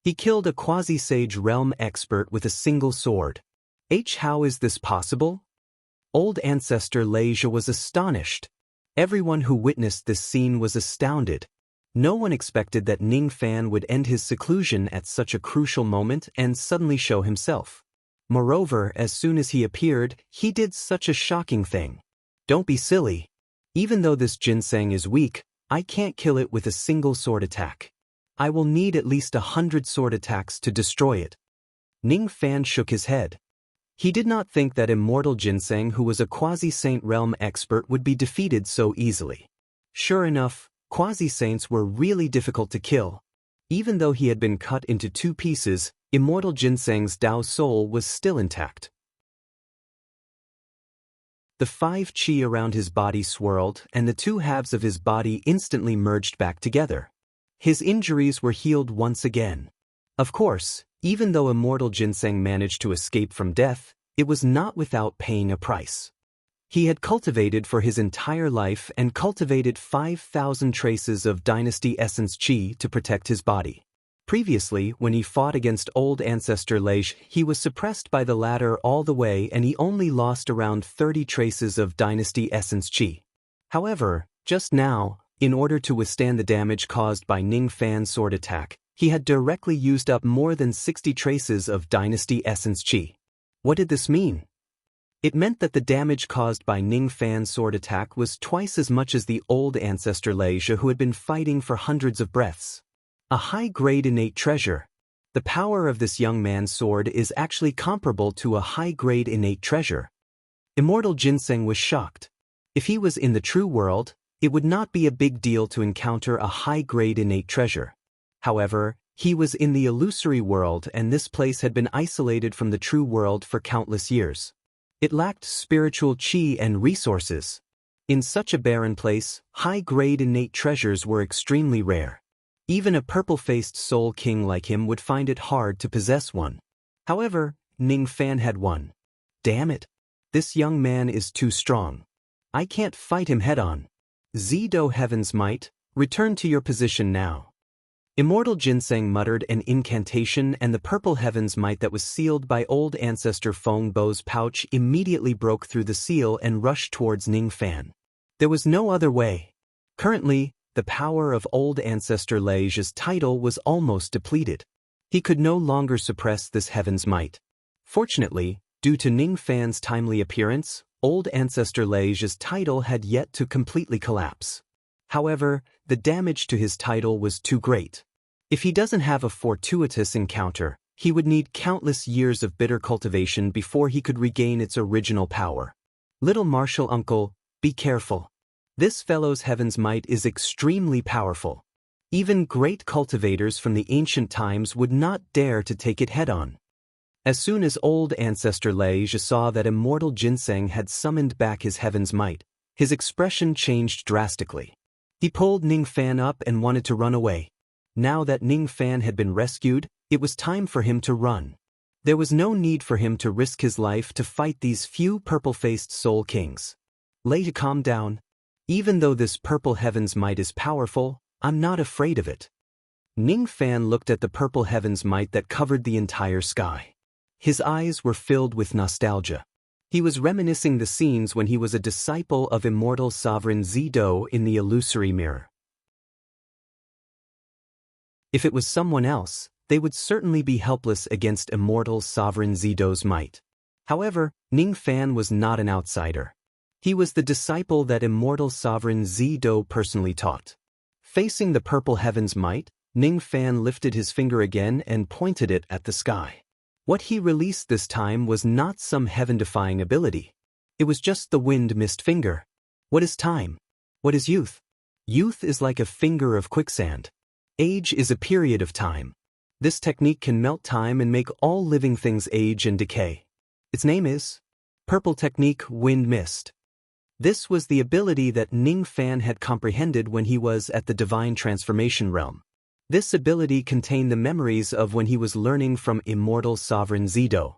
He killed a quasi-sage realm expert with a single sword. How is this possible? Old Ancestor Leisha was astonished. Everyone who witnessed this scene was astounded. No one expected that Ning Fan would end his seclusion at such a crucial moment and suddenly show himself. Moreover, as soon as he appeared, he did such a shocking thing. Don't be silly. Even though this ginseng is weak, I can't kill it with a single sword attack. I will need at least 100 sword attacks to destroy it. Ning Fan shook his head. He did not think that immortal ginseng who was a quasi-saint realm expert would be defeated so easily. Sure enough, quasi-saints were really difficult to kill. Even though he had been cut into two pieces, immortal ginseng's Tao soul was still intact. The 5 qi around his body swirled and the two halves of his body instantly merged back together. His injuries were healed once again. Of course, even though immortal ginseng managed to escape from death, it was not without paying a price. He had cultivated for his entire life and cultivated 5,000 traces of dynasty essence qi to protect his body. Previously, when he fought against old ancestor Leish, he was suppressed by the latter all the way and he only lost around 30 traces of dynasty essence qi. However, just now, in order to withstand the damage caused by Ning Fan's sword attack, he had directly used up more than 60 traces of dynasty essence qi. What did this mean? It meant that the damage caused by Ning Fan's sword attack was twice as much as the old ancestor Leisha who had been fighting for hundreds of breaths. A high-grade innate treasure. The power of this young man's sword is actually comparable to a high-grade innate treasure. Immortal Ginseng was shocked. If he was in the true world, it would not be a big deal to encounter a high-grade innate treasure. However, he was in the illusory world and this place had been isolated from the true world for countless years. It lacked spiritual qi and resources. In such a barren place, high-grade innate treasures were extremely rare. Even a purple-faced soul king like him would find it hard to possess one. However, Ning Fan had one. Damn it! This young man is too strong. I can't fight him head-on. Zido Heaven's Might, return to your position now. Immortal Ginseng muttered an incantation and the purple Heaven's Might that was sealed by old ancestor Feng Bo's pouch immediately broke through the seal and rushed towards Ning Fan. There was no other way. Currently, the power of old ancestor Leisha's title was almost depleted. He could no longer suppress this Heaven's Might. Fortunately, due to Ning Fan's timely appearance, old ancestor Leisha's title had yet to completely collapse. However, the damage to his title was too great. If he doesn't have a fortuitous encounter, he would need countless years of bitter cultivation before he could regain its original power. Little martial uncle, be careful. This fellow's Heaven's Might is extremely powerful. Even great cultivators from the ancient times would not dare to take it head-on. As soon as old ancestor Leisha saw that immortal Ginseng had summoned back his Heaven's Might, his expression changed drastically. He pulled Ning Fan up and wanted to run away. Now that Ning Fan had been rescued, it was time for him to run. There was no need for him to risk his life to fight these few purple-faced soul kings. Leisha, calm down. Even though this purple Heaven's Might is powerful, I'm not afraid of it. Ning Fan looked at the purple Heaven's Might that covered the entire sky. His eyes were filled with nostalgia. He was reminiscing the scenes when he was a disciple of immortal sovereign Zido in the illusory mirror. If it was someone else, they would certainly be helpless against immortal sovereign Zido's might. However, Ning Fan was not an outsider. He was the disciple that immortal sovereign Zido personally taught. Facing the purple heaven's might, Ning Fan lifted his finger again and pointed it at the sky. What he released this time was not some heaven-defying ability. It was just the wind-mist finger. What is time? What is youth? Youth is like a finger of quicksand. Age is a period of time. This technique can melt time and make all living things age and decay. Its name is Purple Technique Wind Mist. This was the ability that Ning Fan had comprehended when he was at the Divine Transformation Realm. This ability contained the memories of when he was learning from immortal sovereign Zido.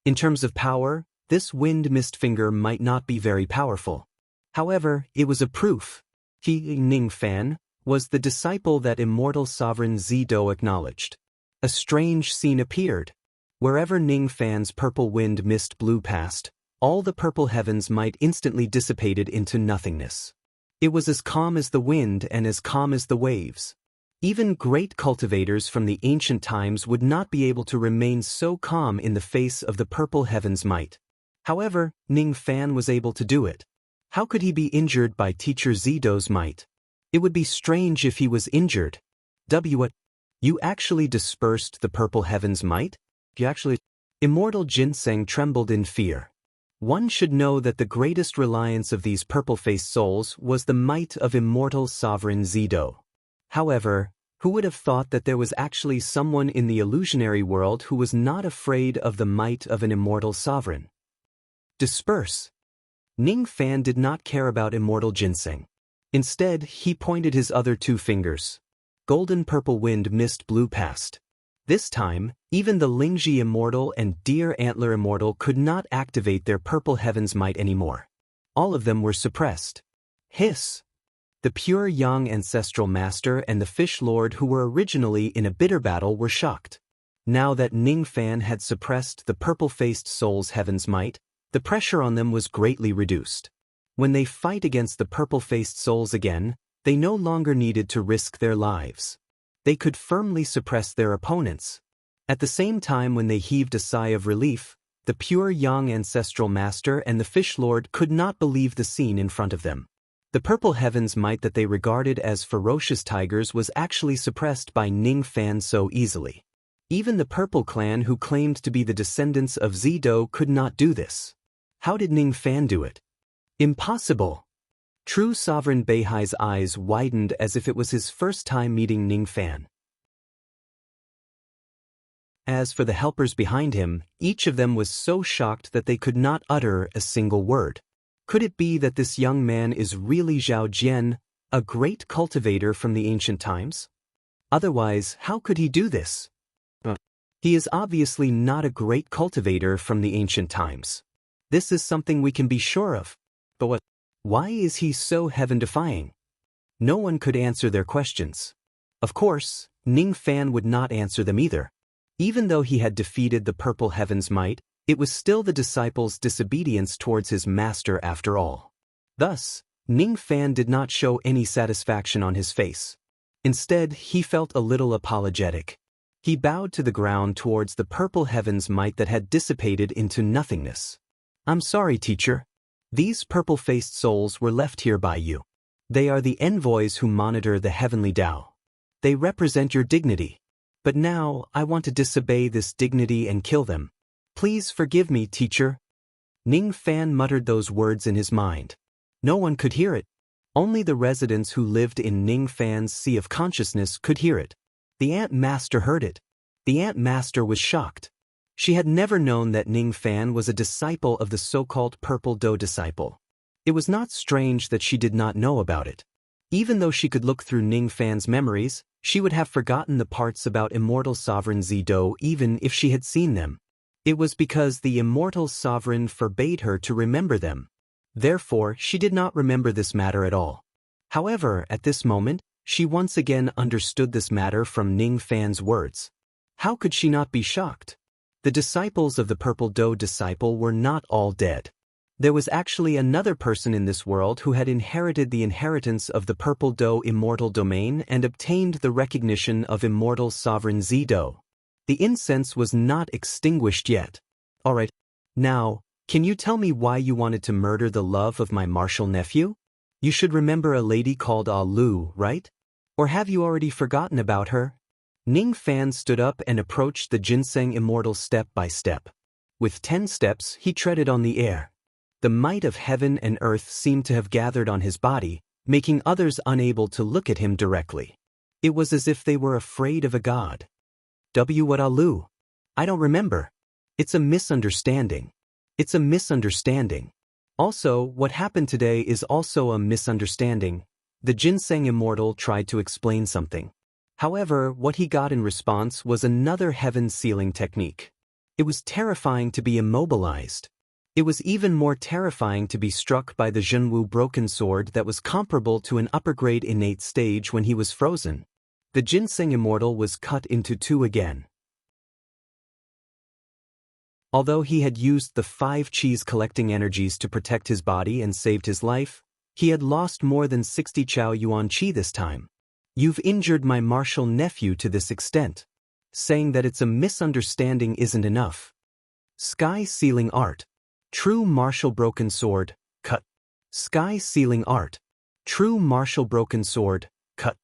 In terms of power, this wind mist finger might not be very powerful. However, it was a proof. He, Ning Fan, was the disciple that immortal sovereign Zido acknowledged. A strange scene appeared. Wherever Ning Fan's purple wind mist blew past, all the purple heavens might instantly dissipated into nothingness. It was as calm as the wind and as calm as the waves. Even great cultivators from the ancient times would not be able to remain so calm in the face of the purple heaven's might. However, Ning Fan was able to do it. How could he be injured by Teacher Zido's might? It would be strange if he was injured. What? You actually dispersed the purple heaven's might? Immortal Ginseng trembled in fear. One should know that the greatest reliance of these purple-faced souls was the might of immortal sovereign Zido. However, who would have thought that there was actually someone in the illusionary world who was not afraid of the might of an immortal sovereign? Disperse. Ning Fan did not care about immortal Ginseng. Instead, he pointed his other two fingers. Golden purple wind mist blew past. This time, even the Lingji Immortal and Deer Antler Immortal could not activate their purple heaven's might anymore. All of them were suppressed. Hiss! The pure young ancestral master and the fish lord who were originally in a bitter battle were shocked. Now that Ning Fan had suppressed the purple-faced soul's heaven's might, the pressure on them was greatly reduced. When they fight against the purple-faced souls again, they no longer needed to risk their lives. They could firmly suppress their opponents. At the same time when they heaved a sigh of relief, the pure young ancestral master and the fish lord could not believe the scene in front of them. The purple heaven's might that they regarded as ferocious tigers was actually suppressed by Ning Fan so easily. Even the purple clan who claimed to be the descendants of Zido could not do this. How did Ning Fan do it? Impossible! True Sovereign Beihai's eyes widened as if it was his first time meeting Ning Fan. As for the helpers behind him, each of them was so shocked that they could not utter a single word. Could it be that this young man is really Zhao Jian, a great cultivator from the ancient times? Otherwise, how could he do this? He is obviously not a great cultivator from the ancient times. This is something we can be sure of. But what? Why is he so heaven-defying? No one could answer their questions. Of course, Ning Fan would not answer them either. Even though he had defeated the purple heaven's might, it was still the disciple's disobedience towards his master after all. Thus, Ning Fan did not show any satisfaction on his face. Instead, he felt a little apologetic. He bowed to the ground towards the purple heaven's might that had dissipated into nothingness. I'm sorry, teacher. These purple-faced souls were left here by you. They are the envoys who monitor the heavenly Tao. They represent your dignity. But now, I want to disobey this dignity and kill them. Please forgive me, teacher. Ning Fan muttered those words in his mind. No one could hear it. Only the residents who lived in Ning Fan's sea of consciousness could hear it. The Ant Master heard it. The Ant Master was shocked. She had never known that Ning Fan was a disciple of the so-called Purple Do disciple. It was not strange that she did not know about it. Even though she could look through Ning Fan's memories, she would have forgotten the parts about immortal sovereign Zido even if she had seen them. It was because the immortal sovereign forbade her to remember them. Therefore, she did not remember this matter at all. However, at this moment, she once again understood this matter from Ning Fan's words. How could she not be shocked? The disciples of the Purple Do disciple were not all dead. There was actually another person in this world who had inherited the inheritance of the Purple Do immortal domain and obtained the recognition of immortal sovereign Zido. The incense was not extinguished yet. Alright, now, can you tell me why you wanted to murder the love of my martial nephew? You should remember a lady called Ah Lu, right? Or have you already forgotten about her? Ning Fan stood up and approached the ginseng immortal step by step. With 10 steps, he treaded on the air. The might of heaven and earth seemed to have gathered on his body, making others unable to look at him directly. It was as if they were afraid of a god. What Alu? I don't remember. It's a misunderstanding. It's a misunderstanding. Also, what happened today is also a misunderstanding. The ginseng immortal tried to explain something. However, what he got in response was another heaven-sealing technique. It was terrifying to be immobilized. It was even more terrifying to be struck by the Zhenwu broken sword that was comparable to an upper-grade innate stage when he was frozen. The ginseng immortal was cut into 2 again. Although he had used the 5 cheese collecting energies to protect his body and saved his life, he had lost more than 60 Chao Yuan Qi this time. You've injured my martial nephew to this extent. Saying that it's a misunderstanding isn't enough. Sky Sealing Art. True martial broken sword, cut. Sky Sealing Art. True martial broken sword, cut.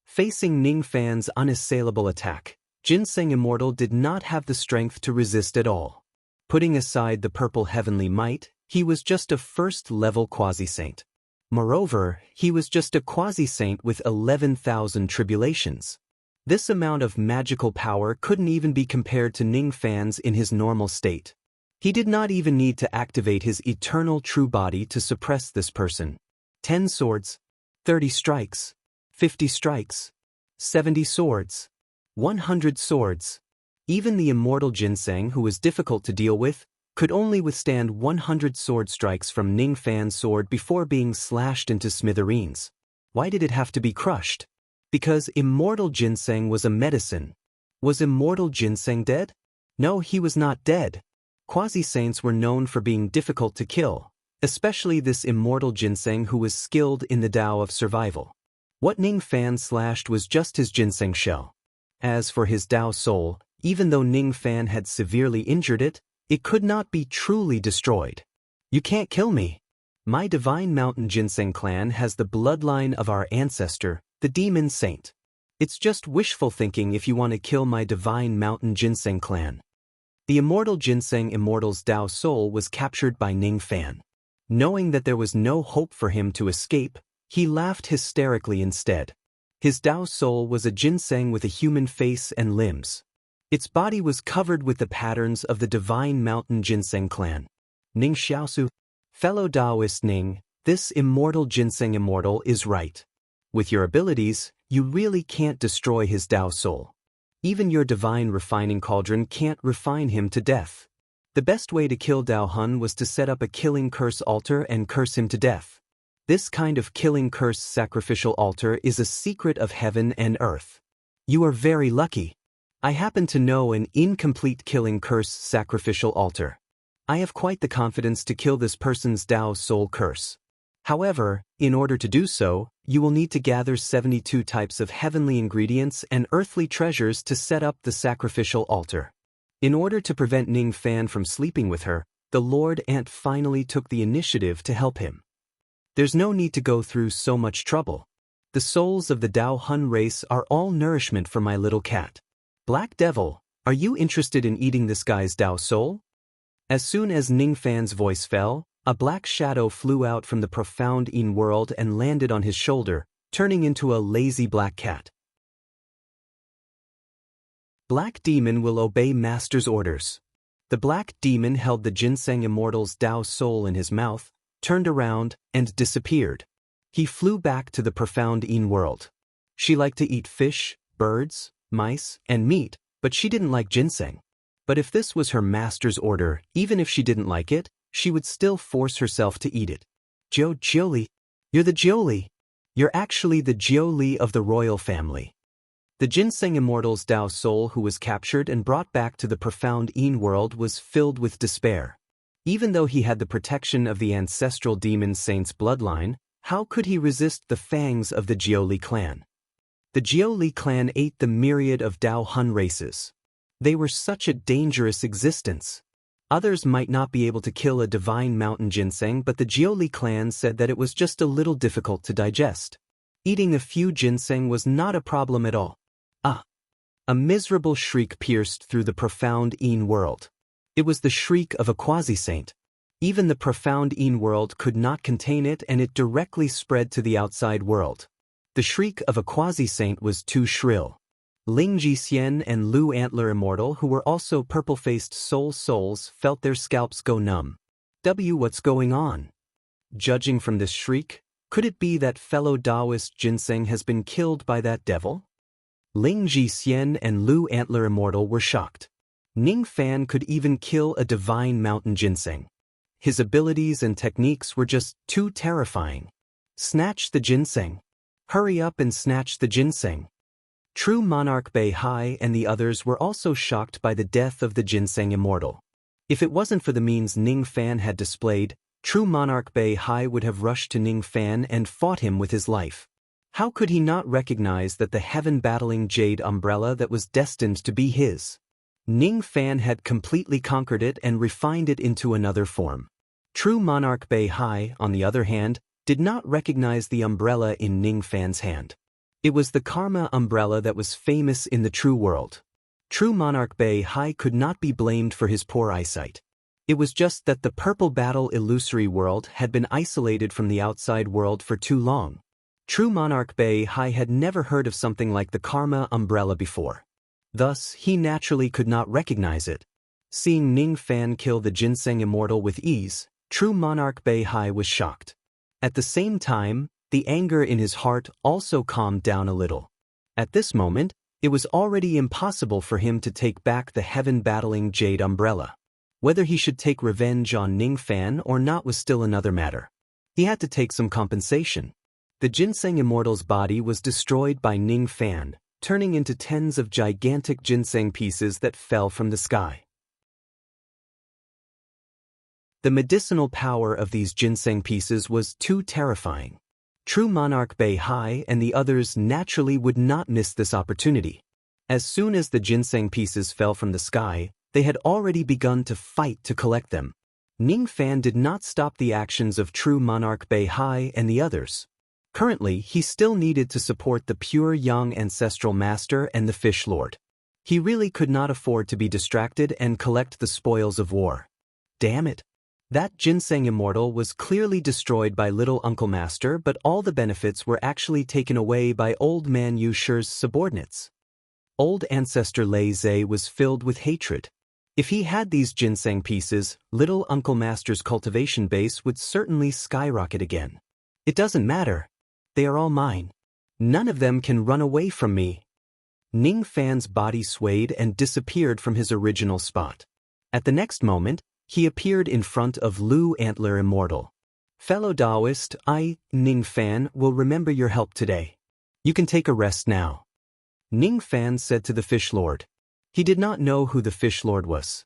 Facing Ning Fan's unassailable attack, Ginseng Immortal did not have the strength to resist at all. Putting aside the purple heavenly might, he was just a first-level quasi-saint. Moreover, he was just a quasi-saint with 11,000 tribulations. This amount of magical power couldn't even be compared to Ning Fan's in his normal state. He did not even need to activate his eternal true body to suppress this person. 10 swords, 30 strikes, 50 strikes, 70 swords, 100 swords. Even the immortal Ginseng, who was difficult to deal with, could only withstand 100 sword strikes from Ning Fan's sword before being slashed into smithereens. Why did it have to be crushed? Because immortal Ginseng was a medicine. Was immortal Ginseng dead? No, he was not dead. Quasi-saints were known for being difficult to kill, especially this immortal Ginseng who was skilled in the Tao of survival. What Ning Fan slashed was just his Ginseng shell. As for his Tao soul, even though Ning Fan had severely injured it, it could not be truly destroyed. You can't kill me. My Divine Mountain Ginseng clan has the bloodline of our ancestor, the Demon Saint. It's just wishful thinking if you want to kill my Divine Mountain Ginseng clan. The immortal Ginseng Immortal's Tao soul was captured by Ning Fan. Knowing that there was no hope for him to escape, he laughed hysterically instead. His Tao soul was a ginseng with a human face and limbs. Its body was covered with the patterns of the Divine Mountain Ginseng clan. Ning Xiaosu, fellow Taoist Ning, this immortal Ginseng Immortal is right. With your abilities, you really can't destroy his Tao soul. Even your divine refining cauldron can't refine him to death. The best way to kill Dao Hun was to set up a killing curse altar and curse him to death. This kind of killing curse sacrificial altar is a secret of heaven and earth. You are very lucky. I happen to know an incomplete killing curse sacrificial altar. I have quite the confidence to kill this person's Tao soul curse. However, in order to do so, you will need to gather 72 types of heavenly ingredients and earthly treasures to set up the sacrificial altar. In order to prevent Ning Fan from sleeping with her, the Lord Ant finally took the initiative to help him. There's no need to go through so much trouble. The souls of the Dao Hun race are all nourishment for my little cat. Black Devil, are you interested in eating this guy's Dao soul? As soon as Ning Fan's voice fell, a black shadow flew out from the profound Yin world and landed on his shoulder, turning into a lazy black cat. Black Demon will obey Master's orders. The Black Demon held the Ginseng Immortal's Tao soul in his mouth, turned around, and disappeared. He flew back to the profound Yin world. She liked to eat fish, birds, mice, and meat, but she didn't like ginseng. But if this was her master's order, even if she didn't like it, she would still force herself to eat it. Jiuli, you're the Jiuli. You're actually the Jiuli of the royal family. The Ginseng Immortal's Tao soul who was captured and brought back to the profound Yin world was filled with despair. Even though he had the protection of the ancestral demon saint's bloodline, how could he resist the fangs of the Jiuli clan? The Jiuli clan ate the myriad of Dao Hun races. They were such a dangerous existence. Others might not be able to kill a divine mountain ginseng, but the Jiuli clan said that it was just a little difficult to digest. Eating a few ginseng was not a problem at all. Ah! A miserable shriek pierced through the profound Een world. It was the shriek of a quasi-saint. Even the profound Een world could not contain it, and it directly spread to the outside world. The shriek of a quasi-saint was too shrill. Ling Jixian and Lu Antler Immortal, who were also purple-faced souls, felt their scalps go numb. What's going on? Judging from this shriek, could it be that fellow Taoist ginseng has been killed by that devil? Ling Jixian and Lu Antler Immortal were shocked. Ning Fan could even kill a divine mountain ginseng. His abilities and techniques were just too terrifying. Snatch the ginseng. Hurry up and snatch the ginseng. True Monarch Beihai and the others were also shocked by the death of the ginseng immortal. If it wasn't for the means Ning Fan had displayed, True Monarch Beihai would have rushed to Ning Fan and fought him with his life. How could he not recognize that the heaven-battling jade umbrella that was destined to be his? Ning Fan had completely conquered it and refined it into another form. True Monarch Beihai, on the other hand, did not recognize the umbrella in Ning Fan's hand. It was the Karma umbrella that was famous in the true world. True Monarch Beihai could not be blamed for his poor eyesight. It was just that the purple battle illusory world had been isolated from the outside world for too long. True Monarch Beihai had never heard of something like the Karma umbrella before. Thus, he naturally could not recognize it. Seeing Ning Fan kill the ginseng immortal with ease, True Monarch Beihai was shocked. At the same time, the anger in his heart also calmed down a little. At this moment, it was already impossible for him to take back the heaven-battling jade umbrella. Whether he should take revenge on Ning Fan or not was still another matter. He had to take some compensation. The ginseng immortal's body was destroyed by Ning Fan, turning into tens of gigantic ginseng pieces that fell from the sky. The medicinal power of these ginseng pieces was too terrifying. True Monarch Beihai and the others naturally would not miss this opportunity. As soon as the ginseng pieces fell from the sky, they had already begun to fight to collect them. Ning Fan did not stop the actions of True Monarch Beihai and the others. Currently, he still needed to support the pure young ancestral master and the Fish Lord. He really could not afford to be distracted and collect the spoils of war. Damn it! That ginseng immortal was clearly destroyed by Little Uncle Master, but all the benefits were actually taken away by Old Man Yu Shi's subordinates. Old Ancestor Lei Zhe was filled with hatred. If he had these ginseng pieces, Little Uncle Master's cultivation base would certainly skyrocket again. It doesn't matter. They are all mine. None of them can run away from me. Ning Fan's body swayed and disappeared from his original spot. At the next moment, he appeared in front of Lu Antler Immortal. Fellow Taoist, I, Ning Fan, will remember your help today. You can take a rest now. Ning Fan said to the Fish Lord. He did not know who the Fish Lord was.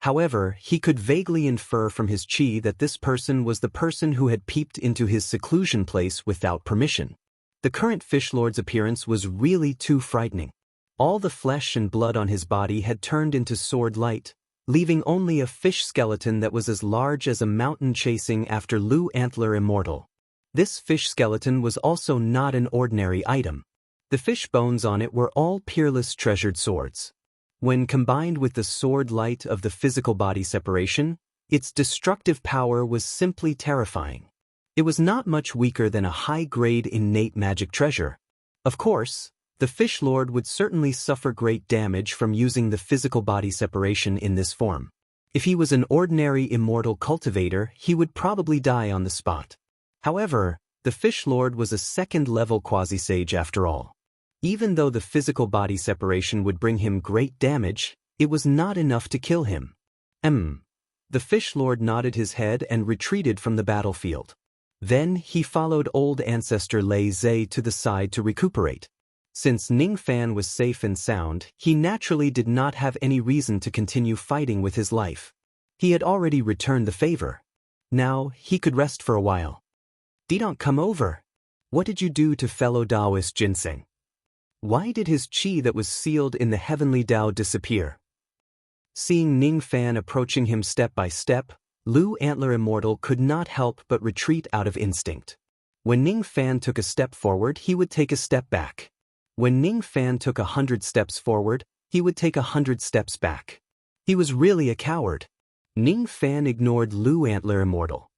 However, he could vaguely infer from his chi that this person was the person who had peeped into his seclusion place without permission. The current Fish Lord's appearance was really too frightening. All the flesh and blood on his body had turned into sword light, leaving only a fish skeleton that was as large as a mountain chasing after Lu Antler Immortal. This fish skeleton was also not an ordinary item. The fish bones on it were all peerless treasured swords. When combined with the sword light of the physical body separation, its destructive power was simply terrifying. It was not much weaker than a high-grade innate magic treasure. Of course, the Fish Lord would certainly suffer great damage from using the physical body separation in this form. If he was an ordinary immortal cultivator, he would probably die on the spot. However, the Fish Lord was a second-level quasi-sage after all. Even though the physical body separation would bring him great damage, it was not enough to kill him. The Fish Lord nodded his head and retreated from the battlefield. Then he followed Old Ancestor Lei Zhe to the side to recuperate. Since Ning Fan was safe and sound, he naturally did not have any reason to continue fighting with his life. He had already returned the favor. Now, he could rest for a while. Didon't come over. What did you do to fellow Taoist ginseng? Why did his chi that was sealed in the heavenly Tao disappear? Seeing Ning Fan approaching him step by step, Lu Antler Immortal could not help but retreat out of instinct. When Ning Fan took a step forward, he would take a step back. When Ning Fan took 100 steps forward, he would take 100 steps back. He was really a coward. Ning Fan ignored Lu Antler Immortal.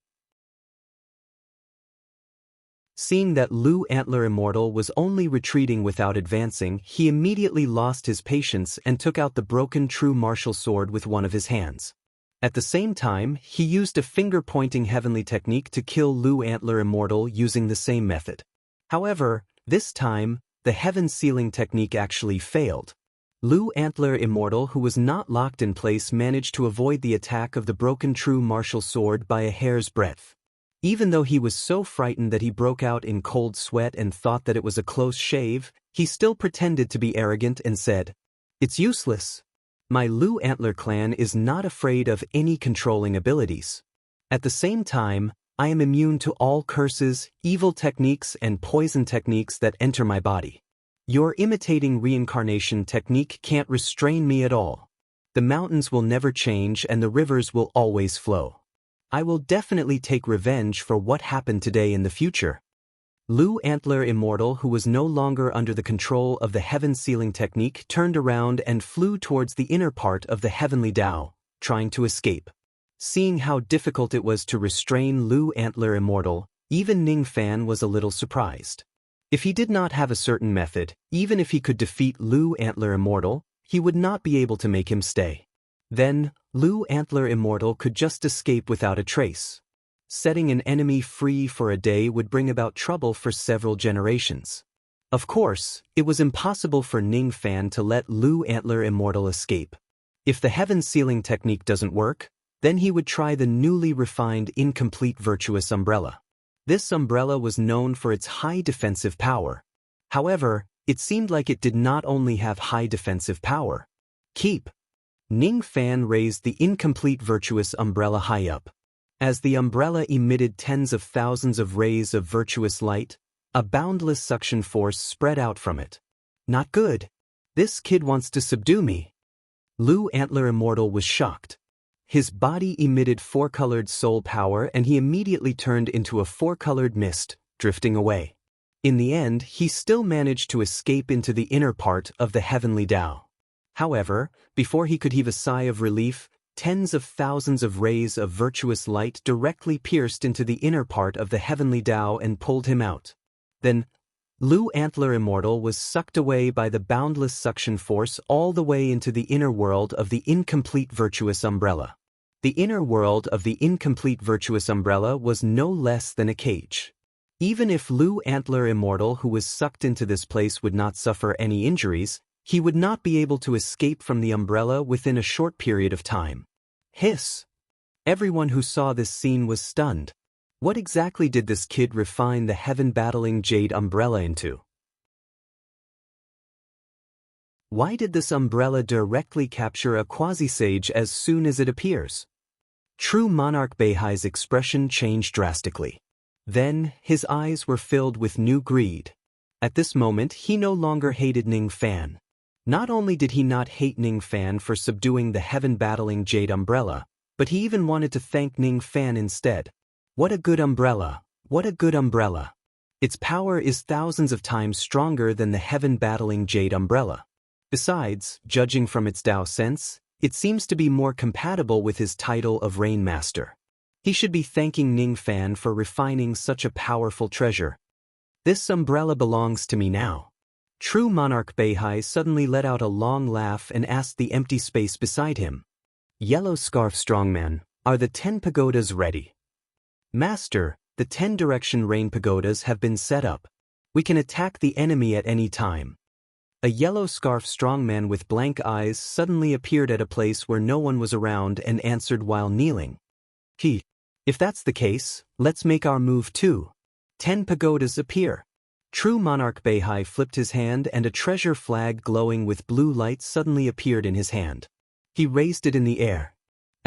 Seeing that Lu Antler Immortal was only retreating without advancing, he immediately lost his patience and took out the broken true martial sword with one of his hands. At the same time, he used a finger-pointing heavenly technique to kill Lu Antler Immortal using the same method. However, this time, the heaven sealing technique actually failed. Lu Antler Immortal, who was not locked in place, managed to avoid the attack of the broken true martial sword by a hair's breadth. Even though he was so frightened that he broke out in cold sweat and thought that it was a close shave, he still pretended to be arrogant and said, "It's useless. My Lu Antler clan is not afraid of any controlling abilities. At the same time, I am immune to all curses, evil techniques, and poison techniques that enter my body. Your imitating reincarnation technique can't restrain me at all. The mountains will never change and the rivers will always flow. I will definitely take revenge for what happened today in the future." Lu Antler Immortal, who was no longer under the control of the heaven sealing technique, turned around and flew towards the inner part of the heavenly Tao, trying to escape. Seeing how difficult it was to restrain Lu Antler Immortal, even Ning Fan was a little surprised. If he did not have a certain method, even if he could defeat Lu Antler Immortal, he would not be able to make him stay. Then, Lu Antler Immortal could just escape without a trace. Setting an enemy free for a day would bring about trouble for several generations. Of course, it was impossible for Ning Fan to let Lu Antler Immortal escape. If the heaven sealing technique doesn't work, then he would try the newly refined incomplete virtuous umbrella. This umbrella was known for its high defensive power. However, it seemed like it did not only have high defensive power. Ning Fan raised the incomplete virtuous umbrella high up. As the umbrella emitted tens of thousands of rays of virtuous light, a boundless suction force spread out from it. Not good. This kid wants to subdue me. Lu Antler Immortal was shocked. His body emitted four-colored soul power and he immediately turned into a four-colored mist, drifting away. In the end, he still managed to escape into the inner part of the heavenly Tao. However, before he could heave a sigh of relief, tens of thousands of rays of virtuous light directly pierced into the inner part of the heavenly Tao and pulled him out. Then, Lu Antler Immortal was sucked away by the boundless suction force all the way into the inner world of the incomplete virtuous umbrella. The inner world of the incomplete virtuous umbrella was no less than a cage. Even if Lu Antler Immortal, who was sucked into this place, would not suffer any injuries, he would not be able to escape from the umbrella within a short period of time. Hiss! Everyone who saw this scene was stunned. What exactly did this kid refine the heaven-battling jade umbrella into? Why did this umbrella directly capture a quasi-sage as soon as it appears? True Monarch Beihai's expression changed drastically. Then, his eyes were filled with new greed. At this moment, he no longer hated Ning Fan. Not only did he not hate Ning Fan for subduing the heaven-battling jade umbrella, but he even wanted to thank Ning Fan instead. What a good umbrella! What a good umbrella! Its power is thousands of times stronger than the heaven-battling jade umbrella. Besides, judging from its Tao sense, it seems to be more compatible with his title of Rain Master. He should be thanking Ning Fan for refining such a powerful treasure. This umbrella belongs to me now. True Monarch Beihai suddenly let out a long laugh and asked the empty space beside him. Yellow Scarf Strongman, are the 10 pagodas ready? Master, the 10 direction rain pagodas have been set up. We can attack the enemy at any time. A yellow scarf strongman with blank eyes suddenly appeared at a place where no one was around and answered while kneeling. If that's the case, let's make our move too. 10 pagodas appear. True Monarch Beihai flipped his hand and a treasure flag glowing with blue light suddenly appeared in his hand. He raised it in the air.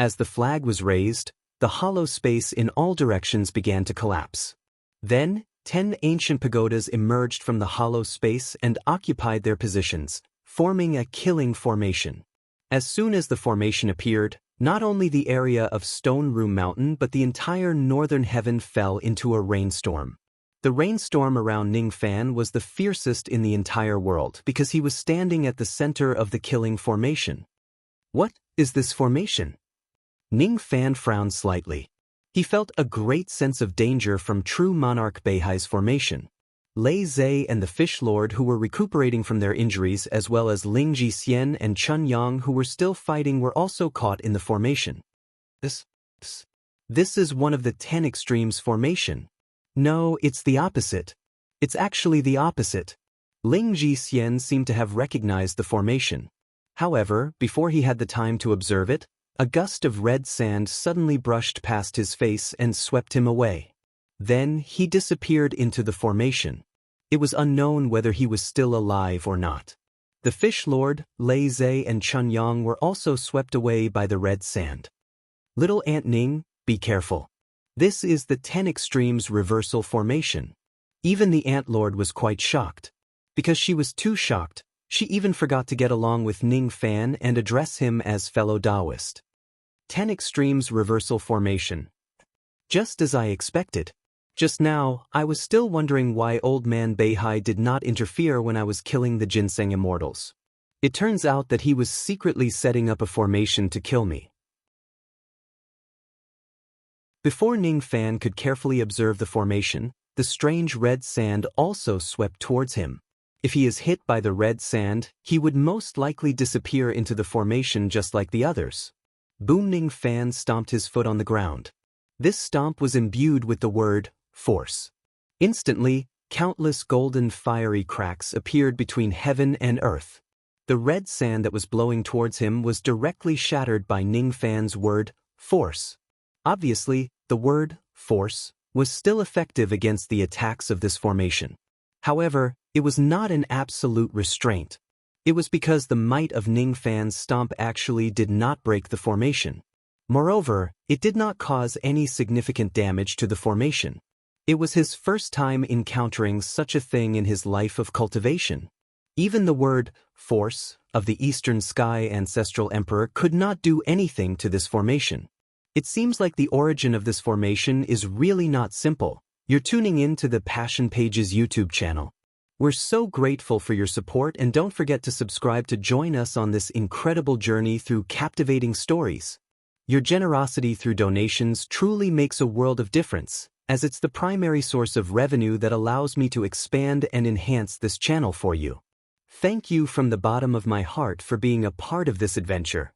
As the flag was raised, the hollow space in all directions began to collapse. Then, 10 ancient pagodas emerged from the hollow space and occupied their positions, forming a killing formation. As soon as the formation appeared, not only the area of Stone Room Mountain but the entire northern heaven fell into a rainstorm. The rainstorm around Ningfan was the fiercest in the entire world because he was standing at the center of the killing formation. What is this formation? Ningfan frowned slightly. He felt a great sense of danger from true monarch Beihai's formation. Lei Zhe and the Fish Lord, who were recuperating from their injuries, as well as Ling Jixian and Chun Yang, who were still fighting, were also caught in the formation. This is one of the 10 extremes formation. No, it's the opposite. It's actually the opposite. Ling Jixian seemed to have recognized the formation. However, before he had the time to observe it, a gust of red sand suddenly brushed past his face and swept him away. Then he disappeared into the formation. It was unknown whether he was still alive or not. The Fish Lord, Lei Zhe, and Chun Yang were also swept away by the red sand. Little Ant Ning, be careful. This is the 10 extremes reversal formation. Even the Ant Lord was quite shocked. Because she was too shocked, she even forgot to get along with Ningfan and address him as fellow Taoist. 10 extremes reversal formation. Just as I expected. Just now, I was still wondering why Old Man Beihai did not interfere when I was killing the Ginseng Immortals. It turns out that he was secretly setting up a formation to kill me. Before Ningfan could carefully observe the formation, the strange red sand also swept towards him. If he is hit by the red sand, he would most likely disappear into the formation just like the others. Boom! Ningfan stomped his foot on the ground. This stomp was imbued with the word, force. Instantly, countless golden fiery cracks appeared between heaven and earth. The red sand that was blowing towards him was directly shattered by Ningfan's word, force. Obviously, the word, force, was still effective against the attacks of this formation. However, it was not an absolute restraint. It was because the might of Ningfan's stomp actually did not break the formation. Moreover, it did not cause any significant damage to the formation. It was his first time encountering such a thing in his life of cultivation. Even the word, force, of the Eastern Sky Ancestral Emperor could not do anything to this formation. It seems like the origin of this formation is really not simple. You're tuning in to the Passion Pages YouTube channel. We're so grateful for your support, and don't forget to subscribe to join us on this incredible journey through captivating stories. Your generosity through donations truly makes a world of difference, as it's the primary source of revenue that allows me to expand and enhance this channel for you. Thank you from the bottom of my heart for being a part of this adventure.